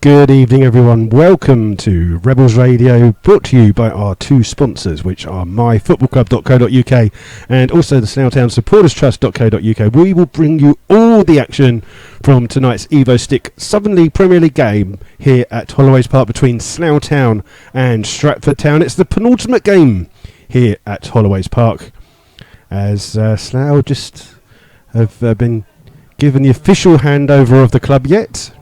Good evening, everyone. Welcome to Rebels Radio, brought to you by our two sponsors, which are Myfootballclub.co.uk and also the Slough Town Supporters Trust.co.uk. We will bring you all the action from tonight's Evo Stick Southern League Premier League game here at Holloways Park between Slough Town and Stratford Town. It's the penultimate game here at Holloways Park, as Slough just have been given the official handover of the club yet.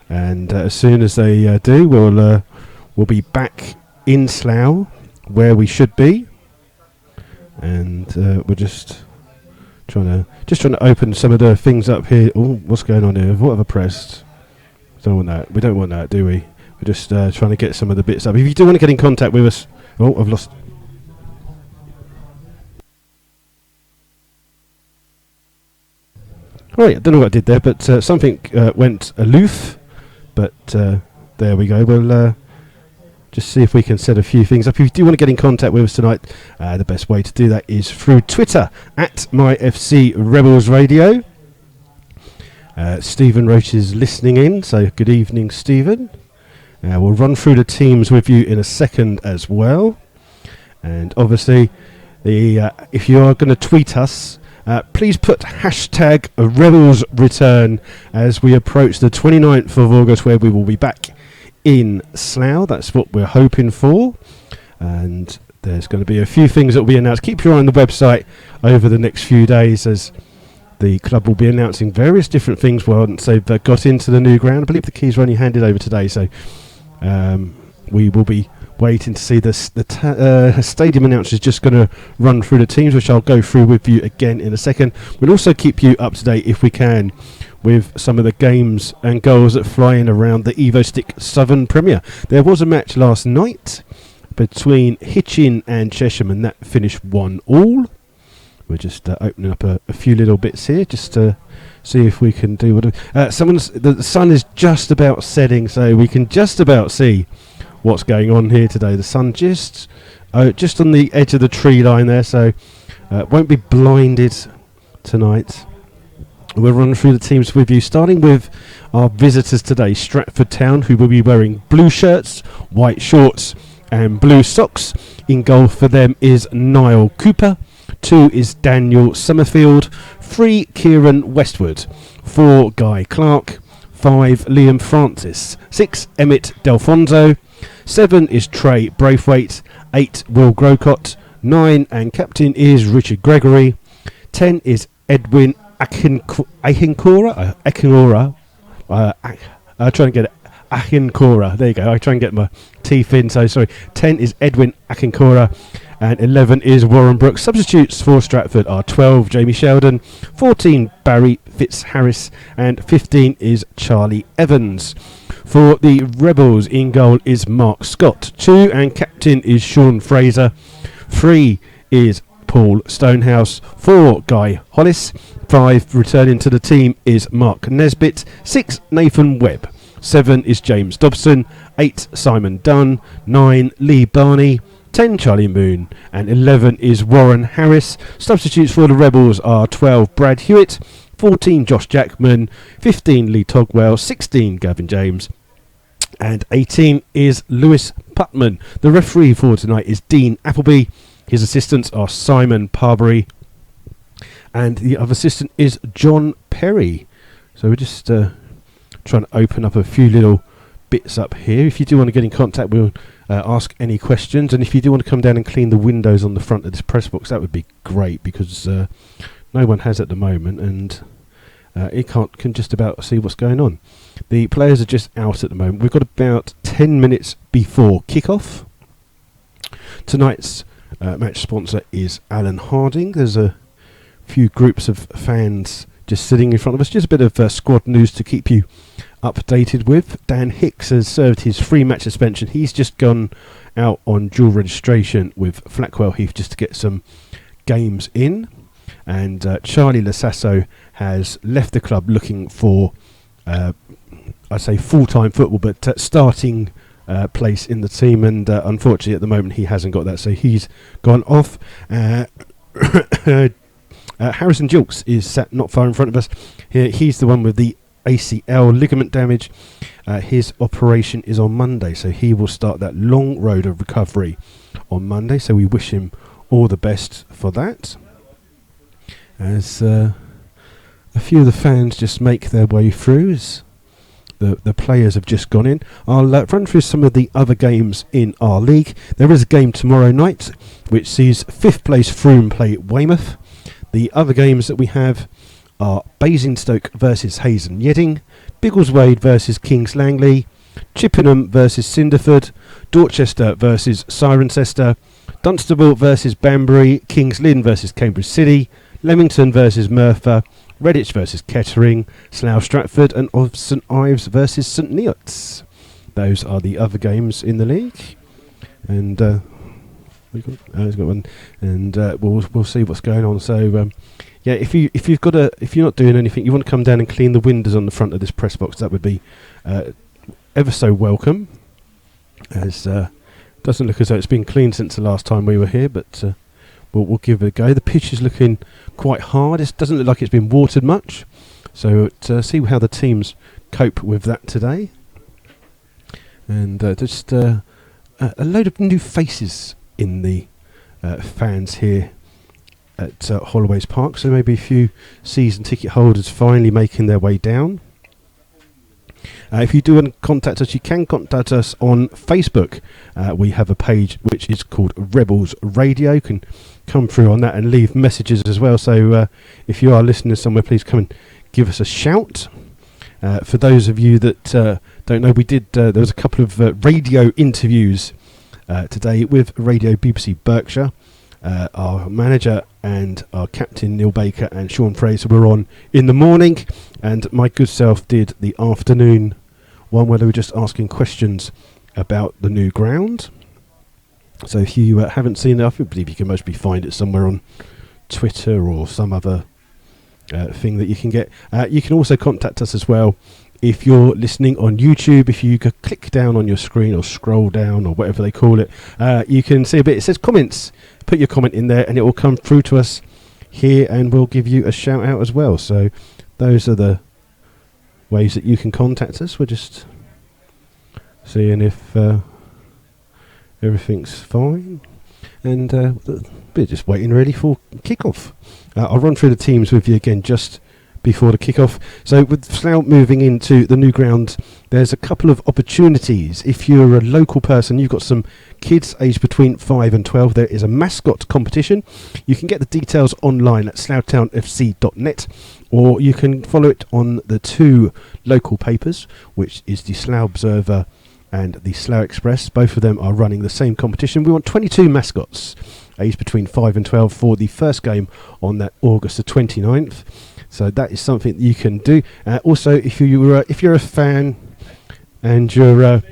And as soon as they do, we'll be back in Slough, where we should be. And we're just trying to open some of the things up here. Oh, what's going on here? What have I pressed? Don't want that. We don't want that, do we? We're just trying to get some of the bits up. If you do want to get in contact with us, oh, I've lost. Right, I don't know what I did there, but something went aloof. But there we go. We'll just see if we can set a few things up. If you do want to get in contact with us tonight, the best way to do that is through Twitter at MyFC Rebels Radio. Stephen Roach is listening in, so good evening, Stephen. We'll run through the teams with you in a second as well. And obviously, if you are going to tweet us, please put hashtag Rebels Return as we approach the 29th of August, where we will be back in Slough. That's what we're hoping for. And there's going to be a few things that will be announced. Keep your eye on the website over the next few days, as the club will be announcing various different things once they've got into the new ground. I believe the keys were only handed over today, so we will be waiting to see the stadium announcers just going to run through the teams, which I'll go through with you again in a second. We'll also keep you up to date, if we can, with some of the games and goals that fly in around the Evo Stick Southern Premier. There was a match last night between Hitchin and Chesham, and that finished 1-1. We're just opening up a few little bits here just to see if we can do what. The sun is just about setting, so we can just about see what's going on here today. The sun just on the edge of the tree line there, so won't be blinded tonight. We'll run through the teams with you, starting with our visitors today, Stratford Town, who will be wearing blue shirts, white shorts and blue socks. In goal for them is Niall Cooper. 2 is Daniel Summerfield. 3, Kieran Westwood. 4, Guy Clark. 5, Liam Francis. 6, Emmett Delfonso. 7 is Trey Braithwaite. 8, Will Grocott. 9 and captain is Richard Gregory. 10 is Edwin Akinkora. I'm trying to get it. Akinkora. There you go. I try and get my teeth in. So sorry. 10 is Edwin Akinkora. And 11 is Warren Brooks. Substitutes for Stratford are 12, Jamie Sheldon, 14, Barry Fitzharris, and 15 is Charlie Evans. For the Rebels, in goal is Mark Scott. 2 and captain is Sean Fraser. 3 is Paul Stonehouse. 4, Guy Hollis. 5, returning to the team is Mark Nesbitt. 6, Nathan Webb. 7 is James Dobson. 8, Simon Dunn. 9, Lee Barney. 10, Charlie Moon, and 11 is Warren Harris. Substitutes for the Rebels are 12, Brad Hewitt, 14, Josh Jackman, 15, Lee Togwell, 16, Gavin James, and 18 is Lewis Putman. The referee for tonight is Dean Appleby. His assistants are Simon Parbury, and the other assistant is John Perry. So we're just trying to open up a few little bits up here. If you do want to get in contact, we'll ask any questions, and if you do want to come down and clean the windows on the front of this press box, that would be great, because no one has at the moment, and it can just about see what's going on. The players are just out at the moment. We've got about 10 minutes before kick-off. Tonight's match sponsor is Alan Harding. There's a few groups of fans just sitting in front of us. Just a bit of squad news to keep you updated with. Dan Hicks has served his 3-match suspension. He's just gone out on dual registration with Flackwell Heath just to get some games in. And Charlie Lasasso has left the club looking for, I'd say full-time football, but starting place in the team. And unfortunately at the moment he hasn't got that, so he's gone off. Harrison Jilks is sat not far in front of us. He's the one with the ACL ligament damage. His operation is on Monday, so he will start that long road of recovery on Monday. So we wish him all the best for that. As a few of the fans just make their way through, as the players have just gone in. I'll run through some of the other games in our league. There is a game tomorrow night which sees 5th place Froome play Weymouth. The other games that we have are Basingstoke versus Hazen Yedding, Biggleswade versus Kings Langley, Chippenham versus Cinderford, Dorchester versus Cirencester, Dunstable versus Banbury, Kings Lynn versus Cambridge City, Leamington versus Merthyr, Redditch versus Kettering, Slough Stratford, and of St Ives versus St Neots. Those are the other games in the league, and he's got one, and we'll see what's going on. So yeah, if you're not doing anything, you want to come down and clean the windows on the front of this press box, that would be ever so welcome. As doesn't look as though it's been cleaned since the last time we were here, but we'll give it a go. The pitch is looking quite hard. It doesn't look like it's been watered much, so see how the teams cope with that today. And just a load of new faces in the fans here at Holloways Park, so maybe a few season ticket holders finally making their way down. If you do want to contact us, you can contact us on Facebook. We have a page which is called Rebels Radio. You can come through on that and leave messages as well. So if you are listening somewhere, please come and give us a shout. For those of you that don't know, we did. There was a couple of radio interviews today with Radio BBC Berkshire. Our manager and our captain Neil Baker and Sean Fraser were on in the morning, and my good self did the afternoon one where they were just asking questions about the new ground. So if you haven't seen it, I believe you can mostly find it somewhere on Twitter or some other thing that you can get. You can also contact us as well if you're listening on YouTube. If you could click down on your screen or scroll down or whatever they call it, you can see a bit. It says comments. Put your comment in there and it will come through to us here, and we'll give you a shout out as well. So those are the ways that you can contact us. We're just seeing if everything's fine, and we're just waiting really for kick-off. I'll run through the teams with you again just before the kick-off. So with Slough moving into the new ground, there's a couple of opportunities. If you're a local person, you've got some kids aged between 5 and 12, there is a mascot competition. You can get the details online at sloughtownfc.net, or you can follow it on the two local papers, which is the Slough Observer and the Slough Express. Both of them are running the same competition. We want 22 mascots aged between 5 and 12 for the first game on that August the 29th. So that is something that you can do. Also, if you're a fan and you're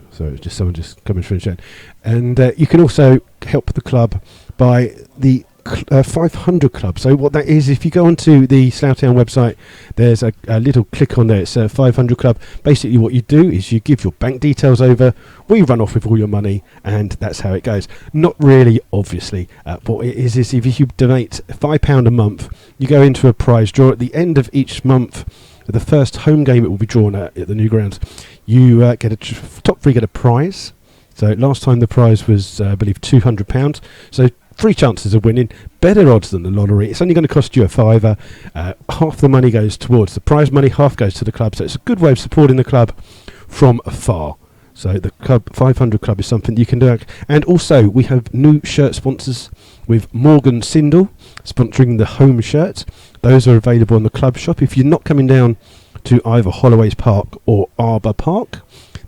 sorry, it's just someone just coming through the chat, and you can also help the club by the 500 Club. So what that is, if you go onto the Slough Town website, there's a little click on there. It's 500 Club. Basically what you do is you give your bank details over, we run off with all your money, and that's how it goes. Not really, obviously. What it is if you donate £5 a month, you go into a prize draw at the end of each month. The first home game it will be drawn at the new grounds. You get top three get a prize. So last time the prize was I believe £200. So 3 chances of winning, better odds than the lottery. It's only going to cost you a £5. Half the money goes towards the prize money, half goes to the club. So it's a good way of supporting the club from afar. So the club 500 Club is something you can do. And also we have new shirt sponsors with Morgan Sindel sponsoring the home shirt. Those are available in the club shop. If you're not coming down to either Holloways Park or Arbour Park,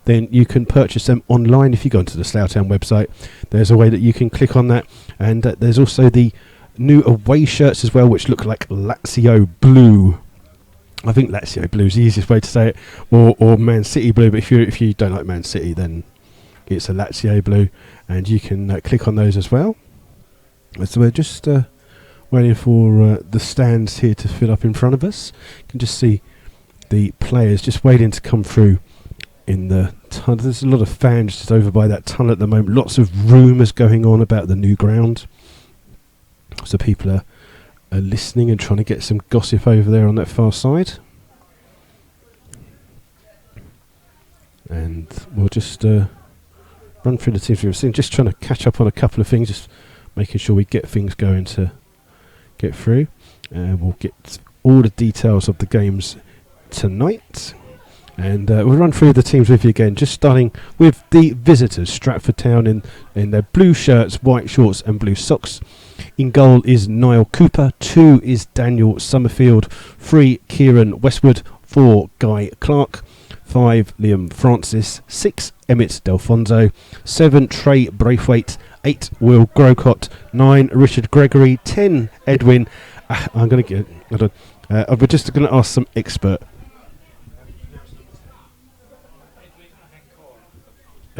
then you can purchase them online. If you go onto the Slough Town website, there's a way that you can click on that. And there's also the new away shirts as well, which look like Lazio Blue. I think Lazio Blue is the easiest way to say it, or Man City Blue. But if you don't like Man City, then it's a Lazio Blue, and you can click on those as well. So we're just waiting for the stands here to fill up in front of us. You can just see the players just waiting to come through in the tunnel. There's a lot of fans just over by that tunnel at the moment. Lots of rumours going on about the new ground. So people are listening and trying to get some gossip over there on that far side. And we'll just run through the teams we've seen, just trying to catch up on a couple of things, just making sure we get things going to get through. We'll get all the details of the games tonight. And we'll run through the teams with you again, just starting with the visitors, Stratford Town in their blue shirts, white shorts and blue socks. In goal is Niall Cooper, 2 is Daniel Summerfield, 3 Kieran Westwood, 4 Guy Clark, 5 Liam Francis, 6 Emmett Delfonso, 7 Trey Braithwaite, 8 Will Grocott, 9 Richard Gregory, 10 Edwin. I'm just going to ask some expert.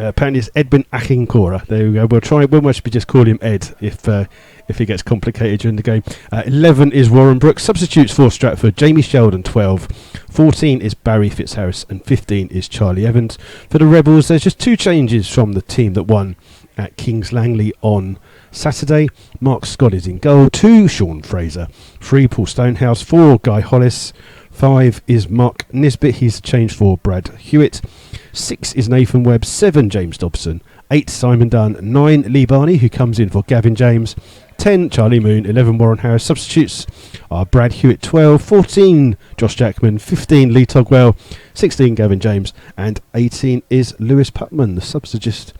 Apparently it's Edwin Achincora. There we go. We'll mostly just call him Ed if he gets complicated during the game. 11 is Warren Brooks. Substitutes for Stratford, Jamie Sheldon, 12. 14 is Barry Fitzharris and 15 is Charlie Evans. For the Rebels, there's just 2 changes from the team that won at Kings Langley on Saturday. Mark Scott is in goal, 2 Sean Fraser, 3 Paul Stonehouse, 4 Guy Hollis, 5 is Mark Nisbet, he's changed for Brad Hewitt, 6 is Nathan Webb, 7 James Dobson, 8 Simon Dunn, 9 Lee Barney, who comes in for Gavin James, 10 Charlie Moon, 11 Warren Harris. Substitutes are Brad Hewitt, 12, 14 Josh Jackman, 15 Lee Togwell, 16 Gavin James and 18 is Lewis Putman. The subs are just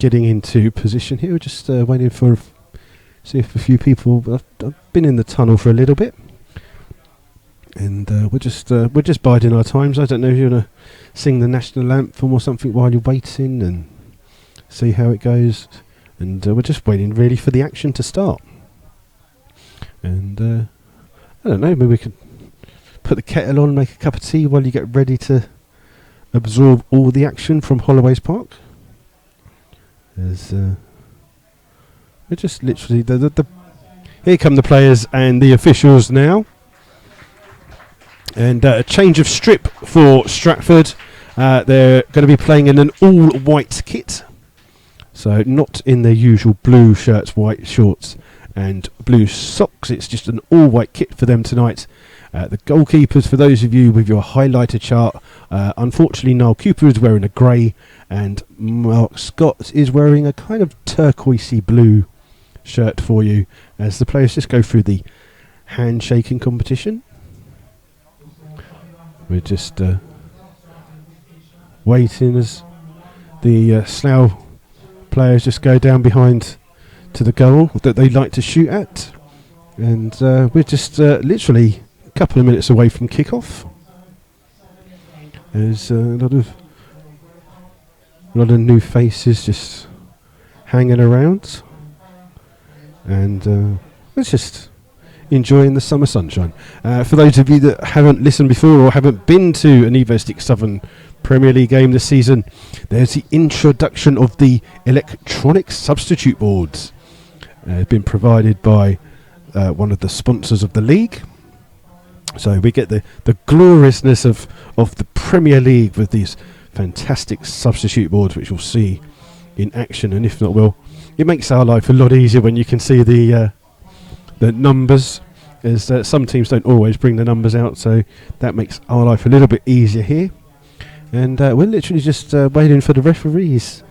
getting into position here. We're just waiting for see if a few people. I've been in the tunnel for a little bit, and we're just biding our times. I don't know if you're gonna sing the national anthem or something while you're waiting and see how it goes. And we're just waiting really for the action to start. And I don't know, maybe we could put the kettle on, make a cup of tea while you get ready to absorb all the action from Holloways Park. As we're just literally here come the players and the officials now. And a change of strip for Stratford. They're going to be playing in an all-white kit. So not in their usual blue shirts, white shorts and blue socks. It's just an all-white kit for them tonight. The goalkeepers, for those of you with your highlighter chart, unfortunately Niall Cooper is wearing a grey and Mark Scott is wearing a kind of turquoisey blue shirt for you as the players just go through the handshaking competition. We're just waiting as the Slough players just go down behind to the goal that they like to shoot at, and we're just literally a couple of minutes away from kick-off. There's a lot of new faces just hanging around, and we're just enjoying the summer sunshine. For those of you that haven't listened before or haven't been to an Evo Southern Premier League game this season, there's the introduction of the electronic substitute boards. Been provided by one of the sponsors of the league. So we get the gloriousness of the Premier League with these fantastic substitute boards, which we'll see in action. And if not, well, it makes our life a lot easier when you can see the numbers, as some teams don't always bring the numbers out, so that makes our life a little bit easier here. And we're literally just waiting for the referees.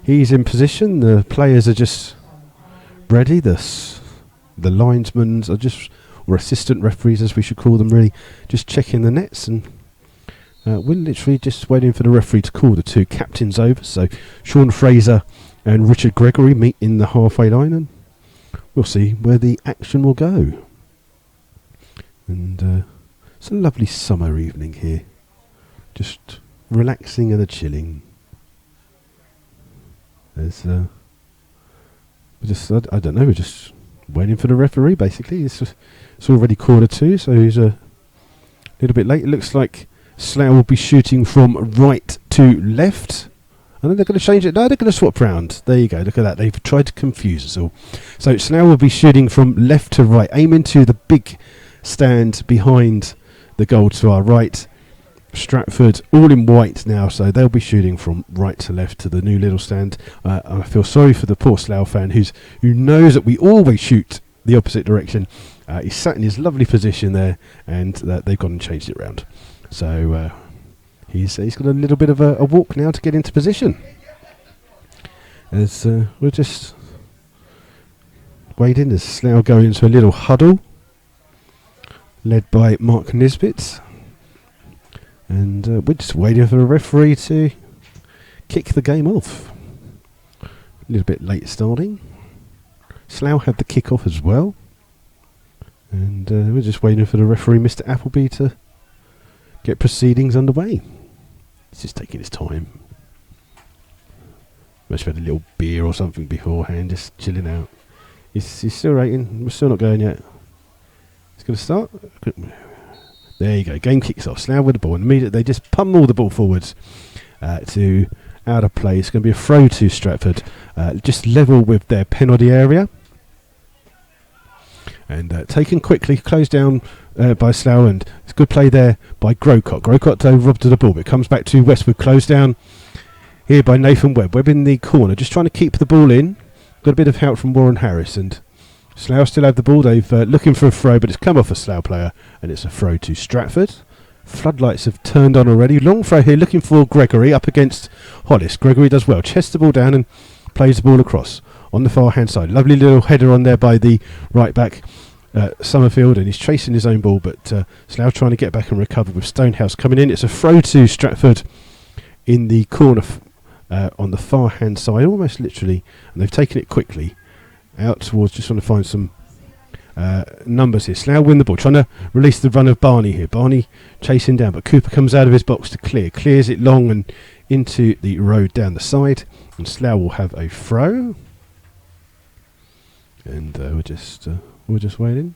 He's in position, the players are just ready, the linesmen are just, or assistant referees as we should call them really, just checking the nets, and we're literally just waiting for the referee to call the 2 captains over. So Sean Fraser and Richard Gregory meet in the halfway line, and we'll see where the action will go. And it's a lovely summer evening here, just relaxing and chilling. There's I don't know, we're just waiting for the referee basically. It's already 2:15, so he's a little bit late. It looks like Slough will be shooting from right to left. And then they're going to change it. No, they're going to swap round. There you go. Look at that. They've tried to confuse us all. So Slough will be shooting from left to right, aiming to the big stand behind the goal to our right. Stratford all in white now, so they'll be shooting from right to left to the new little stand. I feel sorry for the poor Slough fan who knows that we always shoot the opposite direction, He's sat in his lovely position there, and they've gone and changed it round. So he's got a little bit of a walk now to get into position. As we're just waiting as Slough go into a little huddle, led by Mark Nisbet. And we're just waiting for the referee to kick the game off. A little bit late starting. Slough had the kick-off as well. And we're just waiting for the referee, Mr. Appleby, to get proceedings underway. He's just taking his time. Must have had a little beer or something beforehand, just chilling out. He's still rating. We're still not going yet. It's going to start. There you go. Game kicks off. Slough with the ball. And immediately they just pummel the ball forwards to out of play. It's going to be a throw to Stratford. Just level with their penalty area. And taken quickly, closed down by Slough. And it's good play there by Grocott. Grocott robbed of the ball. But it comes back to Westwood. Closed down here by Nathan Webb. Webb in the corner. Just trying to keep the ball in. Got a bit of help from Warren Harris. And Slough still have the ball. They've looking for a throw, but it's come off a Slough player, and it's a throw to Stratford. Floodlights have turned on already. Long throw here, looking for Gregory up against Hollis. Gregory does well. Chests the ball down and plays the ball across on the far hand side. Lovely little header on there by the right back Summerfield, and he's chasing his own ball, but Slough trying to get back and recover with Stonehouse coming in. It's a throw to Stratford in the corner on the far hand side, almost literally, and they've taken it quickly out towards, just trying to find some numbers here. Slough win the ball, trying to release the run of Barney here. Barney chasing down, but Cooper comes out of his box to clears it long and into the road down the side, and Slough will have a throw. And we're just waiting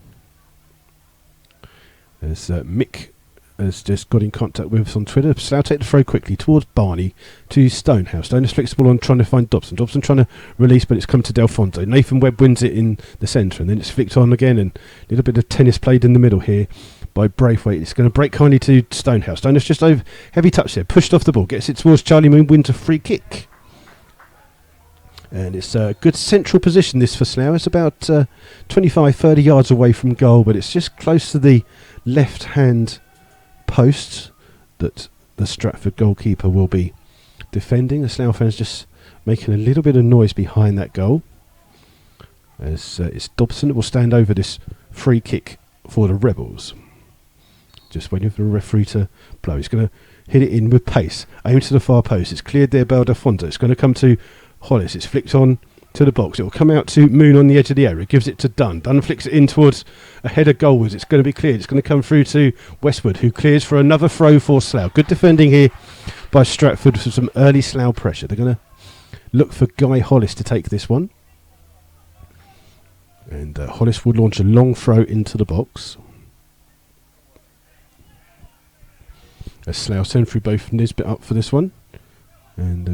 as Mick has just got in contact with us on Twitter. Slough take the throw quickly towards Barney to Stonehouse. Stonehouse flicks the ball on, trying to find Dobson. Dobson trying to release, but it's come to Delfonso. Nathan Webb wins it in the centre, and then it's flicked on again, and a little bit of tennis played in the middle here by Braithwaite. It's going to break kindly to Stonehouse. Stonehouse just over heavy touch there, pushed off the ball, gets it towards Charlie Moon, wins a free kick. And it's a good central position this for Slough. It's about 25-30 yards away from goal, but it's just close to the left hand post that the Stratford goalkeeper will be defending. The Slough fans just making a little bit of noise behind that goal, as it's Dobson that will stand over this free kick for the Rebels. Just waiting for the referee to blow. He's going to hit it in with pace, aim to the far post. It's cleared there by Delfonso. It's going to come to Hollis. It's flicked on to the box. It will come out to Moon on the edge of the area. Gives it to Dunn. Dunn flicks it in towards a header goalwards. It's going to be cleared. It's going to come through to Westwood, who clears for another throw for Slough. Good defending here by Stratford for some early Slough pressure. They're going to look for Guy Hollis to take this one. And Hollis will launch a long throw into the box. As Slough send through both Nisbet up for this one. And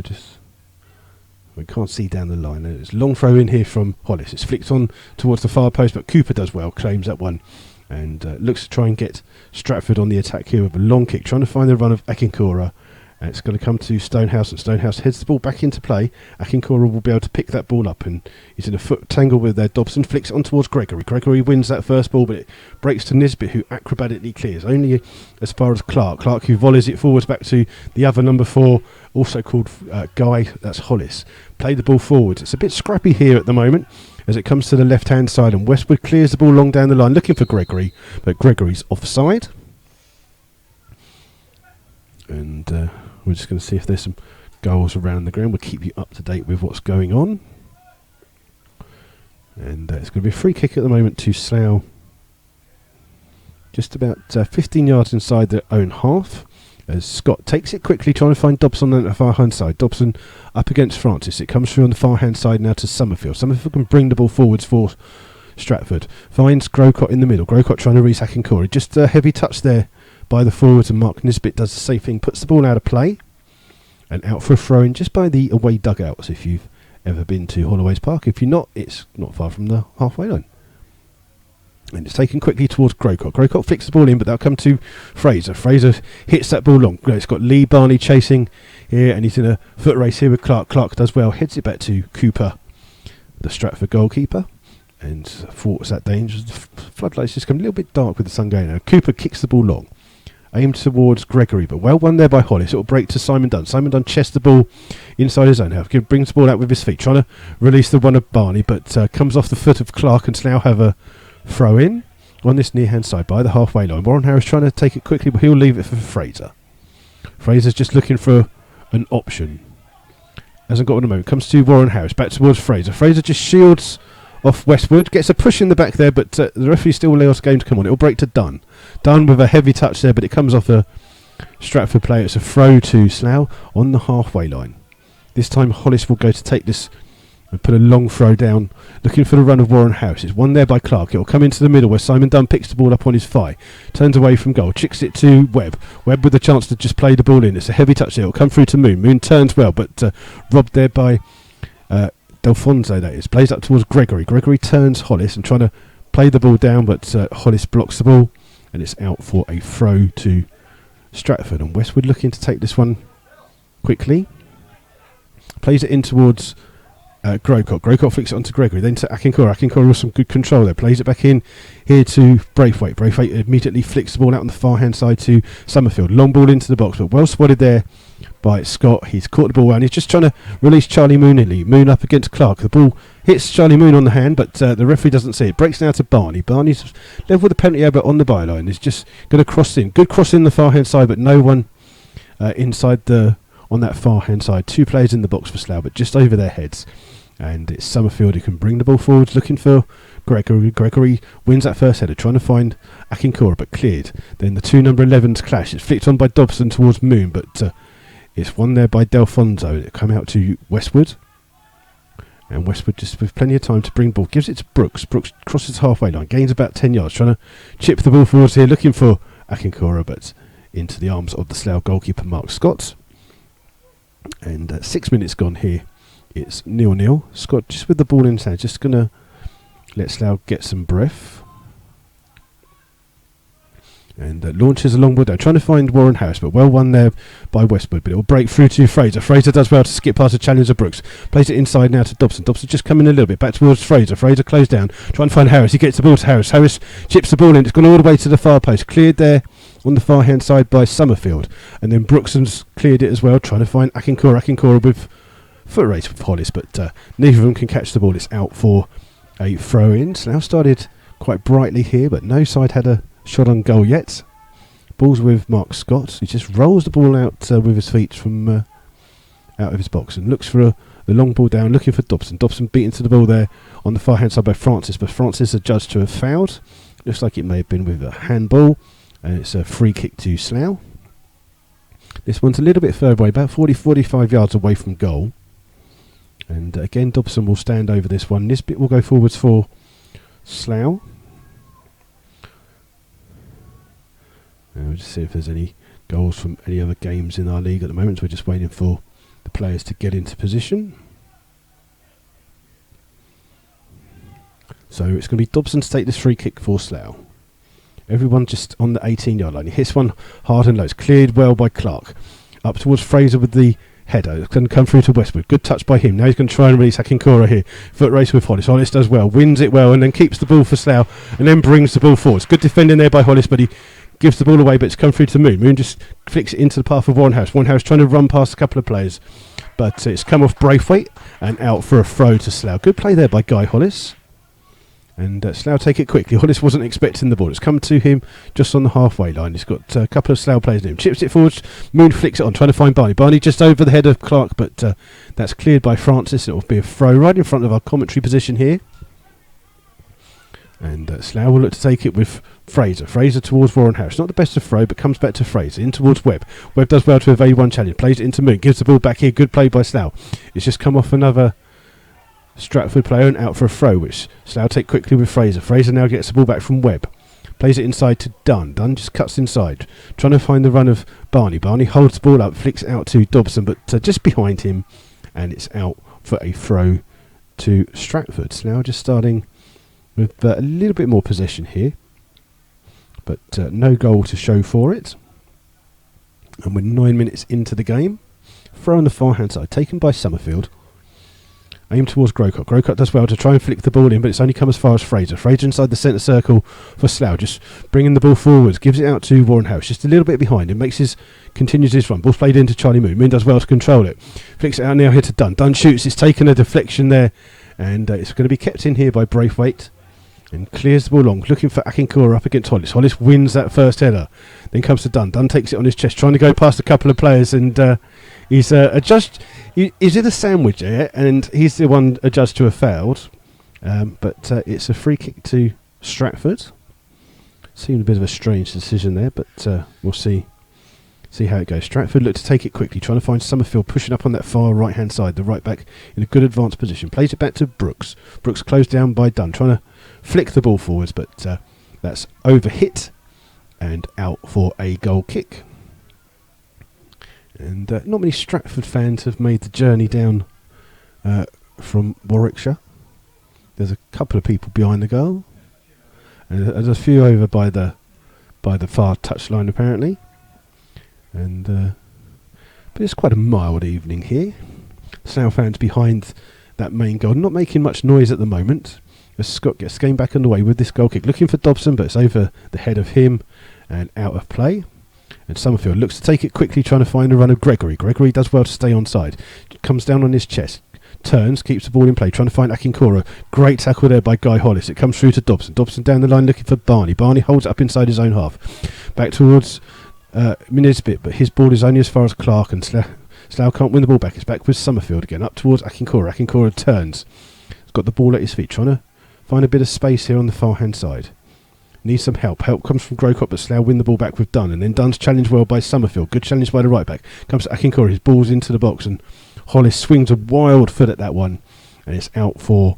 we can't see down the line. There's a long throw in here from Hollis. It's flicked on towards the far post, but Cooper does well, claims that one, and looks to try and get Stratford on the attack here with a long kick, trying to find the run of Akinkora. And it's going to come to Stonehouse, and Stonehouse heads the ball back into play. Akinkora will be able to pick that ball up, and he's in a foot tangle with Dobson. Flicks on towards Gregory. Gregory wins that first ball, but it breaks to Nisbet, who acrobatically clears only as far as Clark. Clark, who volleys it forwards back to the other number 4, also called Guy. That's Hollis. Play the ball forwards. It's a bit scrappy here at the moment as it comes to the left hand side, and Westwood clears the ball long down the line, looking for Gregory, but Gregory's offside. And we're just going to see if there's some goals around the ground. We'll keep you up to date with what's going on. And it's going to be a free kick at the moment to Slough, just about 15 yards inside their own half, as Scott takes it quickly, trying to find Dobson on the far hand side. Dobson up against Francis. It comes through on the far hand side now to Summerfield. Summerfield can bring the ball forwards for Stratford. Finds Grocott in the middle. Grocott trying to reach Akinkora. Just a heavy touch there by the forwards, and Mark Nisbet does the same thing, puts the ball out of play and out for a throw-in just by the away dugouts if you've ever been to Holloways Park. If you're not, it's not far from the halfway line. And it's taken quickly towards Grocott. Grocott flicks the ball in, but that'll come to Fraser. Fraser hits that ball long. It's got Lee Barney chasing here, and he's in a foot race here with Clark. Clark does well, heads it back to Cooper, the Stratford goalkeeper. And thwarts that danger. The floodlights just come a little bit dark with the sun going out. Cooper kicks the ball long, aimed towards Gregory, but well won there by Hollis. It'll break to Simon Dunn. Simon Dunn chests the ball inside his own half. Brings the ball out with his feet, trying to release the one of Barney, but comes off the foot of Clark, and Slough have a throw in on this near hand side by the halfway line. Warren Harris trying to take it quickly, but he'll leave it for Fraser. Fraser's just looking for an option. Hasn't got one at the moment. Comes to Warren Harris, back towards Fraser. Fraser just shields off Westwood, gets a push in the back there, but the referee still allows the game to come on. It'll break to Dunn. Dunn with a heavy touch there, but it comes off a Stratford player. It's a throw to Slough on the halfway line. This time Hollis will go to take this and put a long throw down, looking for the run of Warren Harris. It's won there by Clark. It'll come into the middle where Simon Dunn picks the ball up on his thigh, turns away from goal, chicks it to Webb. Webb with the chance to just play the ball in. It's a heavy touch there. It'll come through to Moon. Moon turns well, but robbed there by Delfonso, that is. Plays up towards Gregory. Gregory turns Hollis and trying to play the ball down, but Hollis blocks the ball, and it's out for a throw to Stratford. And Westwood looking to take this one quickly. Plays it in towards Grocott. Grocott flicks it onto Gregory, then to Akinkora. Akinkora with some good control there. Plays it back in here to Braithwaite. Braithwaite immediately flicks the ball out on the far hand side to Summerfield. Long ball into the box, but well spotted there by Scott. He's caught the ball well, and he's just trying to release Charlie Moon in. Moon up against Clark. The ball hits Charlie Moon on the hand, but the referee doesn't see it. Breaks now to Barney. Barney's level with the penalty area, but on the byline. He's just going to cross in. Good cross in the far hand side, but no one inside on that far hand side. Two players in the box for Slough, but just over their heads. And it's Summerfield who can bring the ball forwards, looking for Gregory. Gregory wins that first header, trying to find Akinkora, but cleared. Then the two number 11s clash. It's flicked on by Dobson towards Moon, but it's won there by Delfonso. It'll come out to Westwood. And Westwood just with plenty of time to bring the ball. Gives it to Brooks. Brooks crosses halfway line, gains about 10 yards, trying to chip the ball forwards here, looking for Akinkora, but into the arms of the Slough goalkeeper, Mark Scott. And 6 minutes gone here. It's 0-0. Scott just with the ball in his hand, just going to let Slough get some breath. And launches a long ball down, trying to find Warren Harris, but well won there by Westwood. But it will break through to Fraser. Fraser does well to skip past the challenger Brooks. Plays it inside now to Dobson. Dobson just coming a little bit back towards Fraser. Fraser closed down, trying to find Harris. He gets the ball to Harris. Harris chips the ball in. It's gone all the way to the far post. Cleared there on the far hand side by Summerfield. And then Brookson's cleared it as well, trying to find Akinkora. Akinkora with foot race with Hollis, but neither of them can catch the ball. It's out for a throw in. Slough started quite brightly here, but no side had a shot on goal yet. Ball's with Mark Scott. He just rolls the ball out with his feet from out of his box and looks for the long ball down, looking for Dobson. Dobson beaten to the ball there on the far hand side by Francis, but Francis is adjudged to have fouled. Looks like it may have been with a handball, and it's a free kick to Slough. This one's a little bit further away, about 40-45 yards away from goal. And again, Dobson will stand over this one. This bit will go forwards for Slough. And we'll just see if there's any goals from any other games in our league at the moment. So we're just waiting for the players to get into position. So it's going to be Dobson to take this free kick for Slough. Everyone just on the 18-yard line. He hits one hard and low. It's cleared well by Clark. Up towards Fraser with the header. It's going to come through to Westwood. Good touch by him. Now he's going to try and release Akinkora here. Foot race with Hollis. Hollis does well. Wins it well and then keeps the ball for Slough and then brings the ball forwards. Good defending there by Hollis, but he gives the ball away, but it's come through to Moon. Moon just flicks it into the path of Warren Harris. Warren Harris trying to run past a couple of players, but it's come off Braithwaite and out for a throw to Slough. Good play there by Guy Hollis. And Slough take it quickly. Hollis wasn't expecting the ball. It's come to him just on the halfway line. He's got a couple of Slough players in him. Chips it forward. Moon flicks it on, trying to find Barney. Barney just over the head of Clark, but that's cleared by Francis. It will be a throw right in front of our commentary position here. And Slough will look to take it with Fraser. Fraser towards Warren Harris. Not the best of throw, but comes back to Fraser. In towards Webb. Webb does well to evade one challenge. Plays it into Moon. Gives the ball back here. Good play by Slough. It's just come off another Stratford player and out for a throw, which Slough take quickly with Fraser. Fraser now gets the ball back from Webb. Plays it inside to Dunn. Dunn just cuts inside, trying to find the run of Barney. Barney holds the ball up, flicks out to Dobson, but just behind him, and it's out for a throw to Stratford. Slough just starting with a little bit more possession here, but no goal to show for it. And we're 9 minutes into the game. Throw on the far hand side, taken by Summerfield. Aim towards Grocott. Grocott does well to try and flick the ball in, but it's only come as far as Fraser. Fraser inside the centre circle for Slough, just bringing the ball forwards, gives it out to Warren House, just a little bit behind him, continues his run. Ball's played into Charlie Moon. Moon does well to control it. Flicks it out now here to Dunn. Dunn shoots. It's taken a deflection there, and it's going to be kept in here by Braithwaite. And clears the ball long, looking for Akinkora up against Hollis. Hollis wins that first header. Then comes to Dunn. Dunn takes it on his chest, trying to go past a couple of players, and he's adjudged. He's in a sandwich there, and he's the one adjudged to have fouled. But it's a free kick to Stratford. Seemed a bit of a strange decision there, but we'll see how it goes. Stratford look to take it quickly, trying to find Summerfield pushing up on that far right hand side. The right back in a good advanced position. Plays it back to Brooks. Brooks closed down by Dunn, trying to flick the ball forwards, but that's overhit and out for a goal kick. And not many Stratford fans have made the journey down from Warwickshire. There's a couple of people behind the goal, and there's a few over by the far touchline apparently. And but it's quite a mild evening here. Slough fans behind that main goal, not making much noise at the moment. As Scott gets game back underway with this goal kick, looking for Dobson, but it's over the head of him and out of play. And Summerfield looks to take it quickly, trying to find a run of Gregory. Gregory does well to stay onside. Comes down on his chest, turns, keeps the ball in play, trying to find Akinkora. Great tackle there by Guy Hollis. It comes through to Dobson. Dobson down the line looking for Barney. Barney holds it up inside his own half. Back towards Minisbit, but his ball is only as far as Clark, and Slough can't win the ball back. It's back with Summerfield again, up towards Akinkora. Akinkora turns. He's got the ball at his feet, trying to find a bit of space here on the far hand side. Needs some help. Help comes from Grocott, but Slough win the ball back with Dunn, and then Dunn's challenged well by Summerfield. Good challenge by the right back. Comes to Akinkora. His ball's into the box, and Hollis swings a wild foot at that one, and it's out for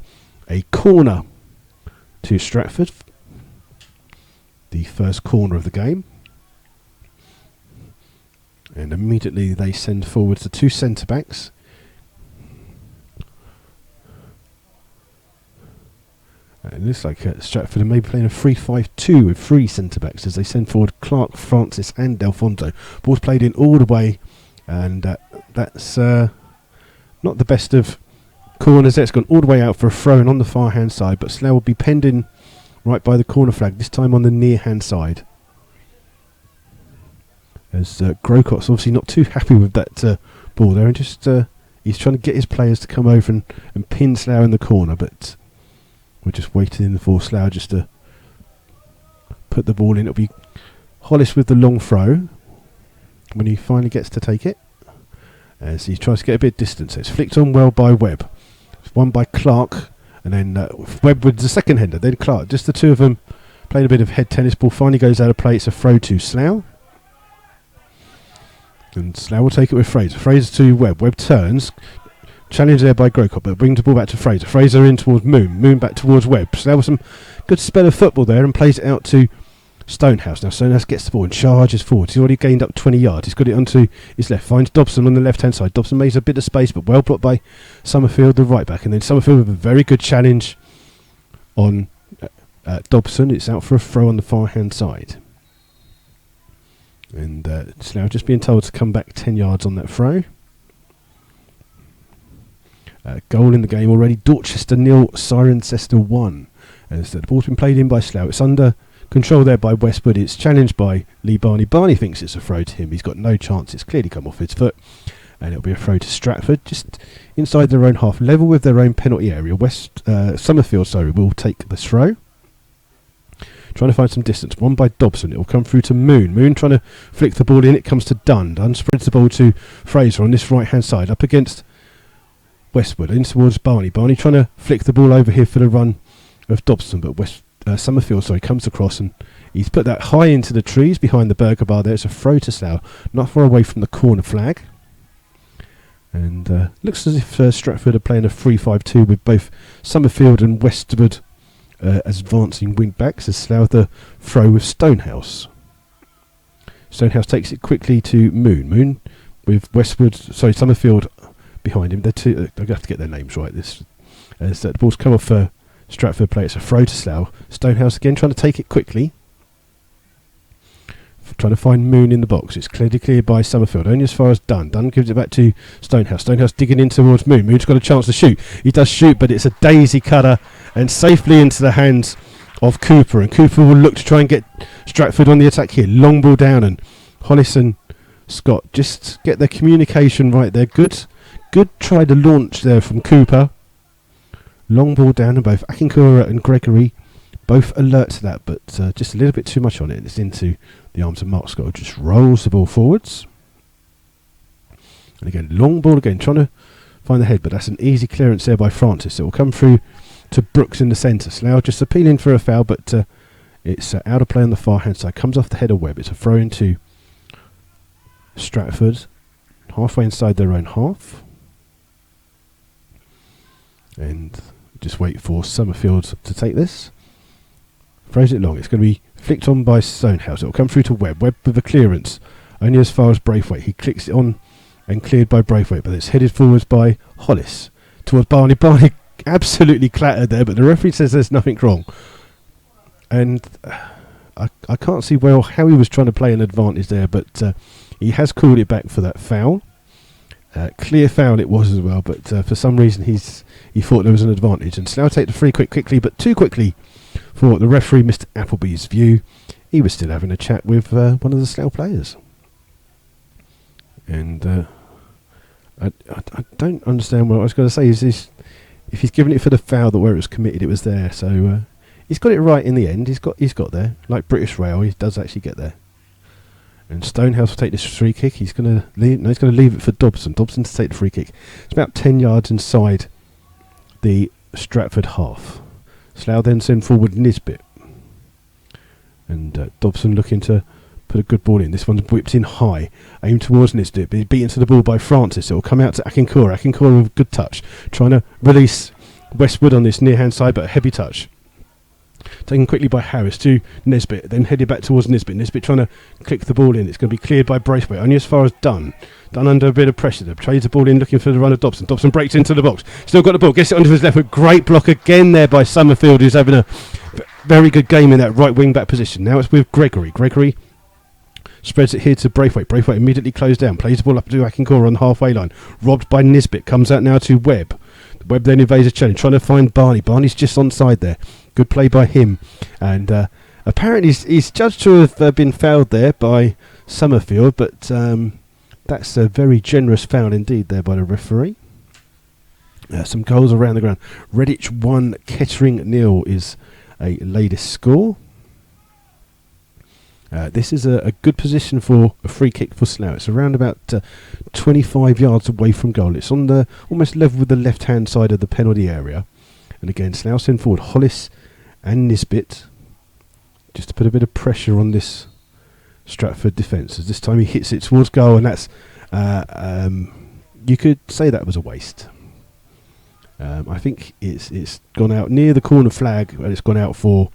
a corner to Stratford. The first corner of the game. And immediately they send forward the two centre backs. It looks like Stratford are maybe playing a 3-5-2 with three centre backs as they send forward Clark, Francis, and Delfonso. Ball's played in all the way, and that's not the best of corners. It's gone all the way out for a throw in on the far hand side, but Slough will be penned in right by the corner flag, this time on the near hand side. As Grocott's obviously not too happy with that ball there, and just he's trying to get his players to come over and pin Slough in the corner, but we're just waiting for Slough just to put the ball in. It'll be Hollis with the long throw when he finally gets to take it, as he tries to get a bit of distance. It's flicked on well by Webb. It's won by Clark, and then Webb with the second hander, then Clark. Just the two of them playing a bit of head tennis. Ball finally goes out of play. It's a throw to Slough. And Slough will take it with Fraser. Fraser to Webb. Webb turns. Challenge there by Grocott, but brings the ball back to Fraser. Fraser in towards Moon. Moon back towards Webb. Slough with some good spell of football there and plays it out to Stonehouse. Now Stonehouse gets the ball and charges forward. He's already gained up 20 yards. He's got it onto his left. Finds Dobson on the left-hand side. Dobson makes a bit of space, but well blocked by Summerfield, the right back. And then Summerfield with a very good challenge on Dobson. It's out for a throw on the far-hand side. And Slough just being told to come back 10 yards on that throw. Goal in the game already. Dorchester 0, Cirencester 1. As the ball's been played in by Slough. It's under control there by Westwood. It's challenged by Lee Barney. Barney thinks it's a throw to him. He's got no chance. It's clearly come off his foot. And it'll be a throw to Stratford. Just inside their own half. Level with their own penalty area. Summerfield will take this throw. Trying to find some distance. One by Dobson. It will come through to Moon. Moon trying to flick the ball in. It comes to Dunn. Dunn spreads the ball to Fraser on this right-hand side. Up against Westwood. In towards Barney. Barney trying to flick the ball over here for the run of Dobson. But Summerfield comes across and he's put that high into the trees behind the burger bar there. It's a throw to Slough. Not far away from the corner flag. And looks as if Stratford are playing a 3-5-2 with both Summerfield and Westwood as advancing wing backs, as Slough the throw with Stonehouse. Stonehouse takes it quickly to Moon. Moon with Summerfield behind him. They're two. I have to get their names right. As the ball's come off for Stratford play. It's a throw to Slough. Stonehouse again trying to take it quickly. trying to find Moon in the box. It's cleared by Summerfield, only as far as Dunn. Dunn gives it back to Stonehouse. Stonehouse digging in towards Moon. Moon's got a chance to shoot. He does shoot, but it's a daisy cutter and safely into the hands of Cooper. And Cooper will look to try and get Stratford on the attack here. Long ball down, and Hollis and Scott just get their communication right there. Good try to launch there from Cooper. Long ball down, and both Akinkura and Gregory both alert to that, but just a little bit too much on it. It's into the arms of Mark Scott, who just rolls the ball forwards. And again, long ball again, trying to find the head, but that's an easy clearance there by Francis. It will come through to Brooks in the centre. Slough just appealing for a foul, but it's out of play on the far hand side. Comes off the head of Webb. It's a throw into Stratford, halfway inside their own half. And just wait for Summerfield to take this. Throws it long. It's going to be flicked on by Stonehouse. It will come through to Webb. Webb with a clearance, only as far as Braithwaite. He clicks it on and cleared by Braithwaite, but it's headed forwards by Hollis towards Barney. Barney absolutely clattered there, but the referee says there's nothing wrong. And I can't see well how he was trying to play an advantage there, but he has called it back for that foul. Clear foul it was as well, but for some reason he thought there was an advantage. And Slough take the free quickly, but too quickly for the referee, Mr. Appleby's view. He was still having a chat with one of the Slough players. And I don't understand what I was going to say. Is if he's given it for the foul that where it was committed, it was there. So he's got it right in the end. He's got there. Like British Rail, he does actually get there. And Stonehouse will take this free kick. He's going to leave. No, he's going to leave it for Dobson. Dobson to take the free kick. It's about 10 yards inside the Stratford half. Slough then send forward Nisbet. And Dobson looking to put a good ball in. This one's whipped in high, aimed towards Nisbet, but he's beaten to the ball by Francis. It will come out to Akinkura. Akinkura with a good touch, trying to release Westwood on this near hand side, but a heavy touch. Taken quickly by Harris to Nisbet, then headed back towards Nisbet. Nisbet trying to click the ball in. It's going to be cleared by Braithwaite, only as far as Dunn. Dunn under a bit of pressure. They trades the ball in, looking for the run of Dobson. Dobson breaks into the box. Still got the ball, gets it onto his left foot. Great block again there by Summerfield, who's having a very good game in that right wing back position. Now it's with Gregory. Gregory spreads it here to Braithwaite. Braithwaite immediately closed down. Plays the ball up to Akinkura on the halfway line. Robbed by Nisbet. Comes out now to Webb. Webb then evades a challenge, trying to find Barney. Barney's just onside there. Good play by him. And apparently he's judged to have been fouled there by Summerfield, but that's a very generous foul indeed there by the referee. Some goals around the ground. Redditch 1, Kettering 0 is a latest score. This is a good position for a free kick for Slough. It's around about 25 yards away from goal. It's on the almost level with the left-hand side of the penalty area. And again, Slough send forward Hollis and Nisbet just to put a bit of pressure on this Stratford defence. As this time he hits it towards goal, and that's you could say that was a waste. I think it's gone out near the corner flag, and it's gone out for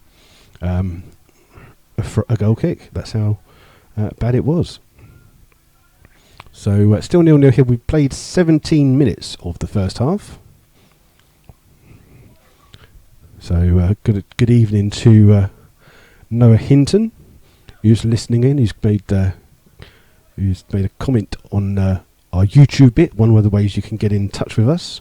a goal kick. That's how bad it was. So still 0-0 here. We played 17 minutes of the first half. So good evening to Noah Hinton, who's listening in. Who's made a comment on our YouTube bit. One of the ways you can get in touch with us.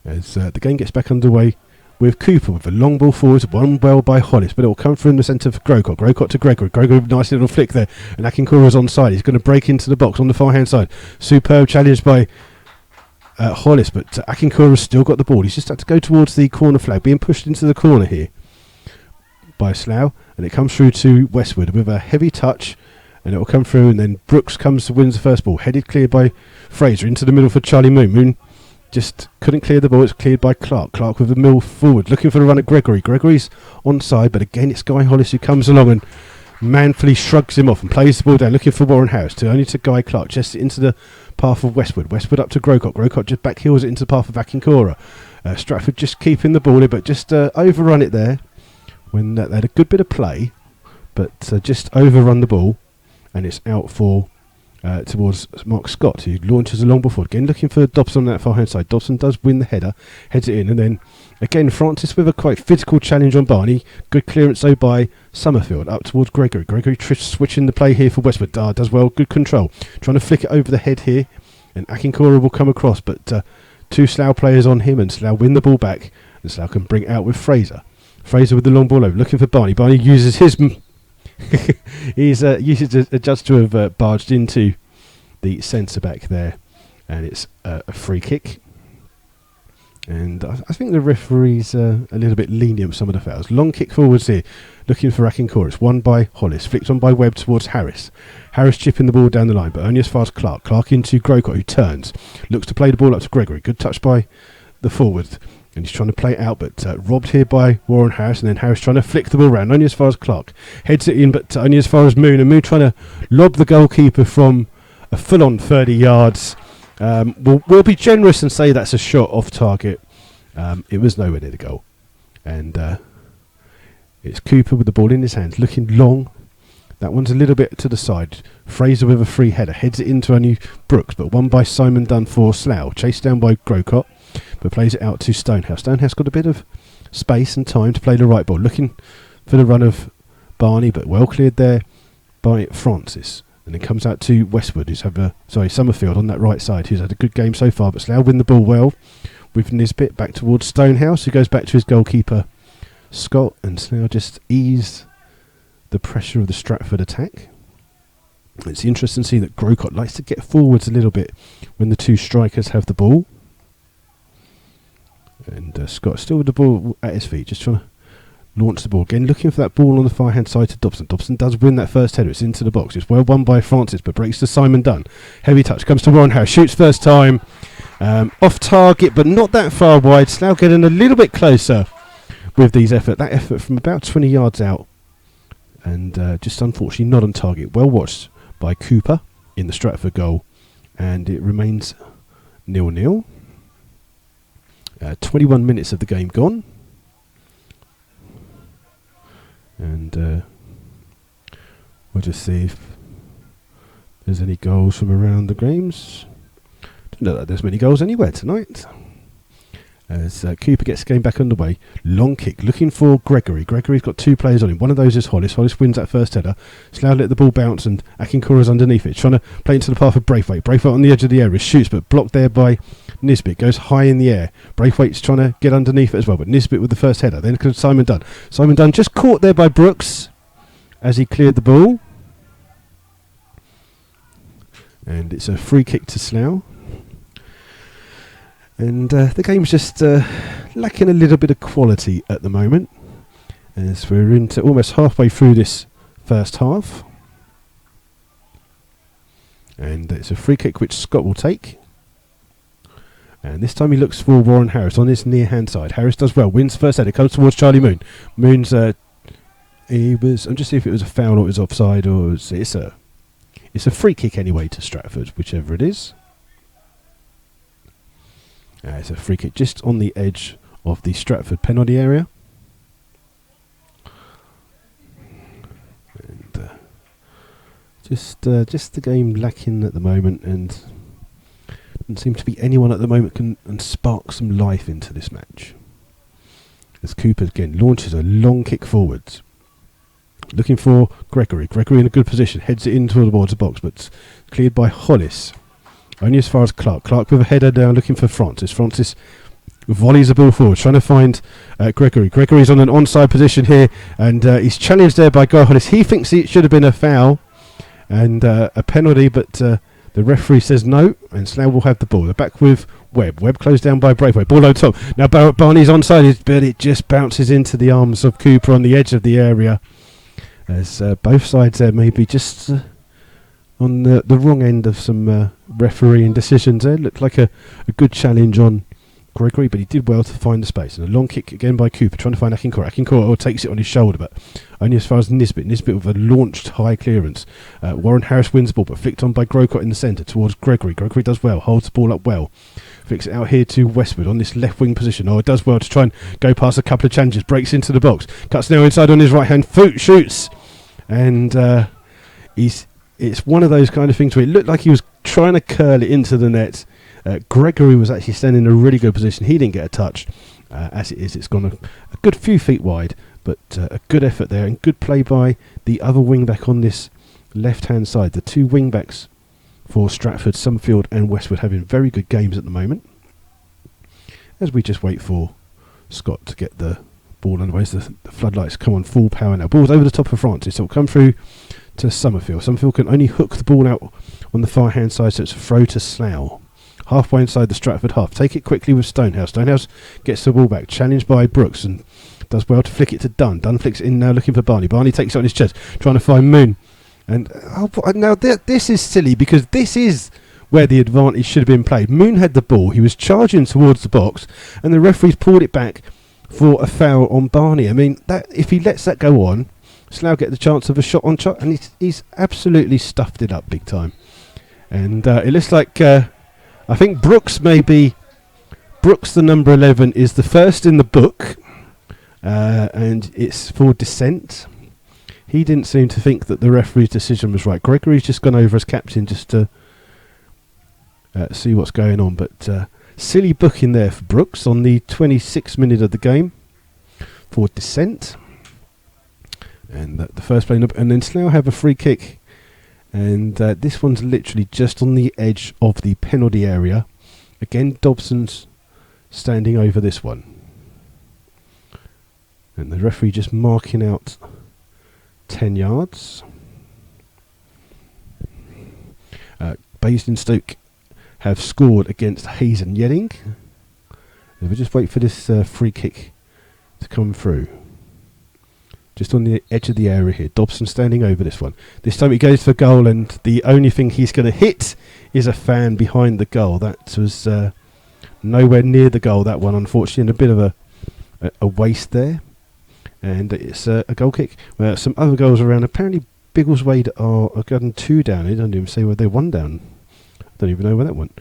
As the game gets back underway with Cooper with a long ball forwards, one well by Hollis, but it will come from the centre for Grocott. Grocott to Gregory. Gregory with a nice little flick there, and Akinkura's onside. He's going to break into the box on the far hand side. Superb challenge by Hollis, but Akinkura's still got the ball. He's just had to go towards the corner flag, being pushed into the corner here by Slough, and it comes through to Westwood with a heavy touch, and it will come through, and then Brooks comes to wins the first ball, headed clear by Fraser into the middle for Charlie Moon. Moon just couldn't clear the ball. It's cleared by Clark. Clark with a mill forward, looking for the run at Gregory. Gregory's onside, but again it's Guy Hollis who comes along and manfully shrugs him off and plays the ball down, looking for Warren Harris, only to Guy Clark, just into the path of Westwood. Westwood up to Grocott. Grocott just back heels it into the path of Akinkura. Stratford just keeping the ball in, but just overrun it there when they had a good bit of play, but just overrun the ball, and it's out for towards Mark Scott, who launches a long ball forward. Again, looking for Dobson on that far hand side. Dobson does win the header, heads it in, and then again Francis with a quite physical challenge on Barney. Good clearance though by Summerfield up towards Gregory. Gregory switching the play here for Westwood. Does well, good control. Trying to flick it over the head here, and Akinkora will come across, but two Slough players on him, and Slough win the ball back, and Slough can bring it out with Fraser. Fraser with the long ball over, looking for Barney. Barney uses his... he's adjudged to have barged into the centre back there, and it's a free kick. And I think the referee's a little bit lenient with some of the fouls. Long kick forwards here, looking for Akinkora. It's won by Hollis, flicked on by Webb towards Harris. Harris chipping the ball down the line, but only as far as Clark. Clark into Grocott, who turns, looks to play the ball up to Gregory. Good touch by the forward, and he's trying to play it out, but robbed here by Warren Harris, and then Harris trying to flick the ball round, only as far as Clark. Heads it in, but only as far as Moon, and Moon trying to lob the goalkeeper from a full-on 30 yards. We'll be generous and say that's a shot off target. It was nowhere near the goal, and it's Cooper with the ball in his hands, looking long. That one's a little bit to the side. Fraser with a free header, heads it into only Brooks, but won by Simon Dunn for Slough. Chased down by Grocott, but plays it out to Stonehouse. Stonehouse got a bit of space and time to play the right ball, looking for the run of Barney, but well cleared there by Francis. And then comes out to Westwood, who's Summerfield on that right side, who's had a good game so far, but Slough win the ball well with Nisbet back towards Stonehouse, who goes back to his goalkeeper Scott, and Slough just ease the pressure of the Stratford attack. It's interesting to see that Grocott likes to get forwards a little bit when the two strikers have the ball. And Scott still with the ball at his feet, just trying to launch the ball again, looking for that ball on the far hand side to Dobson. Dobson does win that first header, it's into the box, it's well won by Francis, but breaks to Simon Dunn. Heavy touch comes to Warren Harris, shoots first time, off target but not that far wide. Slough getting a little bit closer with that effort from about 20 yards out, and just unfortunately not on target. Well watched by Cooper in the Stratford goal, and it remains 0-0. 21 minutes of the game gone, and we'll just see if there's any goals from around the games. Don't know that there's many goals anywhere tonight. As Cooper gets the game back underway, long kick looking for Gregory. Gregory's got two players on him. One of those is Hollis. Hollis wins that first header. Slough let the ball bounce, and Akinkora's underneath it, trying to play into the path of Braithwaite. Braithwaite on the edge of the area shoots, but blocked there by Nisbet. Goes high in the air. Braithwaite's trying to get underneath it as well, but Nisbet with the first header. Then comes Simon Dunn. Simon Dunn just caught there by Brooks as he cleared the ball, and it's a free kick to Slough. And the game's just lacking a little bit of quality at the moment, as we're into almost halfway through this first half. And it's a free kick which Scott will take. And this time he looks for Warren Harris on his near hand side. Harris does well, wins first header, comes towards Charlie Moon. Moon's I'm just seeing if it was a foul or it was offside, or it's a free kick anyway to Stratford, whichever it is. It's a free kick just on the edge of the Stratford penalty area. And just the game lacking at the moment, and doesn't seem to be anyone at the moment can spark some life into this match. As Cooper again launches a long kick forwards, looking for Gregory. Gregory in a good position, heads it in towards the box, but cleared by Hollis. Only as far as Clark. Clark with a header down, looking for Francis. Francis volleys the ball forward, trying to find Gregory. Gregory's on an onside position here, and he's challenged there by Guy Hollis. He thinks it should have been a foul and a penalty, but the referee says no, and Slough will have the ball. They're back with Webb. Webb closed down by Braithwaite. Ball on top. Now Barney's onside, but it just bounces into the arms of Cooper on the edge of the area, as both sides there maybe just on the wrong end of some refereeing decisions there. Looked like a good challenge on Gregory, but he did well to find the space. And a long kick again by Cooper, trying to find Akinkora. Akinkora takes it on his shoulder, but only as far as Nisbet. Nisbet with a launched high clearance. Warren Harris wins the ball, but flicked on by Grocott in the centre towards Gregory. Gregory does well, holds the ball up well. Flicks it out here to Westwood on this left wing position. It does well to try and go past a couple of challenges. Breaks into the box. Cuts now inside on his right hand foot, shoots. And he's it's one of those kind of things where it looked like he was trying to curl it into the net. Gregory was actually standing in a really good position. He didn't get a touch. As it is, it's gone a good few feet wide, but a good effort there and good play by the other wing back on this left-hand side. The two wing backs for Stratford, Summerfield and Westwood having very good games at the moment. As we just wait for Scott to get the ball underway, the floodlights come on full power now. Ball's over the top of Francis, so it'll come through to Summerfield. Summerfield can only hook the ball out on the far hand side, so it's a throw to Slough. Halfway inside the Stratford half. Take it quickly with Stonehouse. Stonehouse gets the ball back, challenged by Brooks, and does well to flick it to Dunn. Dunn flicks it in now, looking for Barney. Barney takes it on his chest, trying to find Moon. And now this is silly, because this is where the advantage should have been played. Moon had the ball, he was charging towards the box, and the referees pulled it back for a foul on Barney. I mean, that if he lets that go on, Slough get the chance of a shot on shot, and he's absolutely stuffed it up big time. And it looks like I think Brooks, the number 11, is the first in the book, and it's for dissent. He didn't seem to think that the referee's decision was right. Gregory's just gone over as captain just to see what's going on, but silly booking there for Brooks on the 26th minute of the game for dissent. And the first play, and then Slough have a free kick, and this one's literally just on the edge of the penalty area. Again, Dobson's standing over this one, and the referee just marking out 10 yards. Basingstoke have scored against Hayes and Yedding. And we'll just wait for this free kick to come through. Just on the edge of the area here. Dobson standing over this one. This time he goes for goal, and the only thing he's going to hit is a fan behind the goal. That was nowhere near the goal, that one, unfortunately, and a bit of a waste there. And it's a goal kick. Some other goals around. Apparently Biggleswade are gotten 2 down. They don't even say where they're 1 down. Don't even know where that went.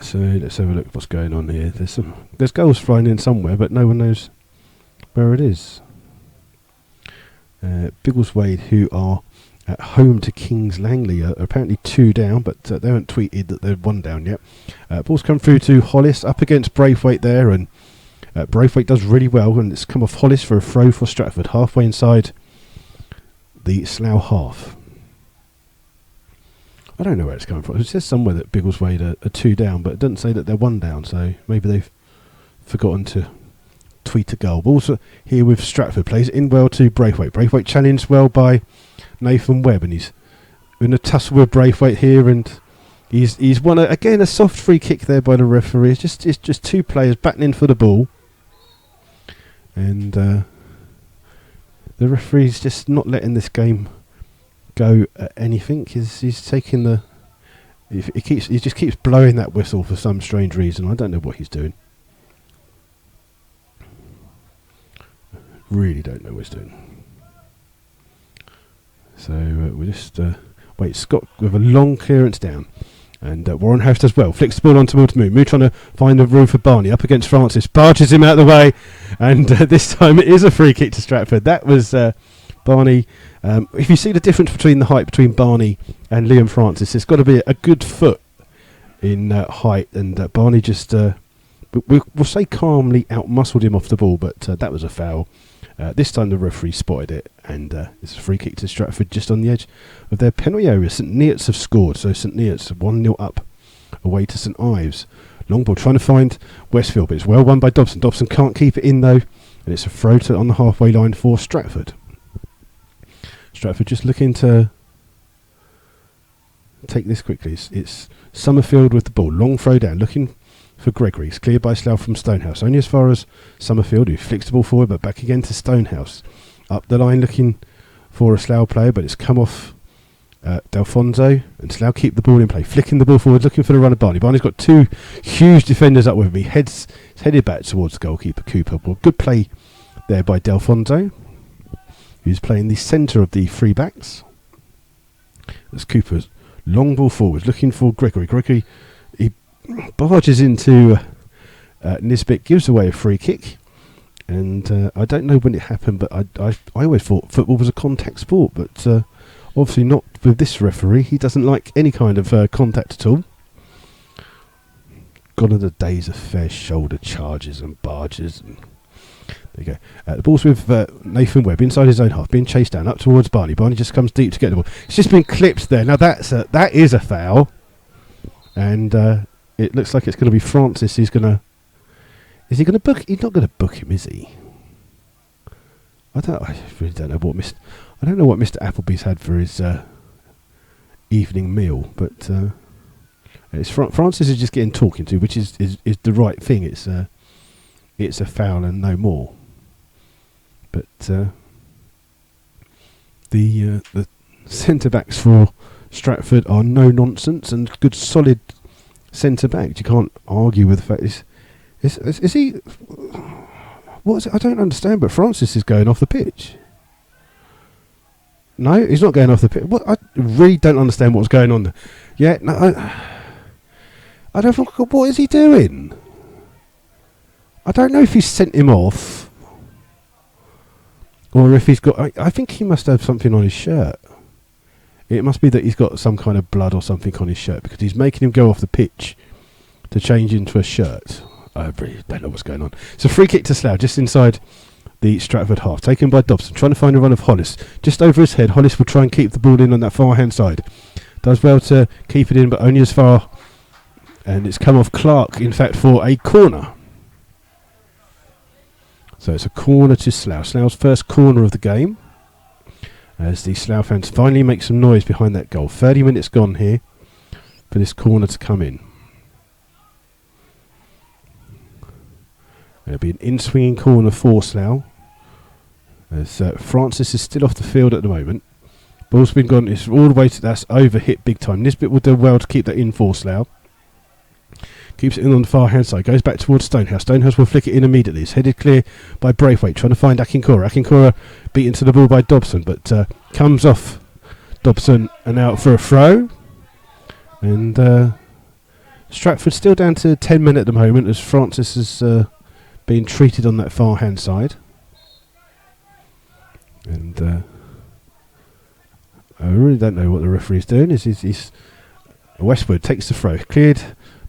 So let's have a look what's going on here. There's goals flying in somewhere, but no one knows where it is. Biggleswade, who are at home to Kings Langley, are apparently 2 down, but they haven't tweeted that they're 1 down yet. Ball's come through to Hollis up against Braithwaite there, and Braithwaite does really well, and it's come off Hollis for a throw for Stratford, halfway inside the Slough half. I don't know where it's coming from. It says somewhere that Biggleswade are 2 down, but it doesn't say that they're 1 down, so maybe they've forgotten to tweet a goal. But also here with Stratford, plays it in well to Braithwaite. Braithwaite challenged well by Nathan Webb, and he's in a tussle with Braithwaite here, and he's won again a soft free kick there by the referee. It's just 2 players battling for the ball, and the referee's just not letting this game go at anything. He's taking he just keeps blowing that whistle for some strange reason. I don't know what he's doing. Really don't know what he's doing. So we just wait. Scott with a long clearance down, and Warren House does well. Flicks the ball onto Moon. Moon trying to find a room for Barney up against Francis. Barges him out of the way, and this time it is a free kick to Stratford. That was Barney. If you see the difference between the height between Barney and Liam Francis, it's got to be a good foot in height, and Barney just we'll say calmly out-muscled him off the ball, but that was a foul. This time the referee spotted it, and it's a free kick to Stratford just on the edge of their penalty area. St Neots have scored, so St Neots 1-0 up away to St Ives. Long ball trying to find Westfield, but it's well won by Dobson. Dobson can't keep it in though, and it's a throw on the halfway line for Stratford. Stratford just looking to take this quickly. It's Summerfield with the ball. Long throw down, looking for Gregory. It's cleared by Slough from Stonehouse. Only as far as Summerfield, who flicks the ball forward, but back again to Stonehouse. Up the line looking for a Slough player, but it's come off Delfonso, and Slough keep the ball in play. Flicking the ball forward, looking for the run of Barney. Barney's got 2 huge defenders up with him. He's headed back towards the goalkeeper, Cooper. Well, good play there by Delfonso, who's playing the centre of the free backs. As Cooper's long ball forward, looking for Gregory. Gregory, he barges into Nisbet, gives away a free kick, And I don't know when it happened, but I always thought football was a contact sport, but obviously not with this referee. He doesn't like any kind of contact at all. Gone are the days of fair shoulder charges and barges. And there you go. The ball's with Nathan Webb inside his own half, being chased down up towards Barney. Barney just comes deep to get the ball. It's just been clipped there. Now that is a foul, and it looks like it's going to be Francis who's going to. Is he going to book? He's not going to book him, is he? I really don't know what Mr. Appleby's had for his evening meal, but it's Francis is just getting talking to, which is the right thing. It's a foul and no more. But the centre backs for Stratford are no nonsense and good solid centre backs. You can't argue with the fact. Is he? What is it? I don't understand. But Francis is going off the pitch. No, he's not going off the pitch. What? I really don't understand what's going on there. Yeah, no, I don't. What is he doing? I don't know if he's sent him off, or if he's got. I think he must have something on his shirt. It must be that he's got some kind of blood or something on his shirt, because he's making him go off the pitch to change into a shirt. I really don't know what's going on. It's a free kick to Slough, just inside the Stratford half, taken by Dobson, trying to find a run of Hollis. Just over his head, Hollis will try and keep the ball in on that far hand side. Does well to keep it in, but only as far. And it's come off Clark, in fact, for a corner. So it's a corner to Slough. Slough's first corner of the game, as the Slough fans finally make some noise behind that goal. 30 minutes gone here for this corner to come in. It'll be an in-swinging corner for Slough, as Francis is still off the field at the moment. Ball's been gone. It's all the way to that's over hit big time. Nisbet will do well to keep that in for Slough. Keeps it in on the far hand side. Goes back towards Stonehouse. Stonehouse will flick it in immediately. It's headed clear by Braithwaite, trying to find Akinkora. Akinkora beaten to the ball by Dobson, but comes off Dobson and out for a throw. And Stratford still down to 10 men at the moment, as Francis is being treated on that far hand side. And I really don't know what the referee's doing. He's Westwood takes the throw, cleared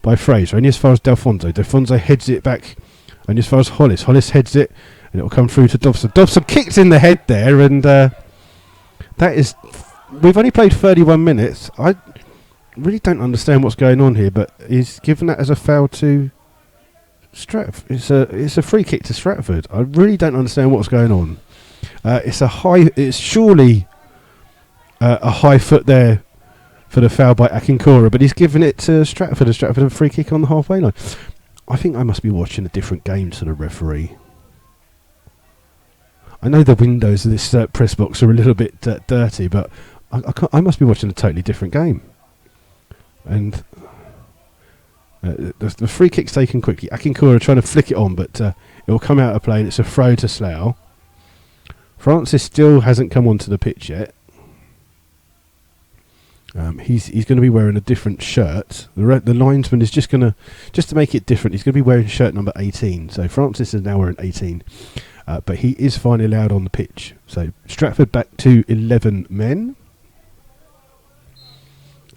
by Fraser, only as far as Delfonso. Delfonso heads it back, only as far as Hollis. Hollis heads it, and it will come through to Dobson. Dobson kicks in the head there, and that is. We've only played 31 minutes. I really don't understand what's going on here, but he's given that as a foul to Stratford. It's a free kick to Stratford. I really don't understand what's going on. It's surely a high foot there for the foul by Akinkora, but he's given it to Stratford, and Stratford a free kick on the halfway line. I think I must be watching a different game to the referee. I know the windows of this press box are a little bit dirty, but I must be watching a totally different game. And the free kick's taken quickly. Akinkora trying to flick it on, but it will come out of play, and it's a throw to Slough. Francis still hasn't come onto the pitch yet. He's going to be wearing a different shirt. The linesman is just to make it different. He's going to be wearing shirt number 18. So Francis is now wearing 18, but he is finally allowed on the pitch. So Stratford back to 11 men,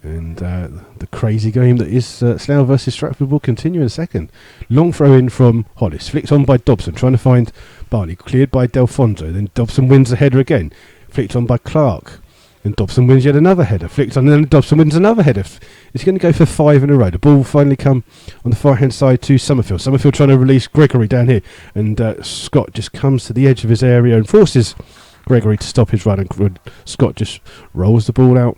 and the crazy game that is Slough versus Stratford will continue in a second. Long throw in from Hollis, flicked on by Dobson, trying to find Barney, cleared by Delfonso. Then Dobson wins the header again, flicked on by Clark. And Dobson wins yet another header. Flicked on, and then Dobson wins another header. It's going to go for 5 in a row. The ball will finally come on the far-hand side to Summerfield. Summerfield trying to release Gregory down here. And Scott just comes to the edge of his area and forces Gregory to stop his run. And Scott just rolls the ball out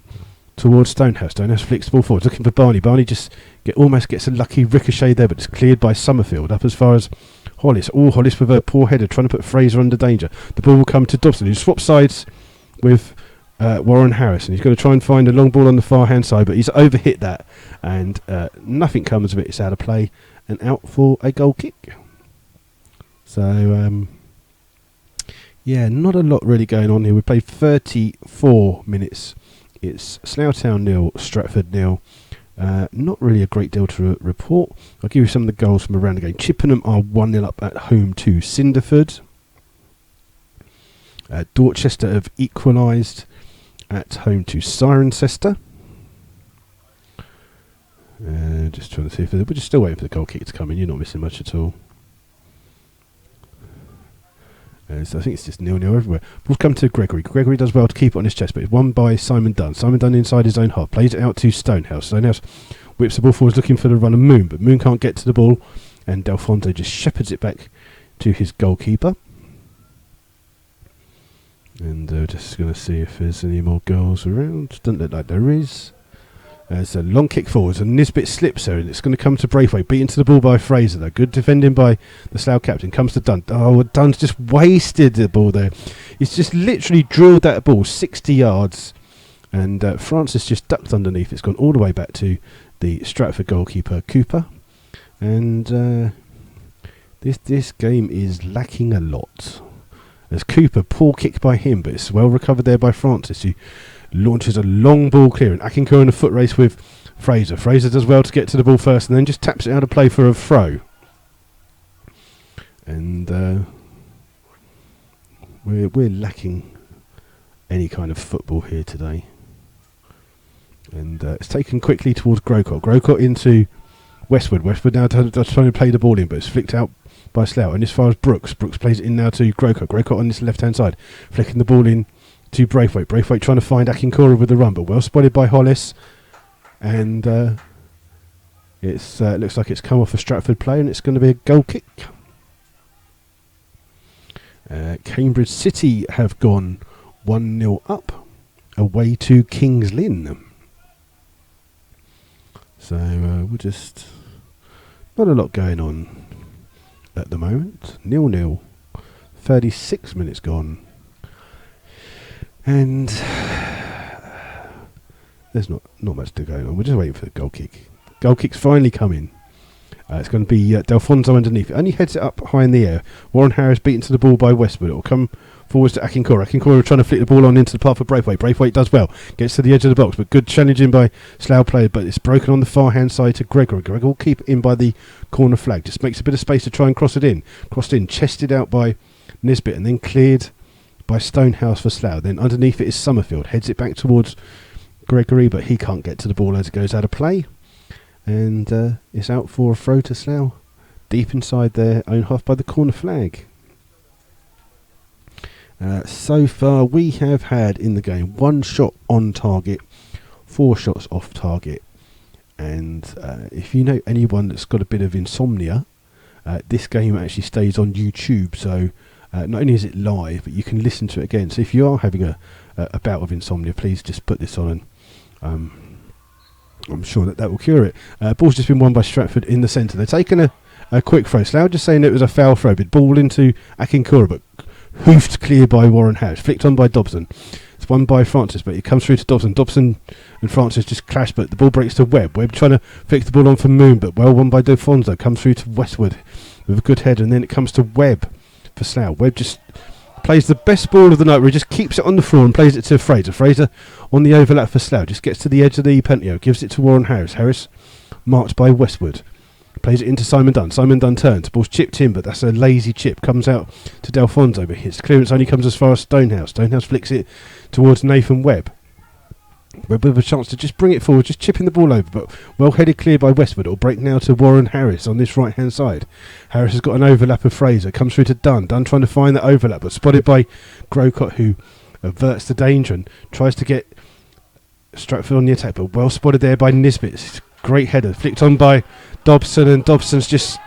towards Stonehouse. Stonehouse flicks the ball forward, looking for Barney. Barney just almost gets a lucky ricochet there, but it's cleared by Summerfield up as far as Hollis. Hollis with a poor header, trying to put Fraser under danger. The ball will come to Dobson, who swaps sides with Warren Harrison. He's going to try and find a long ball on the far hand side, but he's overhit that, and nothing comes of it. It's out of play and out for a goal kick. So not a lot really going on here. We played 34 minutes. It's Slough Town 0, Stratford 0. Not really a great deal to report. I'll give you some of the goals from around the game. Chippenham are 1-0 up at home to Cinderford. Dorchester have equalised at home to Cirencester. Just trying to see if we're just still waiting for the goal kick to come in. You're not missing much at all. So I think it's just 0-0 everywhere. We'll come to Gregory. Gregory does well to keep it on his chest, but it's won by Simon Dunn. Simon Dunn inside his own half. Plays it out to Stonehouse. Stonehouse whips the ball forwards looking for the run of Moon, but Moon can't get to the ball, and Delfonso just shepherds it back to his goalkeeper. And just going to see if there's any more goals around. Doesn't look like there is. There's a long kick forwards, and Nisbet slips there, and it's going to come to Braithwaite. Beaten to the ball by Fraser, though. Good defending by the Slough captain. Comes to Dunn. Oh, Dunn's just wasted the ball there. He's just literally drilled that ball 60 yards, and Francis just ducked underneath. It's gone all the way back to the Stratford goalkeeper, Cooper. And this game is lacking a lot. As Cooper, poor kick by him, but it's well recovered there by Francis, who launches a long ball clear, and Akincourt in a foot race with Fraser. Fraser does well to get to the ball first and then just taps it out of play for a throw. And we're lacking any kind of football here today. And it's taken quickly towards Grocott. Grocott into Westwood. Westwood now trying to play the ball in, but it's flicked out by Slough. And as far as Brooks. Brooks plays it in now to Grocott. Grocott on this left-hand side, flicking the ball in to Braithwaite. Braithwaite trying to find Akincourt with the run, but well spotted by Hollis. And it looks like it's come off a Stratford play, and it's going to be a goal kick. Cambridge City have gone 1-0 up away to Kings Lynn. So we're just not a lot going on at the moment. 0-0, 36 minutes gone. And there's not much to go on. We're just waiting for the goal kick. Goal kick's finally coming. It's going to be Delfonso underneath. It only heads it up high in the air. Warren Harris beaten to the ball by Westwood. It will come forwards to Akincourt. Akincourt trying to flick the ball on into the path of Braithwaite. Braithwaite does well. Gets to the edge of the box, but good challenging by Slough player. But it's broken on the far hand side to Gregor. Gregor will keep it in by the corner flag. Just makes a bit of space to try and cross it in. Crossed in, chested out by Nisbet, and then cleared by Stonehouse for Slough. Then underneath it is Summerfield. Heads it back towards Gregory, but he can't get to the ball as it goes out of play. And it's out for a throw to Slough, deep inside their own half by the corner flag. So far we have had in the game 1 shot on target, 4 shots off target. And if you know anyone that's got a bit of insomnia, this game actually stays on YouTube. So not only is it live, but you can listen to it again. So if you are having a bout of insomnia, please just put this on, and I'm sure that will cure it. Ball's just been won by Stratford in the centre. They're taking a quick throw. Slough just saying it was a foul throw, but ball into Akincourt, but hoofed clear by Warren Harris. Flicked on by Dobson. It's won by Francis, but it comes through to Dobson. Dobson and Francis just clash, but the ball breaks to Webb. Webb trying to flick the ball on for Moon, but well won by Delfonso. Comes through to Westwood with a good header, and then it comes to Webb for Slough. Webb just plays the best ball of the night, where he just keeps it on the floor and plays it to Fraser. Fraser on the overlap for Slough, just gets to the edge of the Pentio, gives it to Warren Harris. Harris marked by Westwood. Plays it into Simon Dunn. Simon Dunn turns. Ball's chipped in, but that's a lazy chip. Comes out to Delfonso, but his clearance only comes as far as Stonehouse. Stonehouse flicks it towards Nathan Webb. Webb with a chance to just bring it forward, just chipping the ball over, but well headed clear by Westwood. It'll break now to Warren Harris on this right hand side. Harris has got an overlap of Fraser. Comes through to Dunn. Dunn trying to find that overlap, but spotted by Grocott, who averts the danger and tries to get Stratford on the attack, but well spotted there by Nisbet. Great header, flicked on by Dobson, and Dobson's just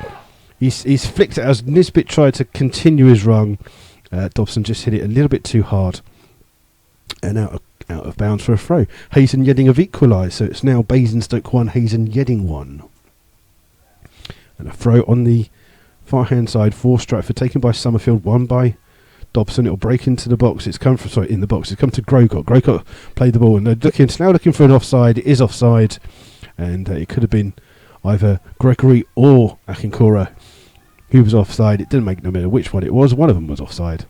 he's flicked it as Nisbet tried to continue his run. Dobson just hit it a little bit too hard and out of bounds for a throw. Hayes and Yedding have equalised, so it's now Basingstoke 1, Hayes and Yedding 1. And a throw on the far hand side for Stratford, taken by Summerfield, won by Dobson. It'll break into the box. It's come from in the box. It's come to Grocott. Grocott played the ball, and they're now looking for an offside. It is offside, and it could have been either Gregory or Akincourt who was offside. It didn't make no matter which one it was. One of them was offside.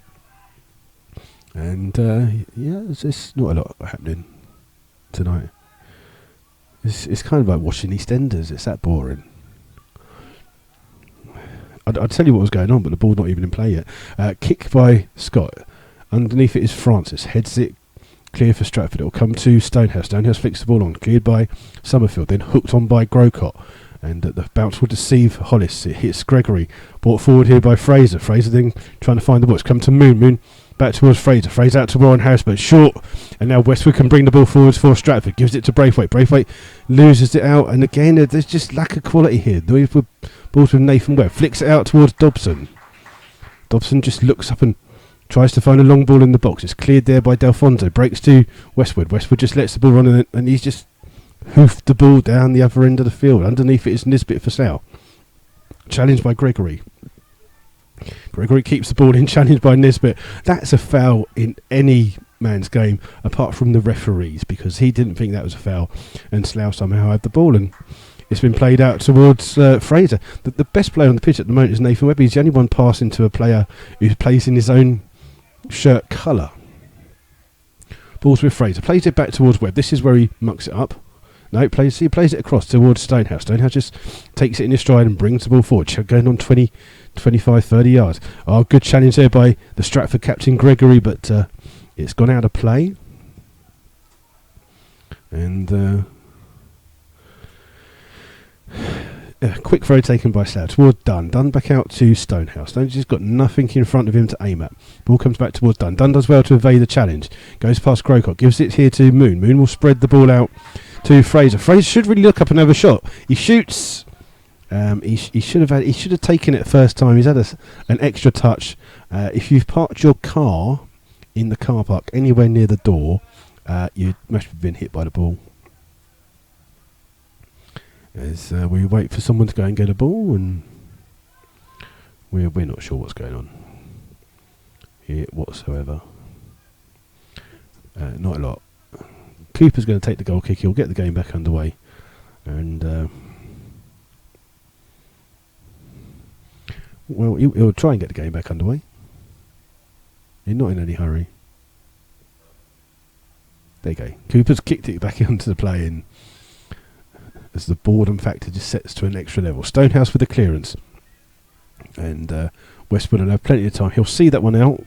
And there's not a lot happening tonight. It's kind of like watching EastEnders. It's that boring. I'd tell you what was going on, but the ball's not even in play yet. Kick by Scott. Underneath it is Francis. Heads it clear for Stratford. It'll come to Stonehouse. Stonehouse flicks the ball on. Cleared by Summerfield. Then hooked on by Grocott. And the bounce will deceive Hollis. It hits Gregory. Brought forward here by Fraser. Fraser then trying to find the ball. It's come to Moon. Moon back towards Fraser. Fraser out to Warren Harris, but short. And now Westwood can bring the ball forwards for Stratford. Gives it to Braithwaite. Braithwaite loses it out. And again, there's just lack of quality here. The balls with Nathan Webb. Flicks it out towards Dobson. Dobson just looks up and tries to find a long ball in the box. It's cleared there by Delfonso. Breaks to Westwood. Westwood just lets the ball run and he's just hoofed the ball down the other end of the field. Underneath it is Nisbet for Slough. Challenged by Gregory. Gregory keeps the ball in, challenged by Nisbet. That's a foul in any man's game apart from the referees, because he didn't think that was a foul and Slough somehow had the ball, and it's been played out towards Fraser. The best player on the pitch at the moment is Nathan Webb. He's the only one passing to a player who plays in his own shirt colour. Ball's with Fraser. Plays it back towards Webb. This is where he mucks it up. No, he plays it across towards Stonehouse. Stonehouse just takes it in his stride and brings the ball forward. Going on 20, 25, 30 yards. Oh, good challenge there by the Stratford captain Gregory, but it's gone out of play. And quick throw taken by Slough toward Dunn. Dunn back out to Stonehouse. Stonehouse has got nothing in front of him to aim at. Ball comes back towards Dunn. Dunn does well to evade the challenge. Goes past Grocott. Gives it here to Moon. Moon will spread the ball out to Fraser. Fraser should really look up and have a shot. He shoots. He should have taken it first time. He's had an extra touch. If you've parked your car in the car park anywhere near the door, you must have been hit by the ball. As we wait for someone to go and get a ball, and we're not sure what's going on here whatsoever. Not a lot. Cooper's going to take the goal kick. He'll get the game back underway, and well, he'll try and get the game back underway. He's not in any hurry. There you go. Cooper's kicked it back into the play, and as the boredom factor just sets to an extra level. Stonehouse with the clearance, and Westwood will have plenty of time. He'll see that one out,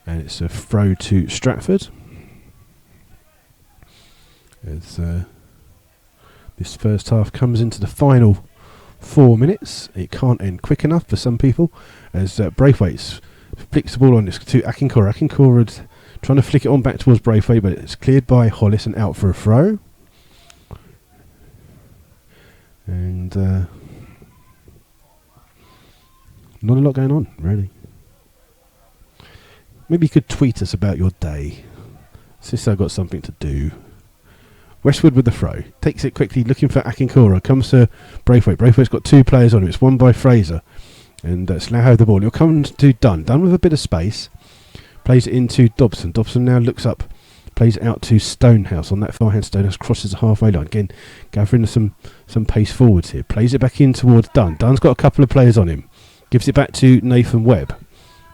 and it's a throw to Stratford. As this first half comes into the final 4 minutes, it can't end quick enough for some people, as Braithwaite flicks the ball on this to Akinkora. Akinkora trying to flick it on back towards Braithwaite, but it's cleared by Hollis and out for a throw. And not a lot going on, really. Maybe you could tweet us about your day. Since I've got something to do. Westwood with the throw. Takes it quickly, looking for Akinkora. Comes to Braithwaite. Braithwaite's got two players on him. It's won by Fraser. And Slough have the ball. He'll come to Dunn. Dunn with a bit of space. Plays it into Dobson. Dobson now looks up. Plays it out to Stonehouse on that far hand. Stonehouse crosses the halfway line. Again, gathering some pace forwards here. Plays it back in towards Dunn. Dunn's got a couple of players on him. Gives it back to Nathan Webb.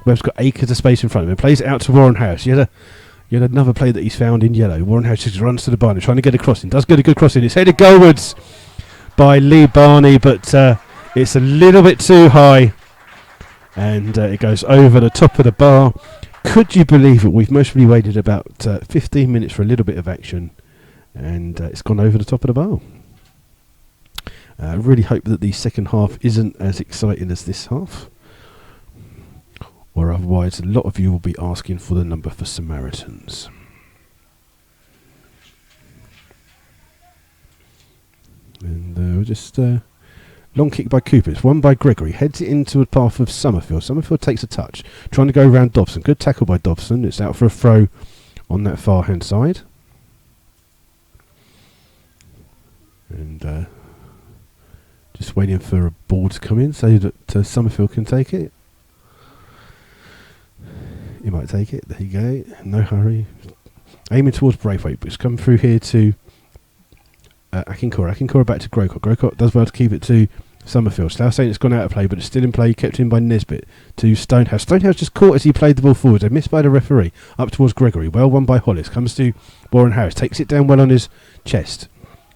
Webb's got acres of space in front of him. Plays it out to Warren Harris. You had another player that he's found in yellow. Warren Harris just runs to the Barney, trying to get a crossing. Does get a good crossing. It's headed goalwards by Lee Barney, but it's a little bit too high. And it goes over the top of the bar. Could you believe it? We've mostly waited about 15 minutes for a little bit of action, and it's gone over the top of the bar. I really hope that the second half isn't as exciting as this half, or otherwise a lot of you will be asking for the number for Samaritans. And we're just long kick by Cooper. It's won by Gregory. Heads it into a path of Summerfield. Summerfield takes a touch. Trying to go around Dobson. Good tackle by Dobson. It's out for a throw on that far hand side. And just waiting for a ball to come in so that Summerfield can take it. He might take it. There you go. No hurry. Aiming towards Braithwaite, but it's come through here to Akinkora. Akinkora back to Grocott. Grocott does well to keep it to Summerfield. Slough saying it's gone out of play, but it's still in play. Kept in by Nisbet to Stonehouse. Stonehouse just caught as he played the ball forward. They missed by the referee. Up towards Gregory. Well won by Hollis. Comes to Warren Harris. Takes it down well on his chest.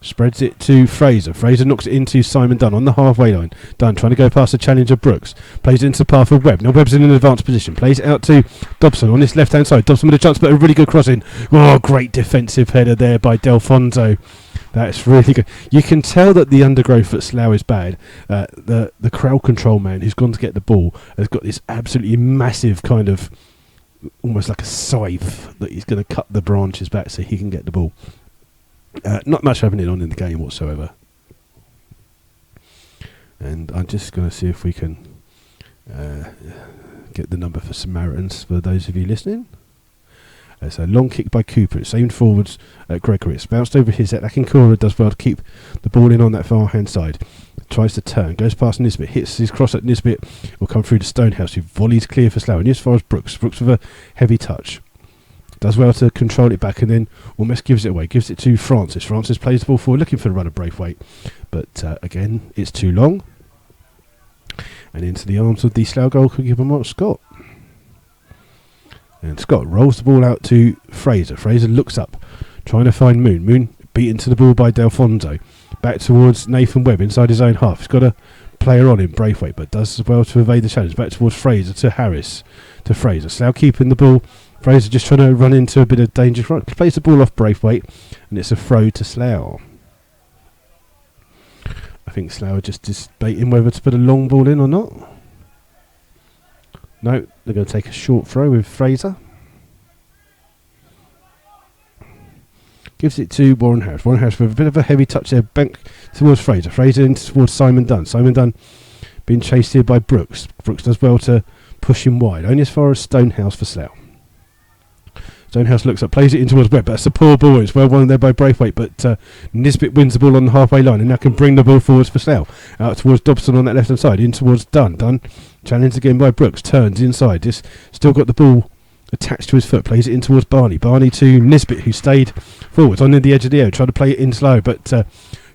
Spreads it to Fraser. Fraser knocks it into Simon Dunn on the halfway line. Dunn trying to go past the challenger Brooks. Plays it into the path of Webb. Now Webb's in an advanced position. Plays it out to Dobson on this left-hand side. Dobson with a chance, but a really good crossing. Oh, great defensive header there by Delfonso. That's really good. You can tell that the undergrowth at Slough is bad. The crowd control man who's gone to get the ball has got this absolutely massive kind of, almost like a scythe, that he's going to cut the branches back so he can get the ball. Not much happening on in the game whatsoever. And I'm just going to see if we can get the number for Samaritans for those of you listening. It's a long kick by Cooper. It's aimed forwards at Gregory. It's bounced over his head. Akinkora does well to keep the ball in on that far hand side. Tries to turn. Goes past Nisbet. Hits his cross at Nisbet. Will come through to Stonehouse, who volleys clear for Slough. And as far as Brooks. Brooks with a heavy touch. Does well to control it back and then almost gives it away. Gives it to Francis. Francis plays the ball forward looking for the run of Braithwaite. But again, it's too long. And into the arms of the Slough goalkeeper, Mark Scott. And Scott rolls the ball out to Fraser. Fraser looks up, trying to find Moon. Moon beaten to the ball by Delfonso. Back towards Nathan Webb inside his own half. He's got a player on him, Braithwaite, but does well to evade the challenge. Back towards Fraser to Harris to Fraser. Slough keeping the ball. Fraser just trying to run into a bit of danger. Plays the ball off Braithwaite, and it's a throw to Slough. I think Slough are just debating whether to put a long ball in or not. No, they're going to take a short throw with Fraser. Gives it to Warren Harris. Warren Harris with a bit of a heavy touch there. Bank towards Fraser. Fraser in towards Simon Dunn. Simon Dunn being chased here by Brooks. Brooks does well to push him wide. Only as far as Stonehouse for Slough. Stonehouse looks up, plays it in towards Webb. That's a poor ball. It's well won there by Braithwaite, but Nisbet wins the ball on the halfway line and now can bring the ball forwards for Slough. Out towards Dobson on that left hand side. In towards Dunn. Dunn challenged again by Brooks. Turns inside. Just still got the ball attached to his foot. Plays it in towards Barney. Barney to Nisbet, who stayed forwards on the edge of the area. Tried to play it in slow, but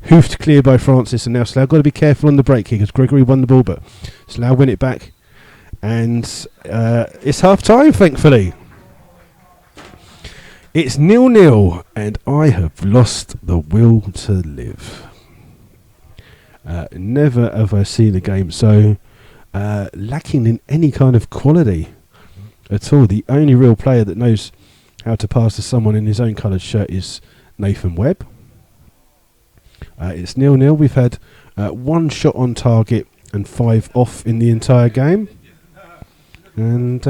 hoofed clear by Francis. And now Slough got to be careful on the break here because Gregory won the ball, but Slough win it back. And it's half time, thankfully. It's 0-0, and I have lost the will to live. Never have I seen a game so lacking in any kind of quality at all. The only real player that knows how to pass to someone in his own coloured shirt is Nathan Webb. It's 0-0. We've had one shot on target and 5 off in the entire game. And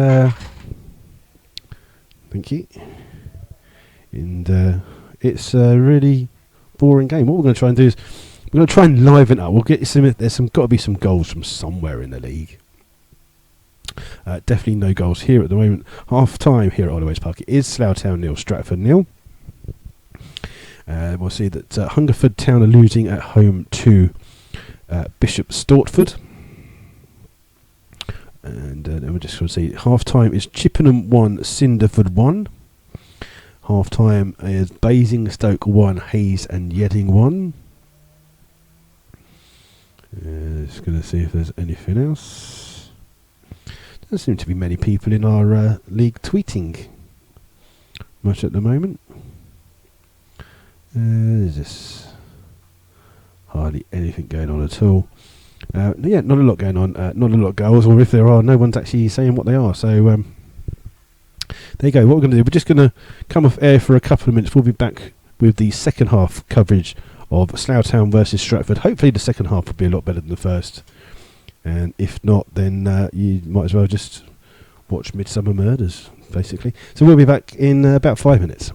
thank you. And it's a really boring game. What we're going to try and do is we're going to try and liven up. We'll get some. There's got to be some goals from somewhere in the league. Definitely no goals here at the moment. Half time here at Holloways Park. It is Slough Town 0, Stratford 0. We'll see that Hungerford Town are losing at home to Bishop Stortford. And then we're just going to see half time is Chippenham 1, Cinderford 1. Half time is Basingstoke 1, Hayes and Yedding 1. Just going to see if there's anything else. Doesn't seem to be many people in our league tweeting much at the moment. There's just hardly anything going on at all. Yeah, not a lot going on. Not a lot of goals, or if there are, no one's actually saying what they are. So there you go. What we're going to do, we're just going to come off air for a couple of minutes. We'll be back with the second half coverage of Slough Town versus Stratford. Hopefully the second half will be a lot better than the first. And if not, then you might as well just watch Midsummer Murders, basically. So we'll be back in about 5 minutes.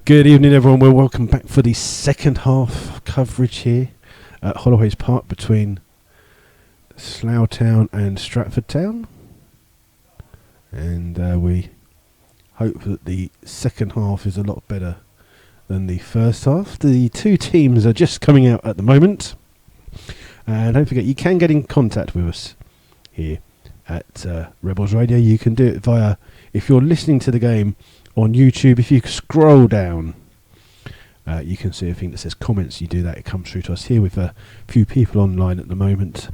Good evening, everyone. Well, welcome back for the second half coverage here at Holloways Park between Slough Town and Stratford Town. And we hope that the second half is a lot better than the first half. The two teams are just coming out at the moment. And don't forget, you can get in contact with us here at Rebels Radio. You can do it via, if you're listening to the game on YouTube, if you scroll down, you can see a thing that says comments. You do that, it comes through to us here with a few people online at the moment,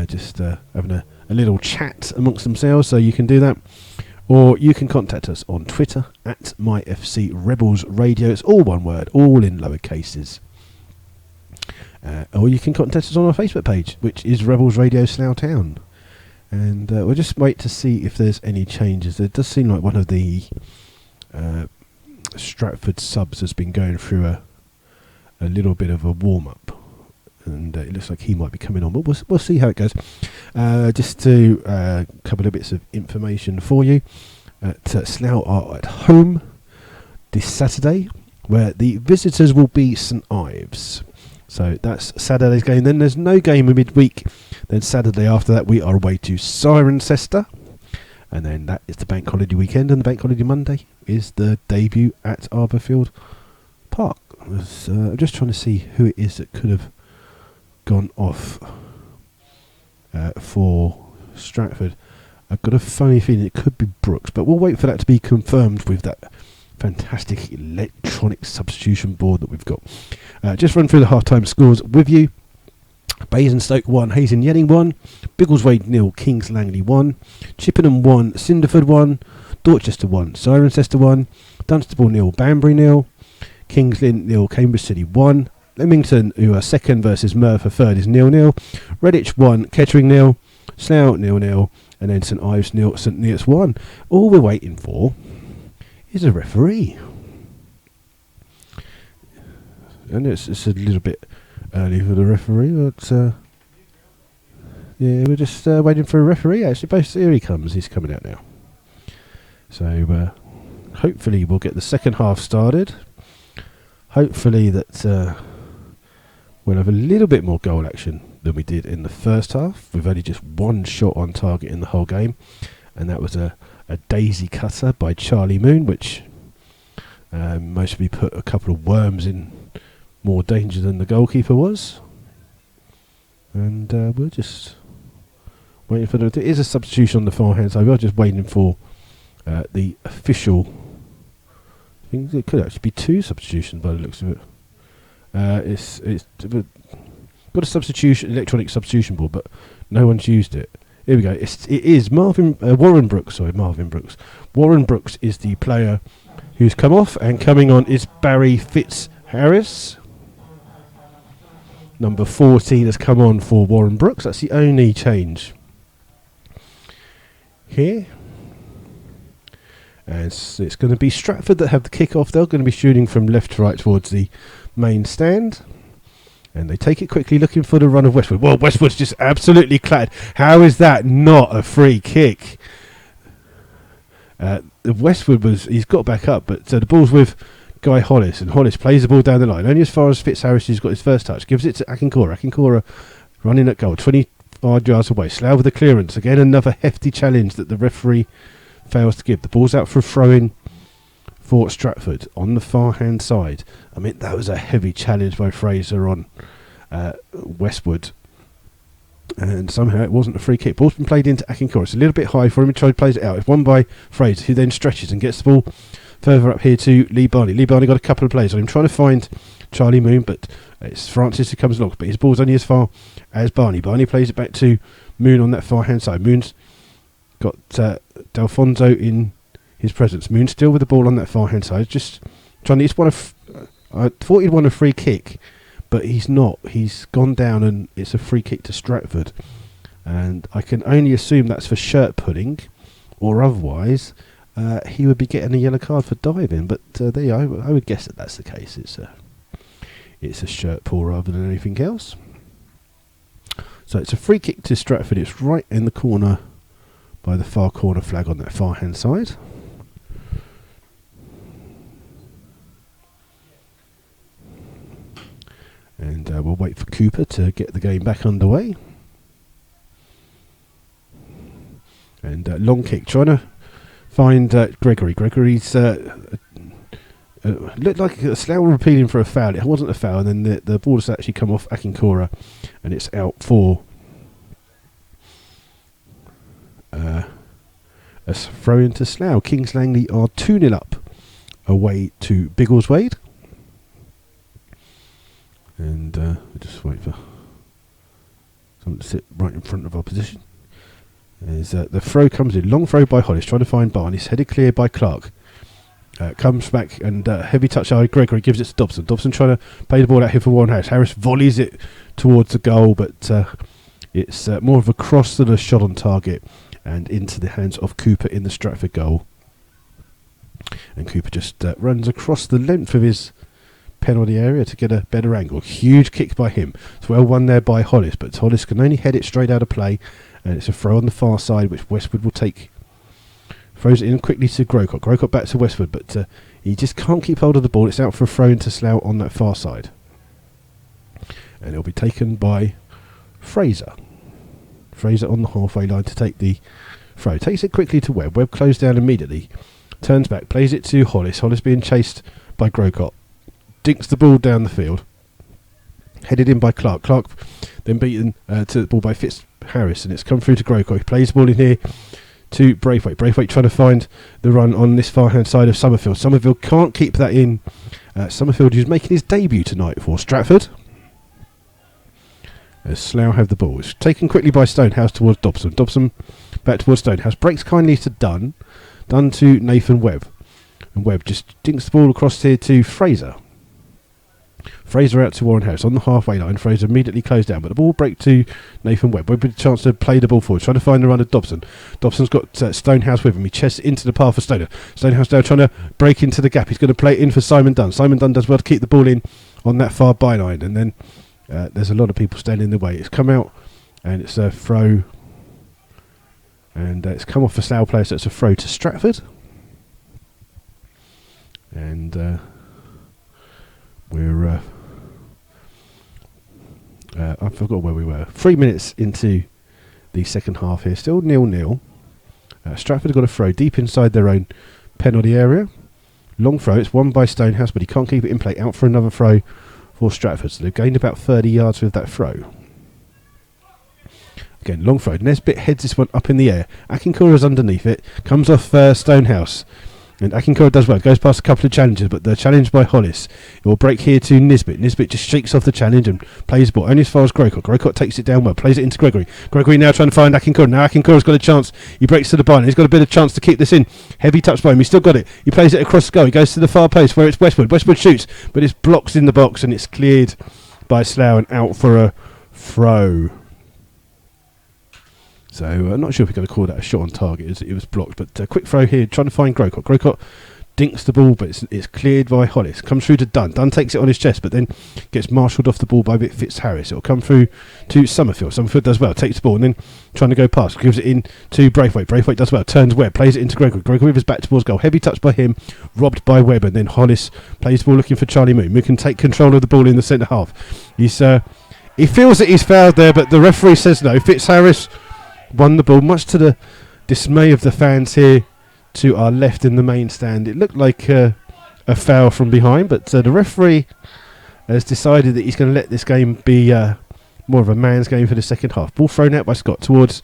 just having a little chat amongst themselves, so you can do that. Or you can contact us on Twitter at MyFC Rebels Radio. It's all one word, all in lower cases. Or you can contact us on our Facebook page, which is Rebels Radio Slough Town. And we'll just wait to see if there's any changes. It does seem like one of the Stratford subs has been going through a little bit of a warm-up. And it looks like he might be coming on, but we'll see how it goes. Just to a couple of bits of information for you. Slough are at home this Saturday, where the visitors will be St Ives. So that's Saturday's game. Then there's no game in midweek. Then Saturday after that we are away to Cirencester. And then that is the bank holiday weekend. And the bank holiday Monday is the debut at Arborfield Park. I'm just trying to see who it is that could have gone off for Stratford. I've got a funny feeling it could be Brooks, but we'll wait for that to be confirmed with that fantastic electronic substitution board that we've got. Just run through the half-time scores with you. Basingstoke 1, Hayes and Yedding 1, Biggleswade 0, Kings Langley 1, Chippenham 1, Cinderford 1, Dorchester 1, Cirencester 1, Dunstable 0, Banbury 0, Kings Lynn 0, Cambridge City 1, Leamington, who are second versus Merthyr third, is 0-0, Redditch 1, Kettering 0, Slough 0-0, and then St Ives 0, St Neots 1. All we're waiting for is a referee. And it's a little bit early for the referee, but yeah, we're just waiting for a referee. Actually, here he comes. He's coming out now. So hopefully we'll get the second half started. Hopefully that we'll have a little bit more goal action than we did in the first half. We've only just one shot on target in the whole game, and that was a daisy cutter by Charlie Moon, which mostly put a couple of worms in more danger than the goalkeeper was. And we're just waiting for there is a substitution on the far hand side. We're just waiting for the official. I think it could actually be two substitutions by the looks of it. It's got a substitution, electronic substitution board, but no one's used it. Here we go. It is Warren Brooks. Sorry, Marvin Brooks. Warren Brooks is the player who's come off, and coming on is Barry Fitzharris. Number 14 has come on for Warren Brooks. That's the only change here. And it's going to be Stratford that have the kick-off. They're going to be shooting from left to right towards the main stand. And they take it quickly, looking for the run of Westwood. Well, Westwood's just absolutely clattered. How is that not a free kick? Westwood he's got back up, but the ball's with Guy Hollis, and Hollis plays the ball down the line, only as far as Fitzharris, who's got his first touch, gives it to Akincola. Akincola running at goal, 20 yards away. Slough with the clearance. Again, another hefty challenge that the referee fails to give. The ball's out for a throw-in for Stratford on the far-hand side. I mean, that was a heavy challenge by Fraser on Westwood. And somehow it wasn't a free kick. Ball's been played into Akincola. It's a little bit high for him. He tries to play it out. It's won by Fraser, who then stretches and gets the ball further up here to Lee Barney. Lee Barney got a couple of plays on him, trying to find Charlie Moon, but it's Francis who comes along. But his ball's only as far as Barney. Barney plays it back to Moon on that far-hand side. Moon's got Delfonso in his presence. Moon still with the ball on that far-hand side. Just trying to... I thought he'd won a free kick, but he's not. He's gone down and it's a free kick to Stratford. And I can only assume that's for shirt pulling, or otherwise he would be getting a yellow card for diving. But there you go. I would guess that that's the case. It's a shirt pull rather than anything else. So it's a free kick to Stratford. It's right in the corner by the far corner flag on that far hand side. And we'll wait for Cooper to get the game back underway. And long kick, trying to find Gregory. Gregory's looked like Slough were appealing for a foul. It wasn't a foul, and then the ball has actually come off Akinkora, and it's out for a throw into Slough. Kings Langley are 2-0 up away to Biggleswade. And we'll just wait for someone to sit right in front of our position. As the throw comes in, long throw by Hollis, trying to find Barnes, headed clear by Clark. Comes back and heavy touch by Gregory, gives it to Dobson. Dobson trying to play the ball out here for Warren Harris. Harris volleys it towards the goal, but it's more of a cross than a shot on target, and into the hands of Cooper in the Stratford goal. And Cooper just runs across the length of his penalty area to get a better angle. Huge kick by him. It's well won there by Hollis, but Hollis can only head it straight out of play, and it's a throw on the far side which Westwood will take. Throws it in quickly to Grocott. Grocott back to Westwood, but he just can't keep hold of the ball. It's out for a throw into Slough on that far side, and it'll be taken by Fraser. Fraser on the halfway line to take the throw. Takes it quickly to Webb. Webb closed down immediately. Turns back, plays it to Hollis. Hollis being chased by Grocott. Dinks the ball down the field. Headed in by Clark. Clark then beaten to the ball by Harris, and it's come through to Grocott. He plays the ball in here to Braithwaite. Braithwaite trying to find the run on this far hand side of Summerfield. Summerfield can't keep that in. Summerfield is making his debut tonight for Stratford. As Slough have the ball. It's taken quickly by Stonehouse towards Dobson. Dobson back towards Stonehouse. Breaks kindly to Dunn. Dunn to Nathan Webb. And Webb just dinks the ball across here to Fraser. Fraser out to Warren Harris on the halfway line. Fraser immediately closed down, but the ball break to Nathan Webb. Webb with a chance to play the ball forward, trying to find the run of Dobson. Dobson's got Stonehouse with him. He chests into the path for Stonehouse. Stonehouse now trying to break into the gap. He's going to play it in for Simon Dunn. Simon Dunn does well to keep the ball in on that far byline, and then there's a lot of people standing in the way. It's come out, and it's a throw, and it's come off the Slough player, so it's a throw to Stratford. And we're I forgot where we were. 3 minutes into the second half here, still 0-0. Stratford have got a throw deep inside their own penalty area. Long throw, it's won by Stonehouse, but he can't keep it in play. Out for another throw for Stratford, so they've gained about 30 yards with that throw. Again, long throw. Nesbitt heads this one up in the air. Akinkora's underneath it, comes off Stonehouse. And Akinkora does well, goes past a couple of challenges, but the challenge by Hollis, it will break here to Nisbet. Nisbet just shakes off the challenge and plays the ball only as far as Grocott. Grocott takes it down well, plays it into Gregory. Gregory now trying to find Akinkora. Now Akinkora's got a chance. He breaks to the byline. He's got a bit of chance to keep this in. Heavy touch by him. He's still got it. He plays it across the goal. He goes to the far post where it's Westwood. Westwood shoots, but it's blocks in the box and it's cleared by Slough and out for a throw. So I'm not sure if we're going to call that a shot on target. It was blocked, but a quick throw here, trying to find Grocott. Grocott dinks the ball, but it's cleared by Hollis. Comes through to Dunn. Dunn takes it on his chest, but then gets marshalled off the ball by Fitzharris. It'll come through to Summerfield. Summerfield does well, takes the ball, and then trying to go past, gives it in to Braithwaite. Braithwaite does well, turns Webb, plays it into Gregory. Gregory with his back towards goal. Heavy touch by him, robbed by Webb, and then Hollis plays the ball looking for Charlie Moon. Moon can take control of the ball in the centre half. He feels that he's fouled there, but the referee says no. Fitzharris won the ball, much to the dismay of the fans here to our left in the main stand. It looked like a foul from behind, but the referee has decided that he's going to let this game be more of a man's game for the second half. Ball thrown out by Scott towards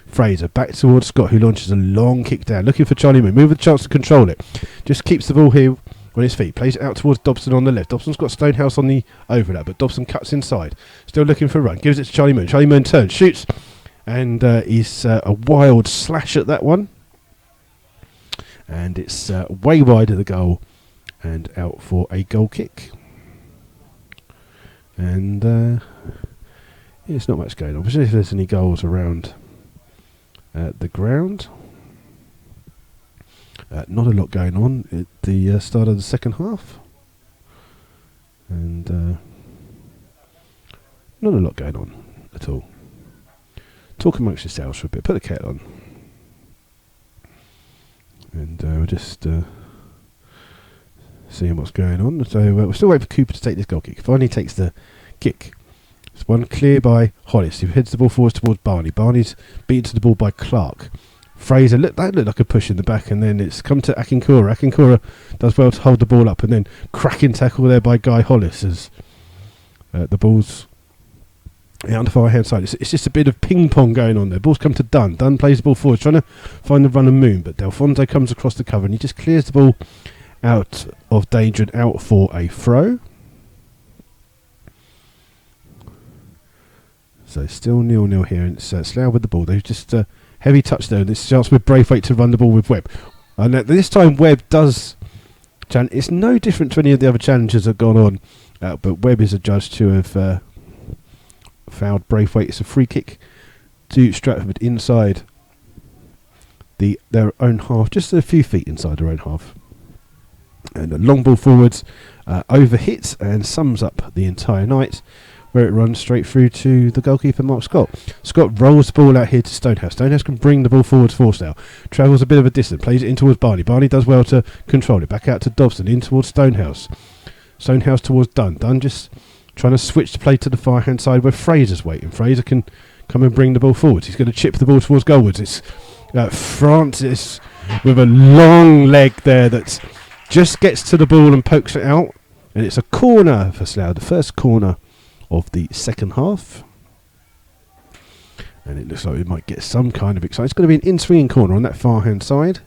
Fraser, back towards Scott, who launches a long kick down, looking for Charlie Moon. Moon with a chance to control it, just keeps the ball here on his feet, plays it out towards Dobson on the left. Dobson's got Stonehouse on the overlap, but Dobson cuts inside, still looking for a run, gives it to Charlie Moon. Charlie Moon turns, shoots, and he's a wild slash at that one, and it's way wide of the goal and out for a goal kick. And it's not much going on. We'll see if there's any goals around the ground. Not a lot going on at the start of the second half, and not a lot going on at all. Talk amongst yourselves for a bit. Put the kettle on. And we're just seeing what's going on. So we're still waiting for Cooper to take this goal kick. Finally takes the kick. It's one clear by Hollis, who heads the ball forwards towards Barney. Barney's beaten to the ball by Clark. Fraser, that looked like a push in the back, and then it's come to Akinkura. Akinkura does well to hold the ball up, and then cracking tackle there by Guy Hollis as the ball's out on the far hand side. It's just a bit of ping pong going on there. Ball's come to Dunn. Dunn plays the ball forward, trying to find the run and moon, but Delfonso comes across the cover and he just clears the ball out of danger and out for a throw. So still 0-0 here, and it's Slough with the ball. They've just heavy touch there. This chance with Braithwaite to run the ball with Webb. And this time Webb does. It's no different to any of the other challenges that have gone on, but Webb is adjudged to have fouled Braithwaite. It's a free kick to Stratford inside their own half, just a few feet inside their own half. And a long ball forwards, overhits and sums up the entire night, where it runs straight through to the goalkeeper Mark Scott. Scott rolls the ball out here to Stonehouse. Stonehouse can bring the ball forwards for Slough. Travels a bit of a distance, plays it in towards Barney. Barney does well to control it. Back out to Dobson, in towards Stonehouse. Stonehouse towards Dunn. Dunn just trying to switch the play to the far hand side where Fraser's waiting. Fraser can come and bring the ball forwards. He's going to chip the ball towards goalwards. It's Francis with a long leg there that just gets to the ball and pokes it out. And it's a corner for Slough, the first corner of the second half, and it looks like we might get some kind of excitement. It's going to be an in-swinging corner on that far hand side,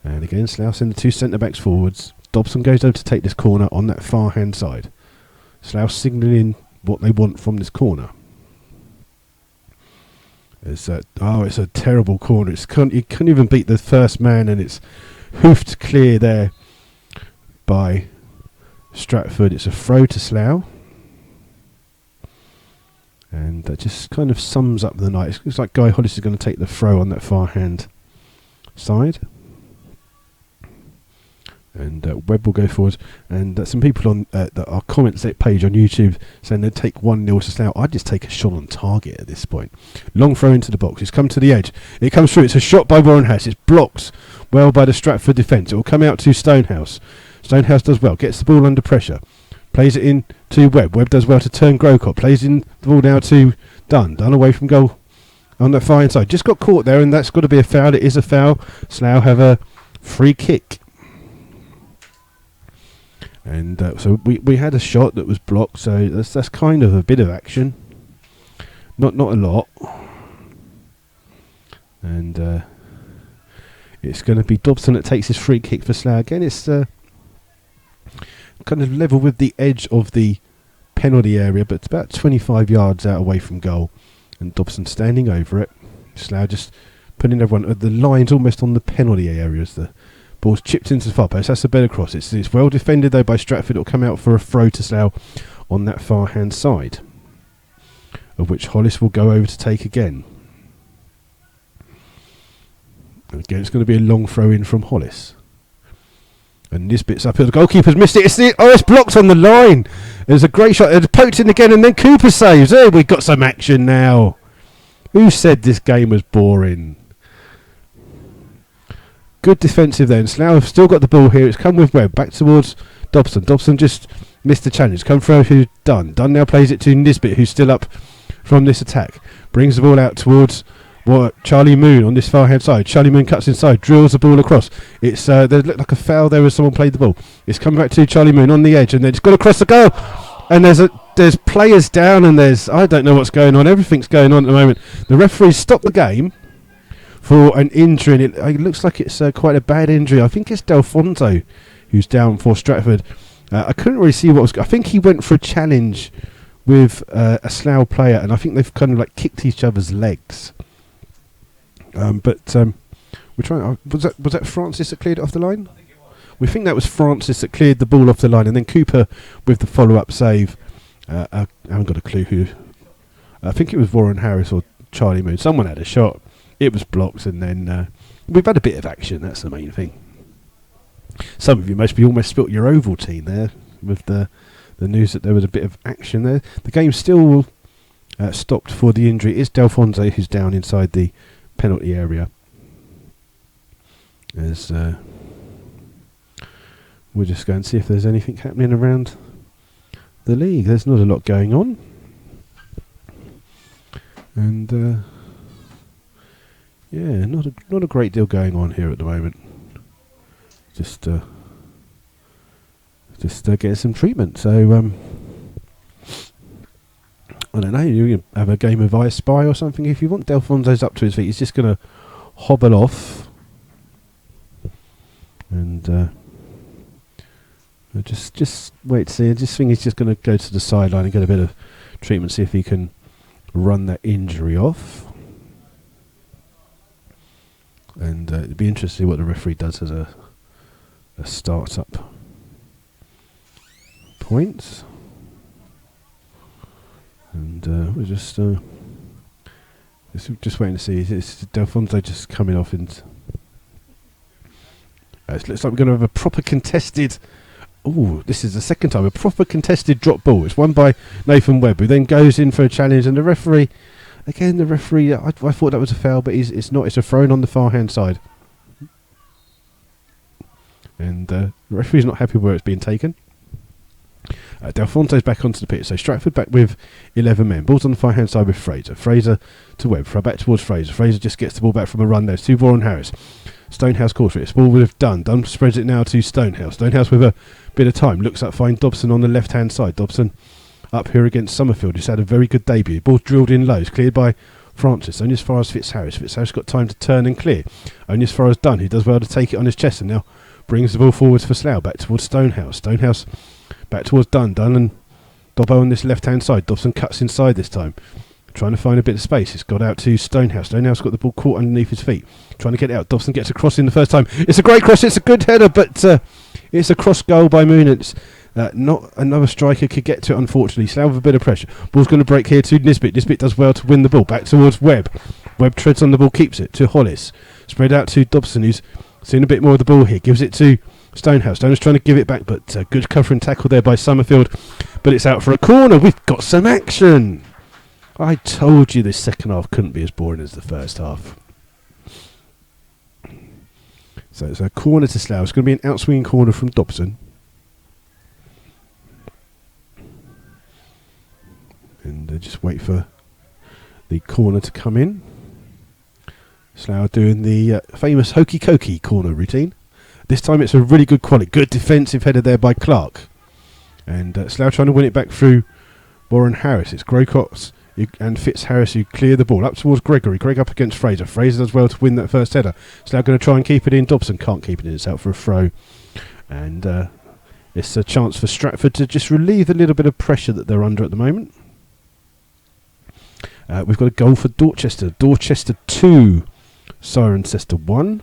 and again Slough send the two centre backs forwards. Dobson goes over to take this corner on that far hand side. Slough signalling what they want from this corner. It's a terrible corner. You couldn't even beat the first man, and it's hoofed clear there by Stratford. It's a throw to Slough. And that just kind of sums up the night. It looks like Guy Hollis is going to take the throw on that far hand side. And Webb will go forward. And some people on our comments page on YouTube saying they'd take 1-0 to Slough. I'd just take a shot on target at this point. Long throw into the box. It's come to the edge. It comes through. It's a shot by Warren House. It's blocked well by the Stratford defence. It will come out to Stonehouse. Stonehouse does well. Gets the ball under pressure. Plays it in to Webb. Webb does well to turn Grocott. Plays in the ball now to Dunn. Dunn away from goal on the far inside. Just got caught there, and that's got to be a foul. It is a foul. Slough have a free kick. And so we had a shot that was blocked. So that's kind of a bit of action. Not a lot. And it's going to be Dobson that takes his free kick for Slough. Again, it's kind of level with the edge of the penalty area, but it's about 25 yards out away from goal, and Dobson standing over it. Slough just putting everyone at the lines almost on the penalty area as the ball's chipped into the far post. That's a better cross. It's well defended though by Stratford. It'll come out for a throw to Slough on that far hand side, of which Hollis will go over to take again. And again, it's going to be a long throw in from Hollis. And this bit's uphill. The goalkeeper's missed it. It's blocked on the line. There's a great shot. It's poked in again, and then Cooper saves. Oh, we've got some action now. Who said this game was boring? Good defensive then. Slough have still got the ball here. It's come with Webb. Back towards Dobson. Dobson just missed the challenge. Come through to Dunn. Dunn now plays it to Nisbet, who's still up from this attack. Brings the ball out towards Charlie Moon on this far hand side. Charlie Moon cuts inside, drills the ball across. It's there looked like a foul there as someone played the ball. It's coming back to Charlie Moon on the edge, and then it's got across the goal. And there's players down, and I don't know what's going on. Everything's going on at the moment. The referee stopped the game for an injury, and it looks like it's quite a bad injury. I think it's Delfonso who's down for Stratford. I couldn't really see what was. I think he went for a challenge with a Slough player, and I think they've kind of like kicked each other's legs. But we're trying. Was that Francis that cleared it off the line? We think that was Francis that cleared the ball off the line, and then Cooper with the follow-up save. I haven't got a clue who. I think it was Warren Harris or Charlie Moon. Someone had a shot. It was blocked, and then we've had a bit of action. That's the main thing. Some of you must be almost spilt your Ovaltine there with the news that there was a bit of action there. The game still stopped for the injury. It's Delfonso who's down inside the penalty area. As we'll just go and see if there's anything happening around the league. There's not a lot going on. And yeah, not a great deal going on here at the moment. Just getting some treatment. So I don't know. You can have a game of I Spy or something if you want. Delfonso's up to his feet. He's just going to hobble off, and just wait to see. I just think he's just going to go to the sideline and get a bit of treatment, see if he can run that injury off. And it'd be interesting to see what the referee does as a start-up point. And we're just waiting to see. Is Delfonso just coming off? And it looks like we're going to have a proper contested. Oh, this is the second time a proper contested drop ball. It's won by Nathan Webb, who then goes in for a challenge, and the referee. Again, the referee, I thought that was a foul, but it's not. It's a throw-in on the far-hand side. And the referee's not happy where it's being taken. Delfonso's back onto the pitch. So Stratford back with 11 men. Ball's on the far-hand side with Fraser. Fraser to Webb. Throw back towards Fraser. Fraser just gets the ball back from a run there. It's to Warren Harris. Stonehouse calls for it. It's ball with Dunn. Dunn spreads it now to Stonehouse. Stonehouse with a bit of time. Looks up fine. Dobson on the left-hand side. Dobson up here against Summerfield, who's had a very good debut. Ball drilled in low. It's cleared by Francis. Only as far as Fitzharris. Fitzharris got time to turn and clear. Only as far as Dunn. He does well to take it on his chest and now brings the ball forwards for Slough. Back towards Stonehouse. Stonehouse back towards Dunn. Dunn and Dobbo on this left-hand side. Dobson cuts inside this time. Trying to find a bit of space. It's got out to Stonehouse. Stonehouse got the ball caught underneath his feet. Trying to get it out. Dobson gets a cross in the first time. It's a great cross. It's a good header, but it's a cross goal by Moon. It's not another striker could get to it, unfortunately. Slough with a bit of pressure. Ball's going to break here to Nisbet. Nisbet does well to win the ball. Back towards Webb. Webb treads on the ball, keeps it to Hollis. Spread out to Dobson, who's seen a bit more of the ball here. Gives it to Stonehouse. Stonehouse trying to give it back, but good covering tackle there by Summerfield. But it's out for a corner. We've got some action. I told you this second half couldn't be as boring as the first half. So it's a corner to Slough. It's going to be an outswinging corner from Dobson. And just wait for the corner to come in. Slough doing the famous hokey cokey corner routine. This time it's a really good quality. Good defensive header there by Clark. And Slough trying to win it back through Warren Harris. It's Grocott and Fitzharris who clear the ball up towards Gregory. Greg up against Fraser. Fraser does well to win that first header. Slough going to try and keep it in. Dobson can't keep it in. It's out for a throw. And it's a chance for Stratford to just relieve a little bit of pressure that they're under at the moment. We've got a goal for Dorchester. Dorchester 2, Cirencester 1.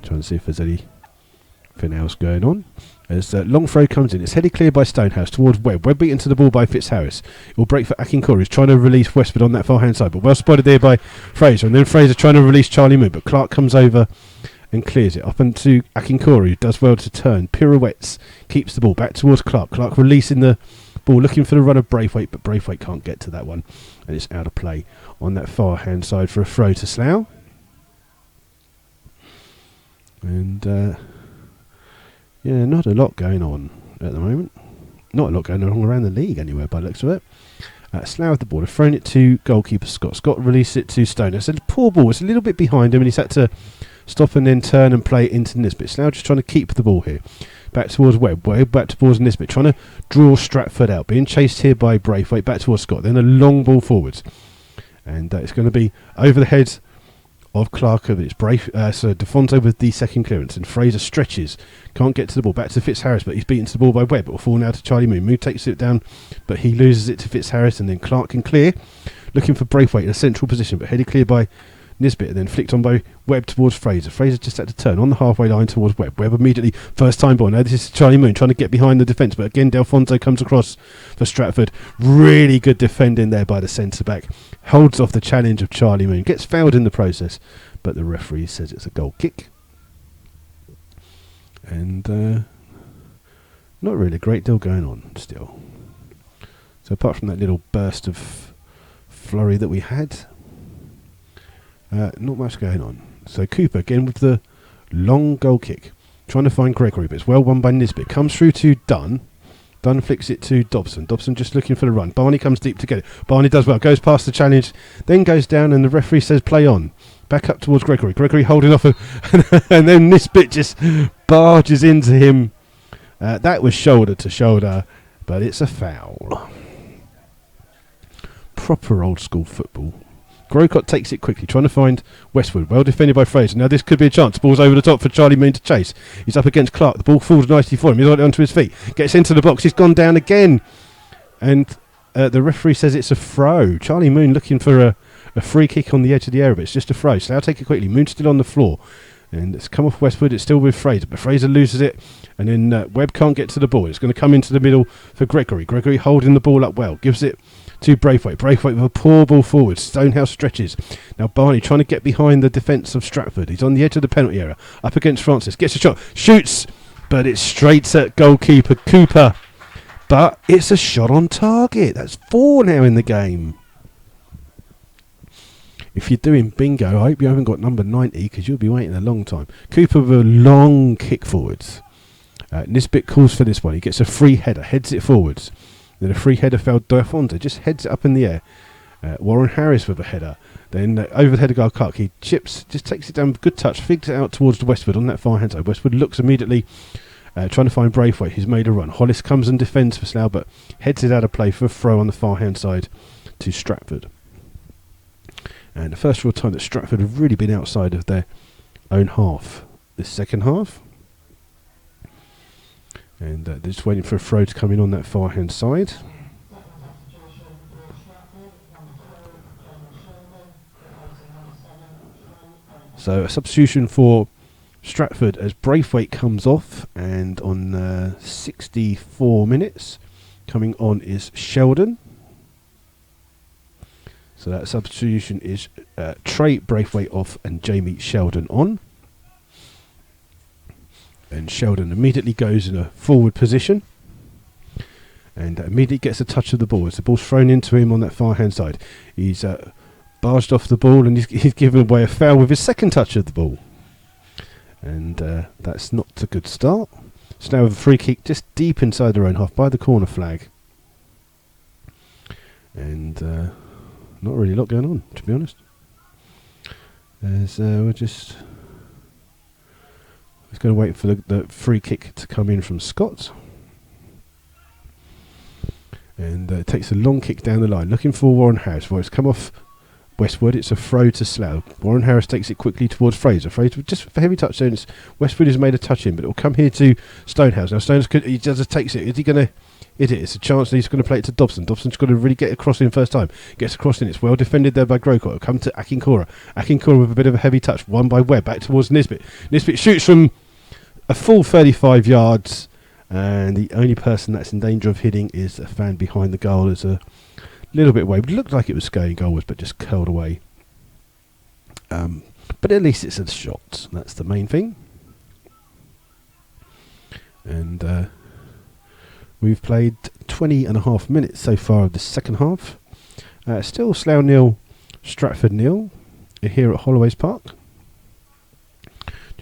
Trying to see if there's anything else going on. As long throw comes in, it's headed clear by Stonehouse towards Webb. Webb beaten to the ball by Fitzharris. It will break for Akincourt, who's trying to release Westford on that far hand side, but well spotted there by Fraser. And then Fraser trying to release Charlie Moon, but Clark comes over and clears it up into Akincourt, who does well to turn, pirouettes, keeps the ball back towards Clark. Clark releasing the ball, looking for the run of Braithwaite, but Braithwaite can't get to that one, and it's out of play on that far hand side for a throw to Slough. And yeah, not a lot going on at the moment. Not a lot going on around the league anywhere by the looks of it. Slough with the ball. They've thrown it to goalkeeper Scott. Scott released it to Stoner. It's a poor ball. It's a little bit behind him and he's had to stop and then turn and play it into Nisbet. Slough just trying to keep the ball here. Back towards Webb. Webb back towards Nisbet. Trying to draw Stratford out. Being chased here by Braithwaite. Back towards Scott. Then a long ball forwards. And it's going to be over the head of Clark. It's so Defonso with the second clearance, and Fraser stretches, can't get to the ball, back to Fitzharris, but he's beaten to the ball by Webb. It will fall now to Charlie Moon. Moon takes it down, but he loses it to Fitzharris, and then Clark can clear, looking for Braithwaite in a central position, but headed clear by Nisbet, and then flicked on by Webb towards Fraser. Fraser just had to turn on the halfway line towards Webb. Webb immediately, first time ball. Now this is Charlie Moon trying to get behind the defence, but again Delfonso comes across for Stratford. Really good defending there by the centre back. Holds off the challenge of Charlie Moon. Gets fouled in the process, but the referee says it's a goal kick. And not really a great deal going on still. So apart from that little burst of flurry that we had, not much going on. So Cooper again with the long goal kick. trying to find Gregory, but it's well won by Nisbet. Comes through to Dunn. Dunn flicks it to Dobson. Dobson just looking for the run. Barney comes deep to get it. Barney does well, goes past the challenge, then goes down, and the referee says play on. Back up towards Gregory. Gregory holding off, and then Nisbet just barges into him. That was shoulder to shoulder, but it's a foul. Proper old school football. Grocott takes it quickly, trying to find Westwood. Well defended by Fraser. Now this could be a chance. Ball's over the top for Charlie Moon to chase. He's up against Clark. The ball falls nicely for him. He's right onto his feet. Gets into the box. He's gone down again. And the referee says it's a throw. Charlie Moon looking for a free kick on the edge of the area, but it's just a throw. So I'll take it quickly. Moon's still on the floor. And it's come off Westwood. It's still with Fraser. But Fraser loses it. And then Webb can't get to the ball. It's going to come into the middle for Gregory. Gregory holding the ball up well. Gives it to Braithwaite. Braithwaite with a poor ball forward. Stonehouse stretches. Now Barney trying to get behind the defence of Stratford. He's on the edge of the penalty area. Up against Francis. Gets a shot. Shoots. But it's straight at goalkeeper Cooper. But it's a shot on target. That's 4 now in the game. If you're doing bingo, I hope you haven't got number 90 because you'll be waiting a long time. Cooper with a long kick forwards. Nisbet calls for this one. He gets a free header. Heads it forwards. Then a free header fell. Dafonte just heads it up in the air. Warren Harris with a header. Then over the header guard Clark. He chips, just takes it down with good touch. Figs it out towards Westwood on that far hand side. Westwood looks immediately, trying to find Braithwaite, who's made a run. Hollis comes and defends for Slough, but heads it out of play for a throw on the far hand side to Stratford. And the first real time that Stratford have really been outside of their own half this second half. And they're just waiting for a throw to come in on that far hand side. So a substitution for Stratford as Braithwaite comes off, and on 64 minutes coming on is Sheldon. So that substitution is Trey Braithwaite off and Jamie Sheldon on. And Sheldon immediately goes in a forward position and immediately gets a touch of the ball as the ball's thrown into him on that far hand side. He's barged off the ball and he's given away a foul with his second touch of the ball. And that's not a good start. So now with a free kick just deep inside their own half by the corner flag. And not really a lot going on, to be honest. As we're just going to wait for the free kick to come in from Scott. And it takes a long kick down the line, looking for Warren Harris. Well, it's come off Westwood. It's a throw to Slough. Warren Harris takes it quickly towards Fraser. Fraser just a heavy touch there. Westwood has made a touch in, but it will come here to Stonehouse. Now Stonehouse he just takes it. Is he going to hit it? It's a chance that he's going to play it to Dobson. Dobson's got to really get across in first time. Gets across in. It's well defended there by Grocott. It'll come to Akinkora. Akinkora with a bit of a heavy touch. Won by Webb. Back towards Nisbet. Nisbet shoots from a full 35 yards. And the only person that's in danger of hitting is a fan behind the goal. It's a little bit away. It looked like it was scaling goalwards, but just curled away. But at least it's a shot. That's the main thing. And we've played 20 and a half minutes so far of the second half. Still Slough 0, Stratford 0 here at Holloways Park.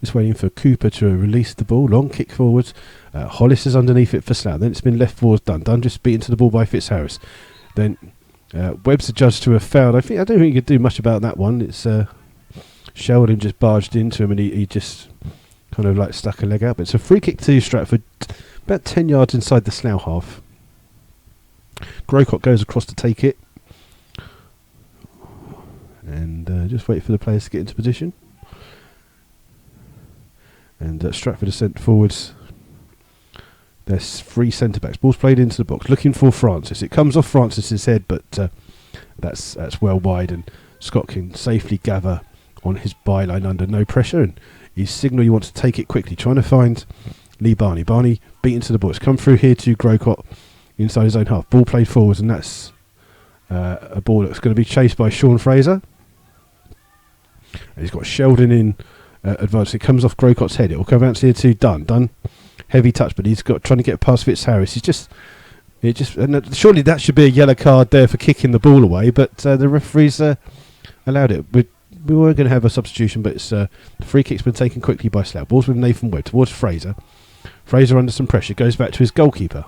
Just waiting for Cooper to release the ball. Long kick forwards. Hollis is underneath it for Slough. Then it's been left towards Dunn. Dunn just beaten to the ball by Fitzharris. Then Webb's adjudged to have fouled. I don't think you could do much about that one. It's Sheldon just barged into him and he just kind of like stuck a leg out. But it's a free kick to Stratford, about 10 yards inside the Slough half. Grocott goes across to take it. And just wait for the players to get into position. And Stratford is sent forwards. There's 3 centre-backs. Ball's played into the box. Looking for Francis. It comes off Francis's head, but that's well wide. And Scott can safely gather on his byline under no pressure. And he's signal he wants to take it quickly. Trying to find Lee Barney. Barney beaten to the ball. It's come through here to Grocott inside his own half. Ball played forwards, and that's a ball that's going to be chased by Sean Fraser. And he's got Sheldon in advance. It comes off Grocott's head. It will come out here to Dunn. Dunn, heavy touch, but he's got trying to get past Fitzharris. Surely that should be a yellow card there for kicking the ball away, but the referees allowed it. With we were going to have a substitution, but it's the free kick's been taken quickly by Slough. Ball's with Nathan Webb towards Fraser. Fraser under some pressure, goes back to his goalkeeper.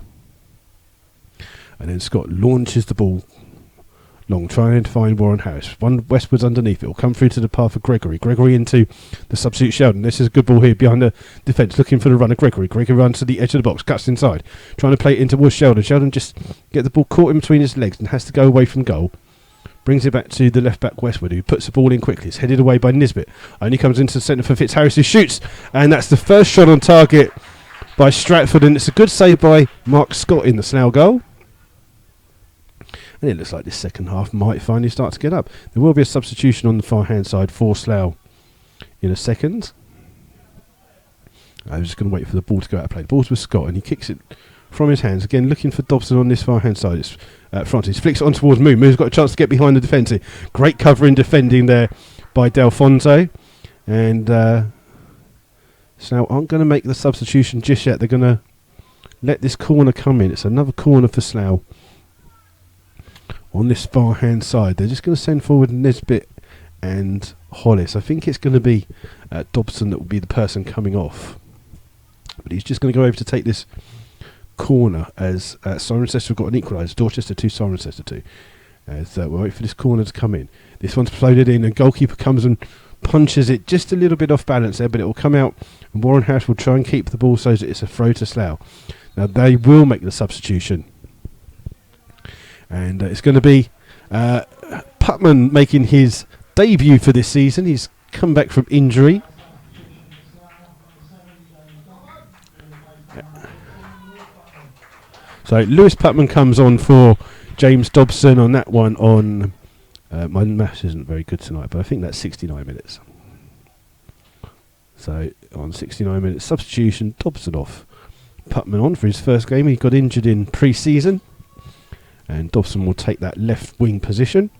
And then Scott launches the ball long, trying to find Warren Harris. One westwards underneath. It will come through to the path of Gregory. Gregory into the substitute Sheldon. This is a good ball here behind the defence, looking for the run of Gregory. Gregory runs to the edge of the box, cuts inside, trying to play it in towards Sheldon. Sheldon just get the ball caught in between his legs and has to go away from goal. Brings it back to the left back Westwood, who puts the ball in quickly. It's headed away by Nisbet. Only comes into the centre for Fitzharris, who shoots, and that's the first shot on target by Stratford, and it's a good save by Mark Scott in the Slough goal. And it looks like this second half might finally start to get up. There will be a substitution on the far hand side for Slough in a second. I'm just going to wait for the ball to go out of play. The ball's with Scott, and he kicks it from his hands. Again, looking for Dobson on this far hand side. It's front. He flicks it on towards Moon. Moon's got a chance to get behind the defence. Great covering defending there by Delfonso. And Slough aren't going to make the substitution just yet. They're going to let this corner come in. It's another corner for Slough on this far hand side. They're just going to send forward Nisbet and Hollis. I think it's going to be Dobson that will be the person coming off. But he's just going to go over to take this corner as Cirencester have got an equaliser. Dorchester 2, Cirencester 2. As we'll wait for this corner to come in. This one's floated in, and goalkeeper comes and punches it just a little bit off balance there, but it will come out, and Warren Harris will try and keep the ball so that it's a throw to Slough. Now they will make the substitution, and it's going to be Putman making his debut for this season. He's come back from injury. So Lewis Putman comes on for James Dobson on that one on... my maths isn't very good tonight, but I think that's 69 minutes. So on 69 minutes substitution, Dobson off. Putman on for his first game. He got injured in pre-season. And Dobson will take that left wing position.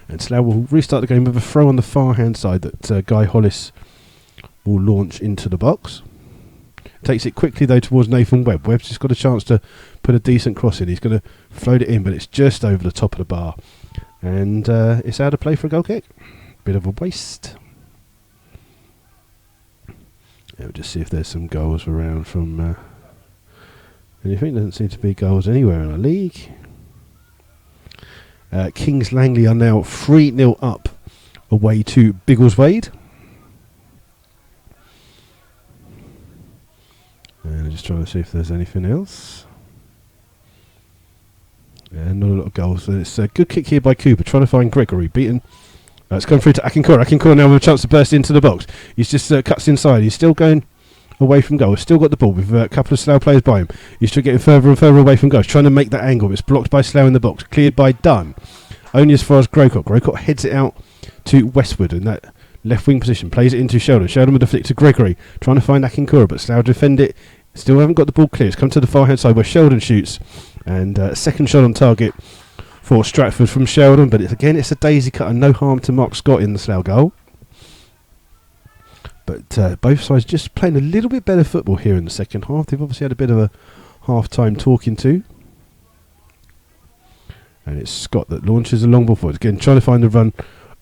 And Slough will restart the game with a throw on the far hand side that Guy Hollis will launch into the box. Takes it quickly though towards Nathan Webb. Webb's just got a chance to put a decent cross in. He's going to float it in, but it's just over the top of the bar. And it's out of play for a goal kick. Bit of a waste. Yeah, we'll just see if there's some goals around from anything. Doesn't seem to be goals anywhere in the league. Kings Langley are now 3-0 up away to Biggleswade. And I'm just trying to see if there's anything else. Yeah, not a lot of goals. So it's a good kick here by Cooper, trying to find Gregory. Beaten. It's come through to Akinkora. Akinkora now with a chance to burst into the box. He's just cuts inside. He's still going away from goal. He's still got the ball with a couple of Slough players by him. He's still getting further and further away from goal. He's trying to make that angle. It's blocked by Slough in the box. Cleared by Dunn. Only as far as Grocott. Grocott heads it out to Westwood in that left wing position. Plays it into Sheldon. Sheldon with the flick to Gregory. Trying to find Akinkora, but Slough defend it. Still haven't got the ball clear. It's come to the far hand side where Sheldon shoots. And second shot on target for Stratford from Sheldon. But it's a daisy cut and no harm to Mark Scott in the Slough goal. But both sides just playing a little bit better football here in the second half. They've obviously had a bit of a half-time talking to. And it's Scott that launches a long ball forward. Again, trying to find the run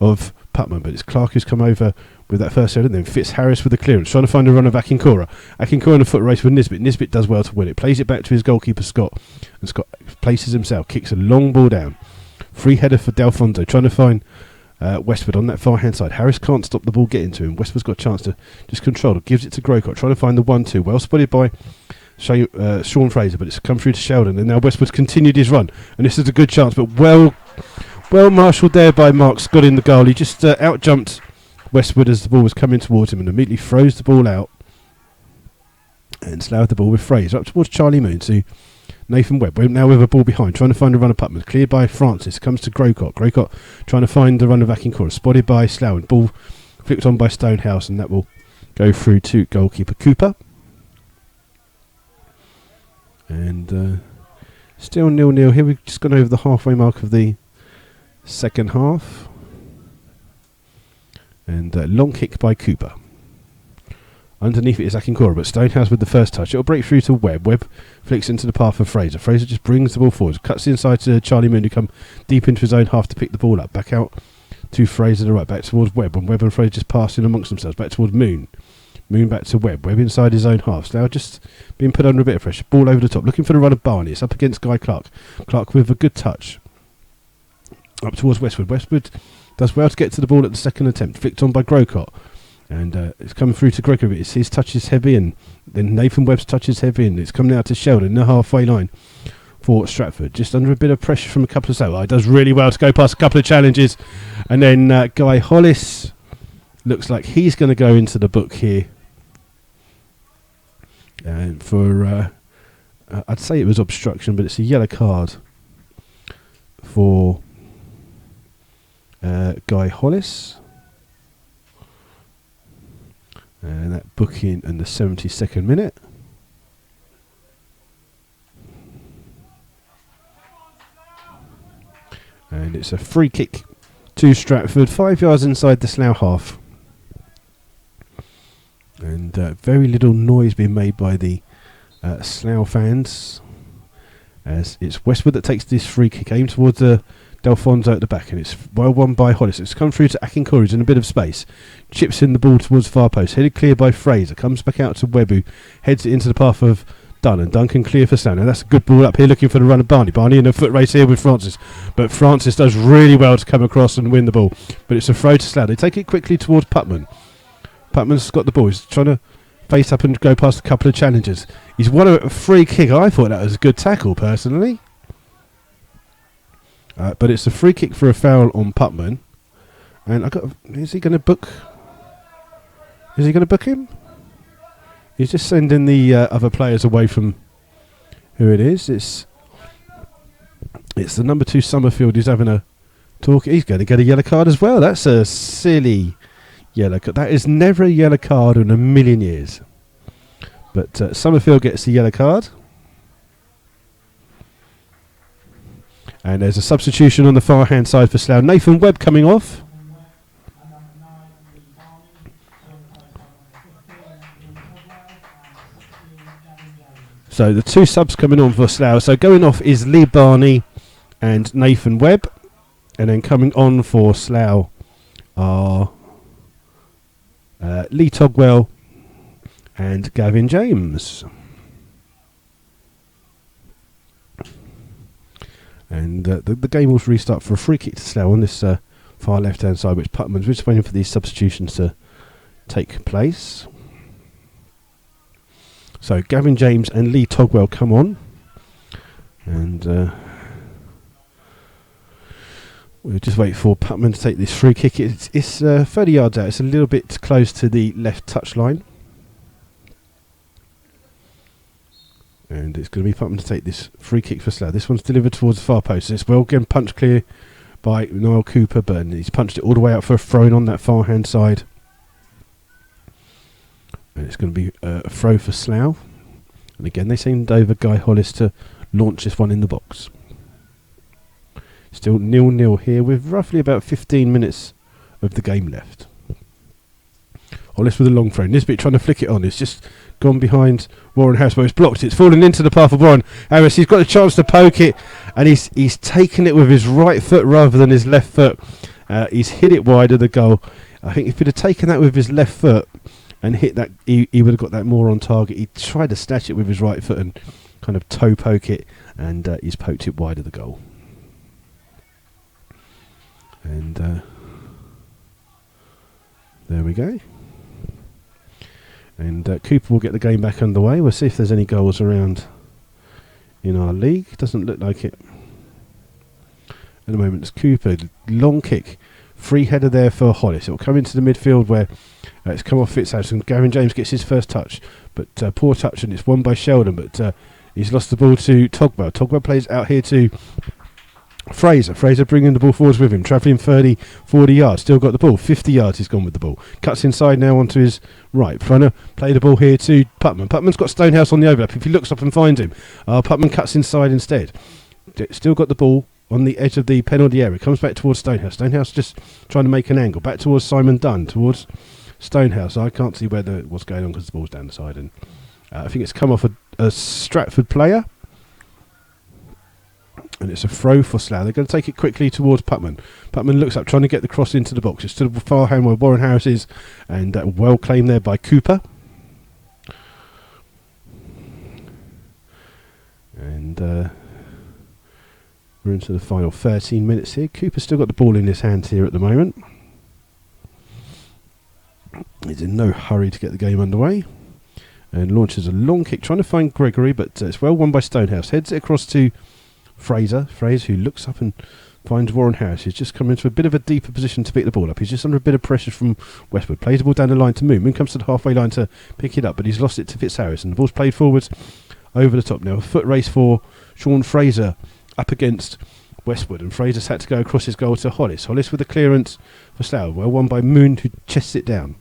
of Putman. But it's Clark who's come over with that first header. Then Fitzharris with the clearance. Trying to find the run of Akinkora. Akinkora in a foot race with Nisbet. Nisbet does well to win it. Plays it back to his goalkeeper, Scott. And Scott places himself. Kicks a long ball down. Free header for Delfonso. Trying to find Westwood on that far hand side. Harris can't stop the ball getting to him. Westwood's got a chance to just control it. Gives it to Grocott. Trying to find the 1-2. Well spotted by Sean Fraser, but it's come through to Sheldon. And now Westwood's continued his run. And this is a good chance, but well marshalled there by Mark Scott in the goal. He just out-jumped Westwood as the ball was coming towards him and immediately throws the ball out. And Slough the ball with Fraser up towards Charlie Moon to Nathan Webb. We're now with a ball behind, trying to find a run of Putman. Cleared by Francis. Comes to Grocott. Grocott trying to find the run of Akinkora. Spotted by Slough. And ball flicked on by Stonehouse, and that will go through to goalkeeper Cooper. And still 0-0 here. We've just gone over the halfway mark of the second half. And long kick by Cooper. Underneath it is Akinkora, but Stonehouse with the first touch. It'll break through to Webb. Webb flicks into the path of Fraser. Fraser just brings the ball forward. Cuts inside to Charlie Moon, who come deep into his own half to pick the ball up. Back out to Fraser to the right, back towards Webb, and Webb and Fraser just passing amongst themselves, back towards Moon. Moon back to Webb. Webb inside his own half. Slough just being put under a bit of pressure. Ball over the top, looking for the run of Barney. It's up against Guy Clark. Clark with a good touch. Up towards Westwood. Westwood does well to get to the ball at the second attempt. Flicked on by Grocott. And it's coming through to Gregory. His touch is heavy, and then Nathan Webb's touch is heavy, and it's coming out to Sheldon in the halfway line for Stratford. Just under a bit of pressure from a couple of Slough. He does really well to go past a couple of challenges. And then Guy Hollis looks like he's going to go into the book here. And for, I'd say it was obstruction, but it's a yellow card for Guy Hollis. And that booking in the 72nd minute. And it's a free kick to Stratford, 5 yards inside the Slough half. And very little noise being made by the Slough fans, as it's Westwood that takes this free kick, aimed towards Delfonso at the back, and it's well won by Hollis. It's come through to Akincourt, who's in a bit of space, chips in the ball towards far post, headed clear by Fraser, comes back out to Webb, who heads it into the path of Dunn, and Duncan clear for Slough. Now that's a good ball up here, looking for the run of Barney. Barney in a foot race here with Francis, but Francis does really well to come across and win the ball, but it's a throw to Slough. They take it quickly towards Putman. Putman's got the ball. He's trying to face up and go past a couple of challenges. He's won a free kick. I thought that was a good tackle, personally. But it's a free kick for a foul on Putman. And is he going to book? Is he going to book him? He's just sending the other players away from who it is. It's the number 2 Summerfield who's having a talk. He's going to get a yellow card as well. That's a silly yellow card. That is never a yellow card in a million years. But Summerfield gets the yellow card. And there's a substitution on the far hand side for Slough. Nathan Webb coming off. So the 2 subs coming on for Slough. So going off is Lee Barney and Nathan Webb. And then coming on for Slough are Lee Togwell and Gavin James. And the game will restart for a free kick to Slough on this far left hand side, which Putman's just waiting for these substitutions to take place. So Gavin James and Lee Togwell come on, and we'll just wait for Putman to take this free kick. It's 30 yards out. It's a little bit close to the left touch line. And it's going to be Putman to take this free kick for Slough. This one's delivered towards the far post. It's well again punched clear by Niall Cooper, but he's punched it all the way out for a throw-in on that far hand side. And it's going to be a throw for Slough. And again, they send over Guy Hollis to launch this one in the box. Still 0-0 here with roughly about 15 minutes of the game left. Hollis with a long throw. Nisbet trying to flick it on. It's just gone behind Warren Harris, but it's blocked. It's fallen into the path of Warren Harris. He's got a chance to poke it, and he's taken it with his right foot rather than his left foot. He's hit it wide of the goal. I think if he'd have taken that with his left foot and hit that, he would have got that more on target. He tried to snatch it with his right foot and kind of toe poke it, and he's poked it wide of the goal. And there we go. And Cooper will get the game back underway. We'll see if there's any goals around in our league. Doesn't look like it. At the moment, it's Cooper. Long kick. Free header there for Hollis. It will come into the midfield where it's come off Fitzhouse, and Gavin James gets his first touch. But poor touch, and it's won by Sheldon. But he's lost the ball to Togwell. Togwell plays out here to Fraser. Fraser bringing the ball forwards with him, travelling 40 yards, still got the ball, 50 yards he's gone with the ball, cuts inside now onto his right, trying to play the ball here to Putman. Putman's got Stonehouse on the overlap. If he looks up and finds him, Putman cuts inside instead, still got the ball on the edge of the penalty area, comes back towards Stonehouse. Stonehouse just trying to make an angle, back towards Simon Dunn, towards Stonehouse. I can't see what's going on because the ball's down the side, and I think it's come off a Stratford player. And it's a throw for Slough. They're going to take it quickly towards Putman. Putman looks up, trying to get the cross into the box. It's to the far hand where Warren Harris is, and well claimed there by Cooper. And we're into the final 13 minutes here. Cooper's still got the ball in his hands here at the moment. He's in no hurry to get the game underway. And launches a long kick, trying to find Gregory, but it's well won by Stonehouse. Heads it across to Fraser, who looks up and finds Warren Harris. He's just come into a bit of a deeper position to pick the ball up. He's just under a bit of pressure from Westwood. Plays the ball down the line to Moon. Moon comes to the halfway line to pick it up, but he's lost it to Fitzharris. And the ball's played forwards over the top. Now a foot race for Sean Fraser up against Westwood. And Fraser's had to go across his goal to Hollis. Hollis with the clearance for Slough. Well won by Moon, who chests it down.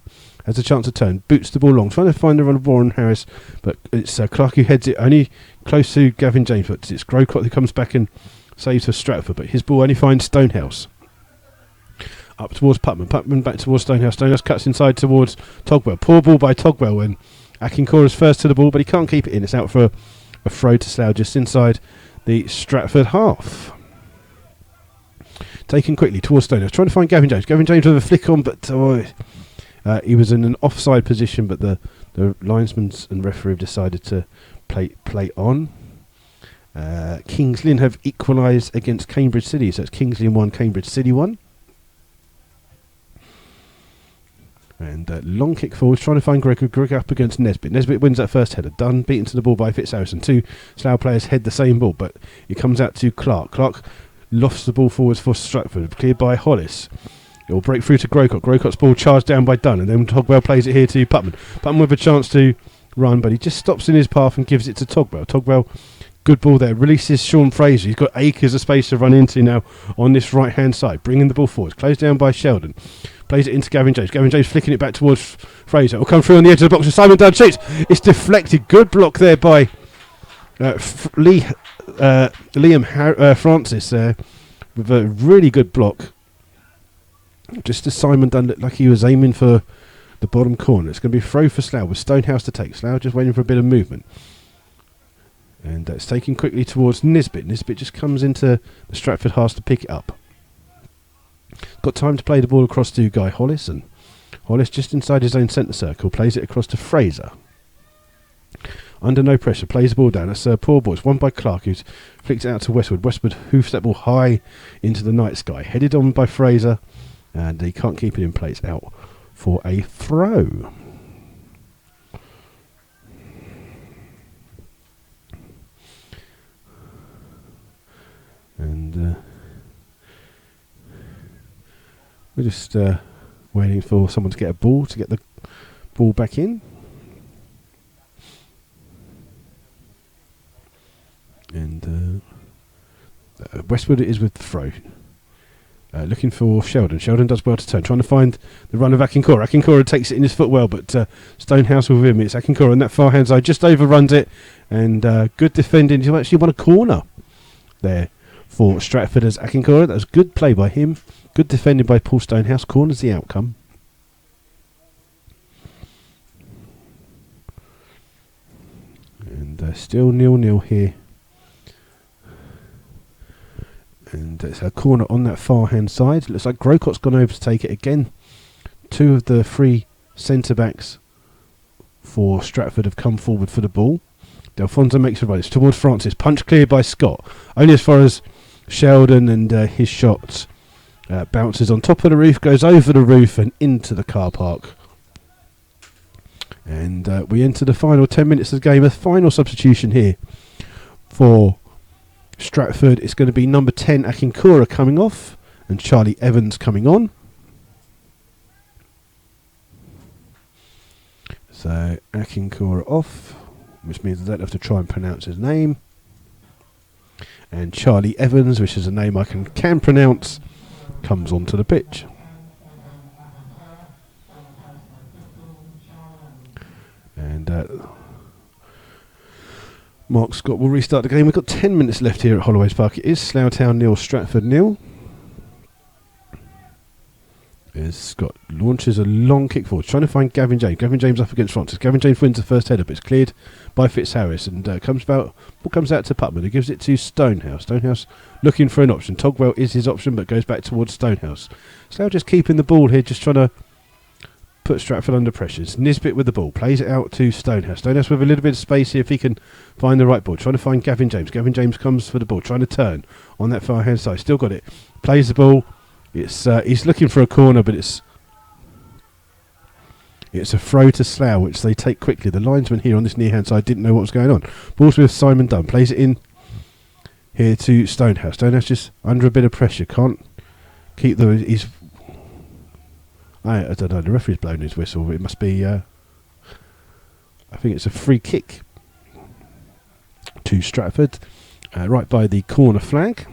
Has a chance to turn, boots the ball long, trying to find the run of Warren Harris, but it's Clark who heads it only close to Gavin James, but it's Grocott who comes back and saves for Stratford, but his ball only finds Stonehouse. Up towards Putman, Putman back towards Stonehouse, Stonehouse cuts inside towards Togwell, poor ball by Togwell, and Akincora's first to the ball, but he can't keep it in. It's out for a throw to Slough just inside the Stratford half. Taken quickly towards Stonehouse, trying to find Gavin James. Gavin James with a flick on, but he was in an offside position, but the linesmen and referee have decided to play on. Kings Lynn have equalised against Cambridge City, so it's Kings Lynn 1, Cambridge City 1. And long kick forward, trying to find Greg up against Nesbitt. Nesbitt wins that first header, done, beaten to the ball by Fitzharrison. Two Slough players head the same ball, but it comes out to Clark. Clark lofts the ball forwards for Stratford, cleared by Hollis. It will break through to Grocott. Grocott's ball charged down by Dunn, and then Togwell plays it here to Putman. Putman with a chance to run, but he just stops in his path and gives it to Togwell. Togwell, good ball there, releases Sean Fraser. He's got acres of space to run into now on this right-hand side, bringing the ball forward. Closed down by Sheldon. Plays it into Gavin James. Gavin James flicking it back towards Fraser. It will come through on the edge of the box, and Simon Dunn shoots. It's deflected. Good block there by Liam Francis there, with a really good block. Just as Simon Dunn looked like he was aiming for the bottom corner. It's going to be a throw for Slough with Stonehouse to take. Slough just waiting for a bit of movement. And it's taken quickly towards Nisbet. Nisbet just comes into the Stratford half to pick it up. Got time to play the ball across to Guy Hollis, and Hollis just inside his own centre circle plays it across to Fraser. Under no pressure, plays the ball down. That's poor ball. It's won by Clark, who's flicked it out to Westwood. Westwood hoofs that ball high into the night sky. Headed on by Fraser, and he can't keep it in place. Out for a throw. And we're just waiting for someone to get a ball, to get the ball back in. And Westwood is with the throw. Looking for Sheldon. Sheldon does well to turn, trying to find the run of Akincoura. Akincoura takes it in his foot well, but Stonehouse with him. It's Akincoura on that far hand side, just overruns it, and good defending. He actually won a corner there for Stratford as Akincoura. That was good play by him. Good defending by Paul Stonehouse. Corner's the outcome. And still 0-0 here. And it's a corner on that far hand side. Looks like Grocott's gone over to take it again. Two of the three centre backs for Stratford have come forward for the ball. Delfonso makes a run. It's towards Francis. Punch cleared by Scott. Only as far as Sheldon, and his shot bounces on top of the roof, goes over the roof and into the car park. And we enter the final 10 minutes of the game. A final substitution here for Stratford. It's going to be number 10 Akincoura coming off and Charlie Evans coming on. So Akincoura off, which means I don't have to try and pronounce his name. And Charlie Evans, which is a name I can pronounce, comes onto the pitch. And Mark Scott will restart the game. We've got 10 minutes left here at Holloways Park. It is Slough Town 0, Stratford 0. Launches a long kick forward, trying to find Gavin James. Gavin James up against Francis. Gavin James wins the first header, but it's cleared by Fitzharris, and ball comes out to Putman, who gives it to Stonehouse. Stonehouse looking for an option. Togwell is his option, but goes back towards Stonehouse. Slough just keeping the ball here, just trying to put Stratford under pressures. Nisbet with the ball, plays it out to Stonehouse. Stonehouse with a little bit of space here if he can find the right ball. Trying to find Gavin James. Gavin James comes for the ball, trying to turn on that far hand side. Still got it. Plays the ball. He's looking for a corner, but it's a throw to Slough, which they take quickly. The linesman here on this near hand side didn't know what was going on. Ball's with Simon Dunn. Plays it in here to Stonehouse. Stonehouse just under a bit of pressure. Can't keep the... I don't know. The referee's blown his whistle. It must be... I think it's a free kick to Stratford. Right by the corner flag.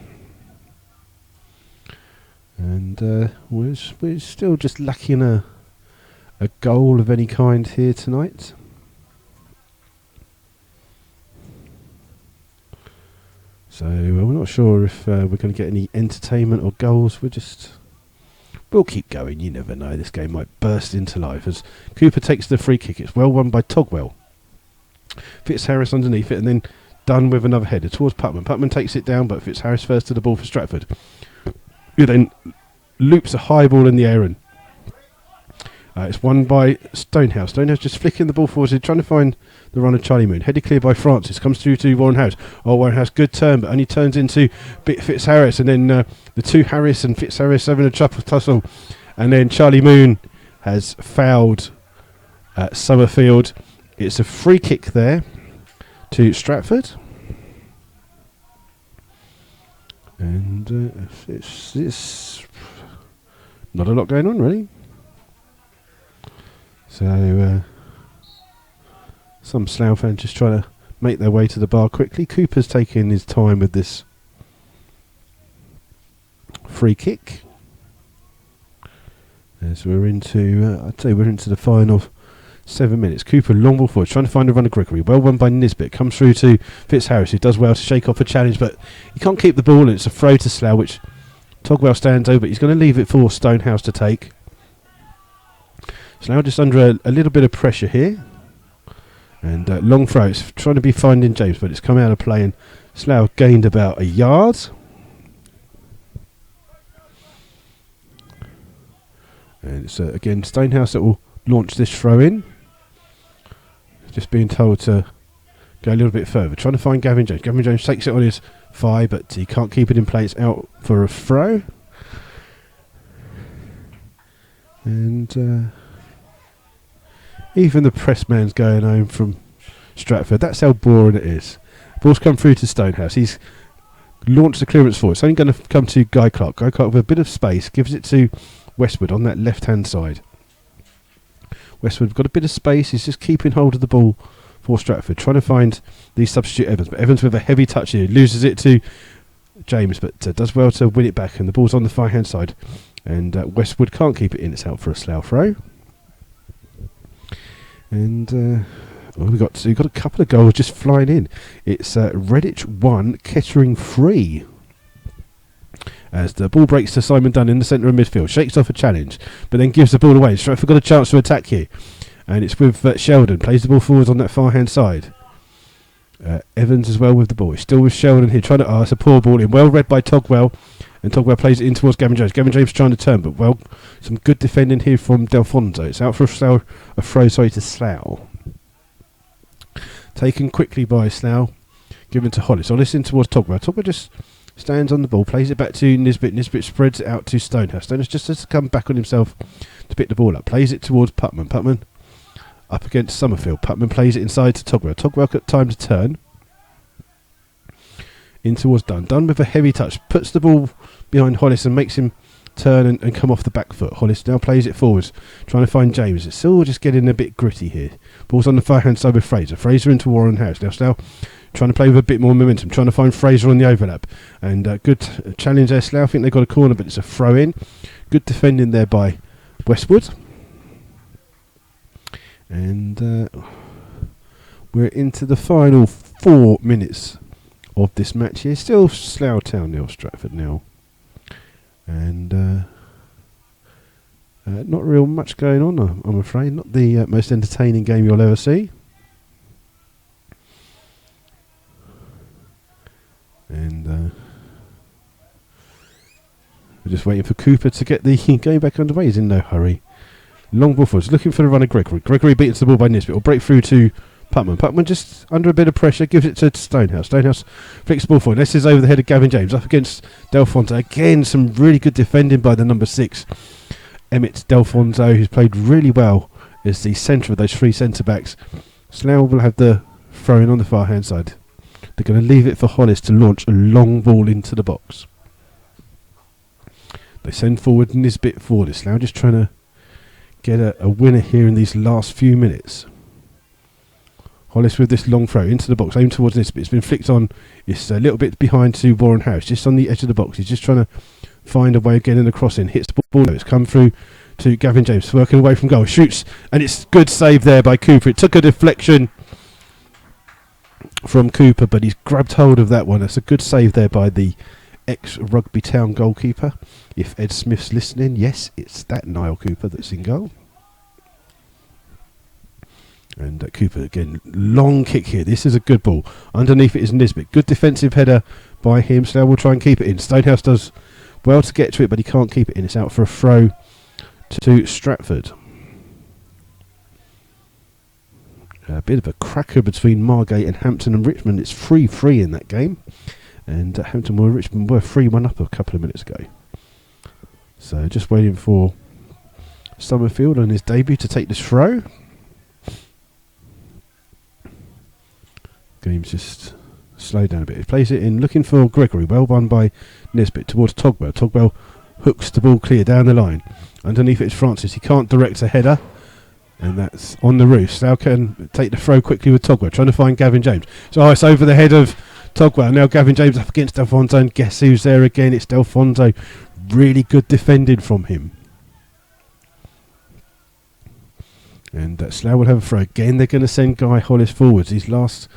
And we're still just lacking a goal of any kind here tonight. So we're not sure if we're going to get any entertainment or goals. We'll keep going. You never know. This game might burst into life as Cooper takes the free kick. It's well won by Togwell. Fitzharris underneath it, and then Dunn with another header towards Putman. Putman takes it down, but Fitzharris first to the ball for Stratford. Who then loops a high ball in the air, and it's won by Stonehouse. Stonehouse just flicking the ball forward, trying to find the run of Charlie Moon. Headed clear by Francis. Comes through to Warren House. Warren House, good turn, but only turns into Fitzharris. And then the two Harris and Fitzharris having a tussle. And then Charlie Moon has fouled Summerfield. It's a free kick there to Stratford. And it's not a lot going on, really. So some Slough fans just trying to make their way to the bar quickly. Cooper's taking his time with this free kick. As we're into, I'd say we're into the final 7 minutes. Cooper long ball forward, trying to find a run of Gregory. Well won by Nisbet. Comes through to Fitzharris, who does well to shake off a challenge, but he can't keep the ball, and it's a throw to Slough, which Togwell stands over. He's going to leave it for Stonehouse to take. Slough just under a little bit of pressure here. And long throw. It's trying to be finding James, but it's come out of play, and Slough gained about a yard. And it's again Stonehouse that will launch this throw in. Just being told to go a little bit further. Trying to find Gavin James. Gavin James takes it on his thigh, but he can't keep it in place. Out for a throw. And even the press man's going home from Stratford. That's how boring it is. Ball's come through to Stonehouse. He's launched the clearance forward. It's only going to come to Guy Clark. Guy Clark with a bit of space gives it to Westwood on that left-hand side. Westwood got a bit of space. He's just keeping hold of the ball for Stratford, trying to find the substitute Evans. But Evans with a heavy touch here. Loses it to James, but does well to win it back. And the ball's on the far-hand side. And Westwood can't keep it in. It's out for a Slough throw. And we've got a couple of goals just flying in. It's Redditch 1, Kettering 3. As the ball breaks to Simon Dunn in the centre of midfield. Shakes off a challenge, but then gives the ball away. Stratford got a chance to attack here. And it's with Sheldon. Plays the ball forwards on that far-hand side. Evans as well with the ball. He's still with Sheldon here. Trying to... it's a poor ball in. Well read by Togwell. And Togwell plays it in towards Gavin James. Gavin James trying to turn, but some good defending here from Delfonso. It's out for a throw to Slough. Taken quickly by Slough. Given to Hollis. Hollis in towards Togwell. Togwell just stands on the ball. Plays it back to Nisbet. Nisbet spreads it out to Stonehouse. Stonehouse just has to come back on himself to pick the ball up. Plays it towards Putman. Putman up against Summerfield. Putman plays it inside to Togwell. Togwell got time to turn. In towards Dunn. Dunn with a heavy touch. Puts the ball behind Hollis and makes him turn and come off the back foot. Hollis now plays it forwards. Trying to find James. It's still just getting a bit gritty here. Ball's on the far hand side with Fraser. Fraser into Warren House. Now trying to play with a bit more momentum. Trying to find Fraser on the overlap. And good challenge there, Slough. I think they got a corner, but it's a throw in. Good defending there by Westwood. And we're into the final 4 minutes of this match here. Still Slough Town nil, Stratford nil. And Not real much going on, I'm afraid. Not the most entertaining game you'll ever see. And we're just waiting for Cooper to get the game back underway. He's in no hurry. Long ball forwards, looking for the run of Gregory. Gregory beats the ball by Nisbet. Will break through to Putman. Putman just under a bit of pressure, gives it to Stonehouse. Stonehouse flicks the ball forward. This is over the head of Gavin James. Up against Delfonso. Again, some really good defending by the number 6. Emmett Delfonso, who's played really well as the centre of those 3 centre-backs. Slough will have the throw-in on the far-hand side. They're going to leave it for Hollis to launch a long ball into the box. They send forward Nisbet for this. Slough just trying to get a winner here in these last few minutes. Hollis with this long throw into the box, aimed towards Nisbet. It's been flicked on. It's a little bit behind to Warren Harris, just on the edge of the box. He's just trying to find a way of getting across in. Hits the ball. It's come through to Gavin James, working away from goal. Shoots, and it's good save there by Cooper. It took a deflection from Cooper, but he's grabbed hold of that one. That's a good save there by the ex-Rugby Town goalkeeper. If Ed Smith's listening, yes, it's that Niall Cooper that's in goal. And Cooper again, long kick here. This is a good ball. Underneath it is Nisbet. Good defensive header by him. Slough will try and keep it in. Stonehouse does well to get to it, but he can't keep it in. It's out for a throw to Stratford. A bit of a cracker between Margate and Hampton and Richmond. It's 3-3 in that game. And Richmond were 3-1 up a couple of minutes ago. So just waiting for Summerfield on his debut to take this throw. Game's just slowed down a bit. He plays it in, looking for Gregory. Well won by Nisbet towards Togwell. Togwell hooks the ball clear down the line. Underneath it's Francis. He can't direct a header. And that's on the roof. Slough can take the throw quickly with Togwell, trying to find Gavin James. So it's over the head of Togwell. Now Gavin James up against Delfonso. And guess who's there again? It's Delfonso. Really good defending from him. And Slough will have a throw. Again, they're going to send Guy Hollis forwards. These last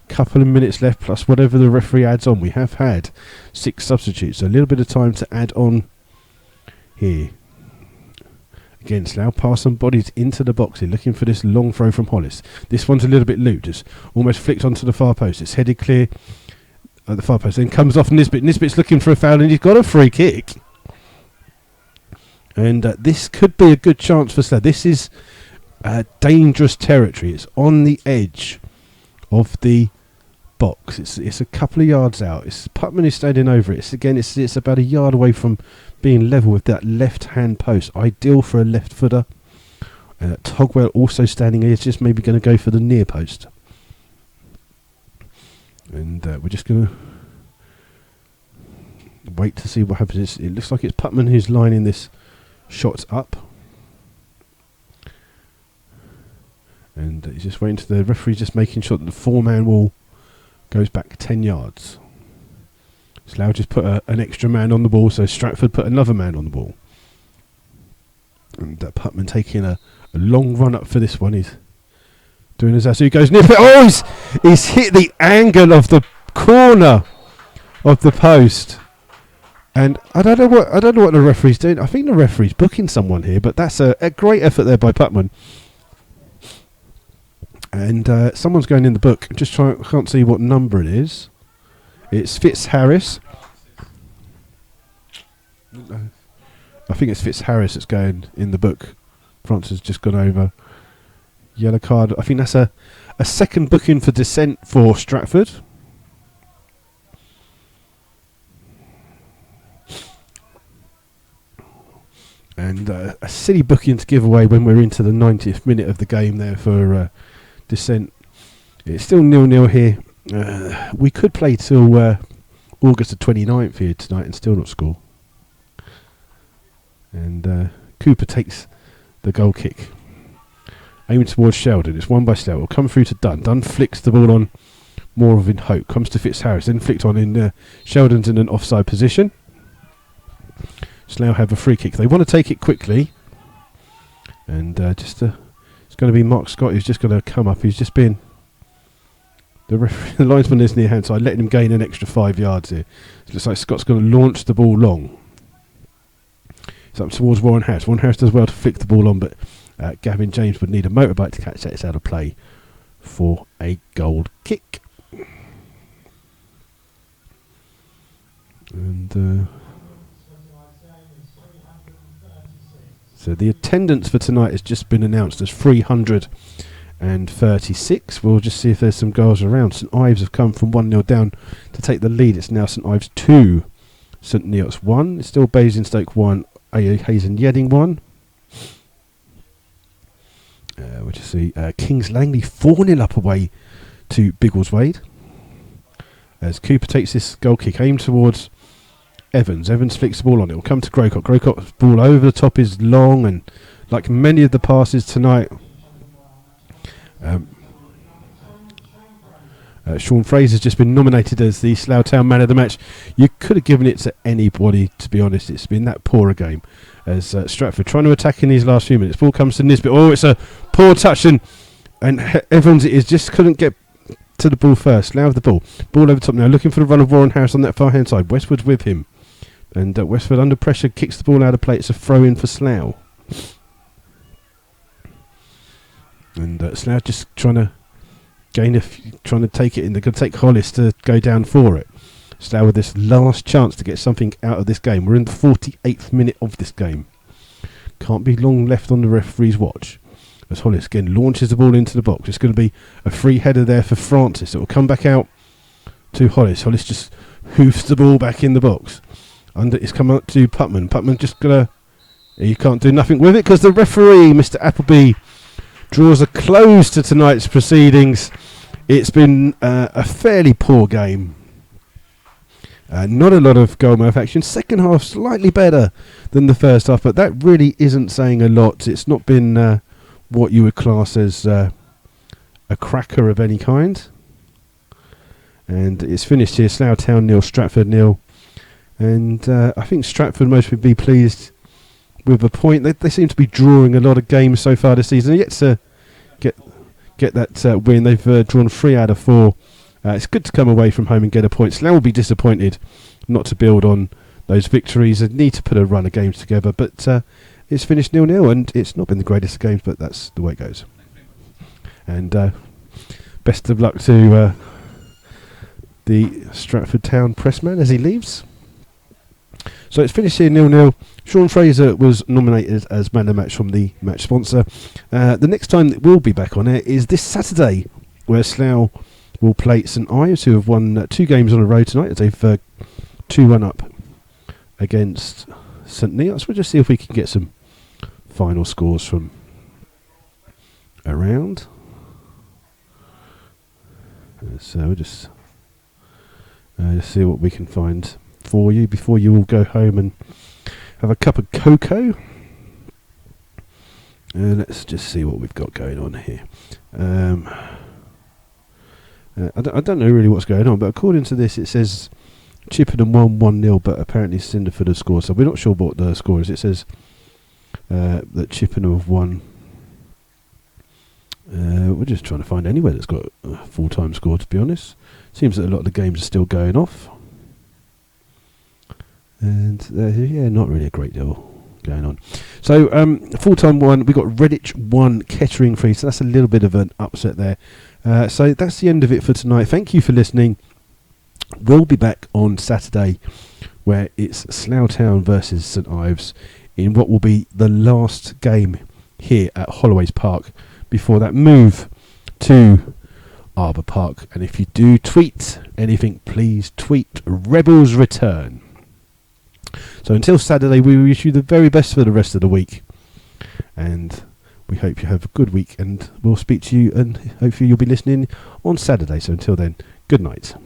couple of minutes left, plus whatever the referee adds on. We have had 6 substitutes. So a little bit of time to add on here. Again, Slough pass some bodies into the box here, looking for this long throw from Hollis. This one's a little bit loose, just almost flicked onto the far post. It's headed clear at the far post, then comes off Nisbet. Nisbet's looking for a foul, and he's got a free kick. And this could be a good chance for Slough. This is dangerous territory. It's on the edge of the box. It's a couple of yards out. Putman is standing over it. It's about a yard away from being level with that left-hand post. Ideal for a left footer. Togwell also standing here. It's just maybe going to go for the near post. And we're just going to wait to see what happens. It looks like it's Putman who's lining this shot up. And he's just waiting to the referee, just making sure that the 4-man wall goes back 10 yards. Slough just put an extra man on the ball, so Stratford put another man on the ball. And Putman taking a long run up for this one. He's doing his ass. He goes near. Oh, he's hit the angle of the corner of the post. And I don't know what the referee's doing. I think the referee's booking someone here, but that's a great effort there by Putman. And someone's going in the book. I can't see what number it is. It's Fitzharris. I think it's Fitzharris that's going in the book. Francis has just gone over. Yellow card. I think that's a second booking for dissent for Stratford. And a silly booking to give away when we're into the 90th minute of the game there for dissent. It's still 0-0 here. We could play till August the 29th here tonight and still not score. And Cooper takes the goal kick, aiming towards Sheldon. It's won by Slough. It'll come through to Dunn. Dunn flicks the ball on Morvin Hope. Comes to Fitzharris, then flicked on in Sheldon's in an offside position. Slough have a free kick. They want to take it quickly. And it's going to be Mark Scott who's just going to come up. He's just been... The linesman is near hand, so I let him gain an extra 5 yards here. It looks like Scott's going to launch the ball long. It's up towards Warren House. Warren House does well to flick the ball on, but Gavin James would need a motorbike to catch that. It's out of play for a goal kick. And so the attendance for tonight has just been announced as 336. We'll just see if there's some goals around. St Ives have come from 1-0 down to take the lead. It's now St Ives 2, St Neots 1. It's still Basingstoke 1, Hazen Yedding 1. We'll just see Kings Langley 4-0 up away to Biggleswade. As Cooper takes this goal kick aimed towards Evans. Evans flicks the ball on. It will come to Grocott. Grocott's ball over the top is long, and like many of the passes tonight, Sean Fraser's just been nominated as the Slough Town Man of the Match. You could have given it to anybody, to be honest. It's been that poor a game as Stratford trying to attack in these last few minutes. Ball comes to Nisbet. Oh, it's a poor touch, and Evans just couldn't get to the ball first. Slough have the ball. Ball over the top now, looking for the run of Warren House on that far hand side. Westwood's with him. And Westford under pressure kicks the ball out of play. It's a throw in for Slough. And Slough just trying to trying to take it in. They're going to take Hollis to go down for it. Slough with this last chance to get something out of this game. We're in the 48th minute of this game. Can't be long left on the referee's watch. As Hollis again launches the ball into the box. It's going to be a free header there for Francis. It will come back out to Hollis. Hollis just hoofs the ball back in the box. It's come up to Putman. Putman just he can't do nothing with it because the referee, Mr. Appleby, draws a close to tonight's proceedings. It's been a fairly poor game. Not a lot of goal mouth action. Second half slightly better than the first half, but that really isn't saying a lot. It's not been what you would class as a cracker of any kind. And it's finished here. Slough Town 0, Stratford 0. And I think Stratford most would be pleased with a point. They seem to be drawing a lot of games so far this season. Yet to get that win. They've drawn 3 out of 4. It's good to come away from home and get a point. Slough will be disappointed not to build on those victories. They need to put a run of games together. But it's finished 0-0, and it's not been the greatest of games, but that's the way it goes. And best of luck to the Stratford Town pressman as he leaves. So it's finished here 0-0. Sean Fraser was nominated as man of the match from the match sponsor. The next time that we'll be back on air is this Saturday, where Slough will play St Ives, who have won 2 games on a row tonight. They've 2-1 up against St Neots. We'll just see if we can get some final scores from around. So we'll just see what we can find for you before you all go home and have a cup of cocoa. Let's just see what we've got going on here. I don't know really what's going on, but according to this it says Chippenham won 1-0, but apparently Cinderford has scored, so we're not sure what the score is. It says that Chippenham have won. We're just trying to find anywhere that's got a full-time score, to be honest. Seems that a lot of the games are still going off. And yeah, not really a great deal going on. So full-time 1, we got Redditch 1, Kettering 3, so that's a little bit of an upset there. So that's the end of it for tonight. Thank you for listening. We'll be back on Saturday, where it's Slough Town versus St Ives in what will be the last game here at Holloways Park before that move to Arbour Park. And if you do tweet anything, please tweet Rebels Return. So until Saturday, we wish you the very best for the rest of the week, and we hope you have a good week, and we'll speak to you, and hopefully you'll be listening on Saturday. So until then, good night.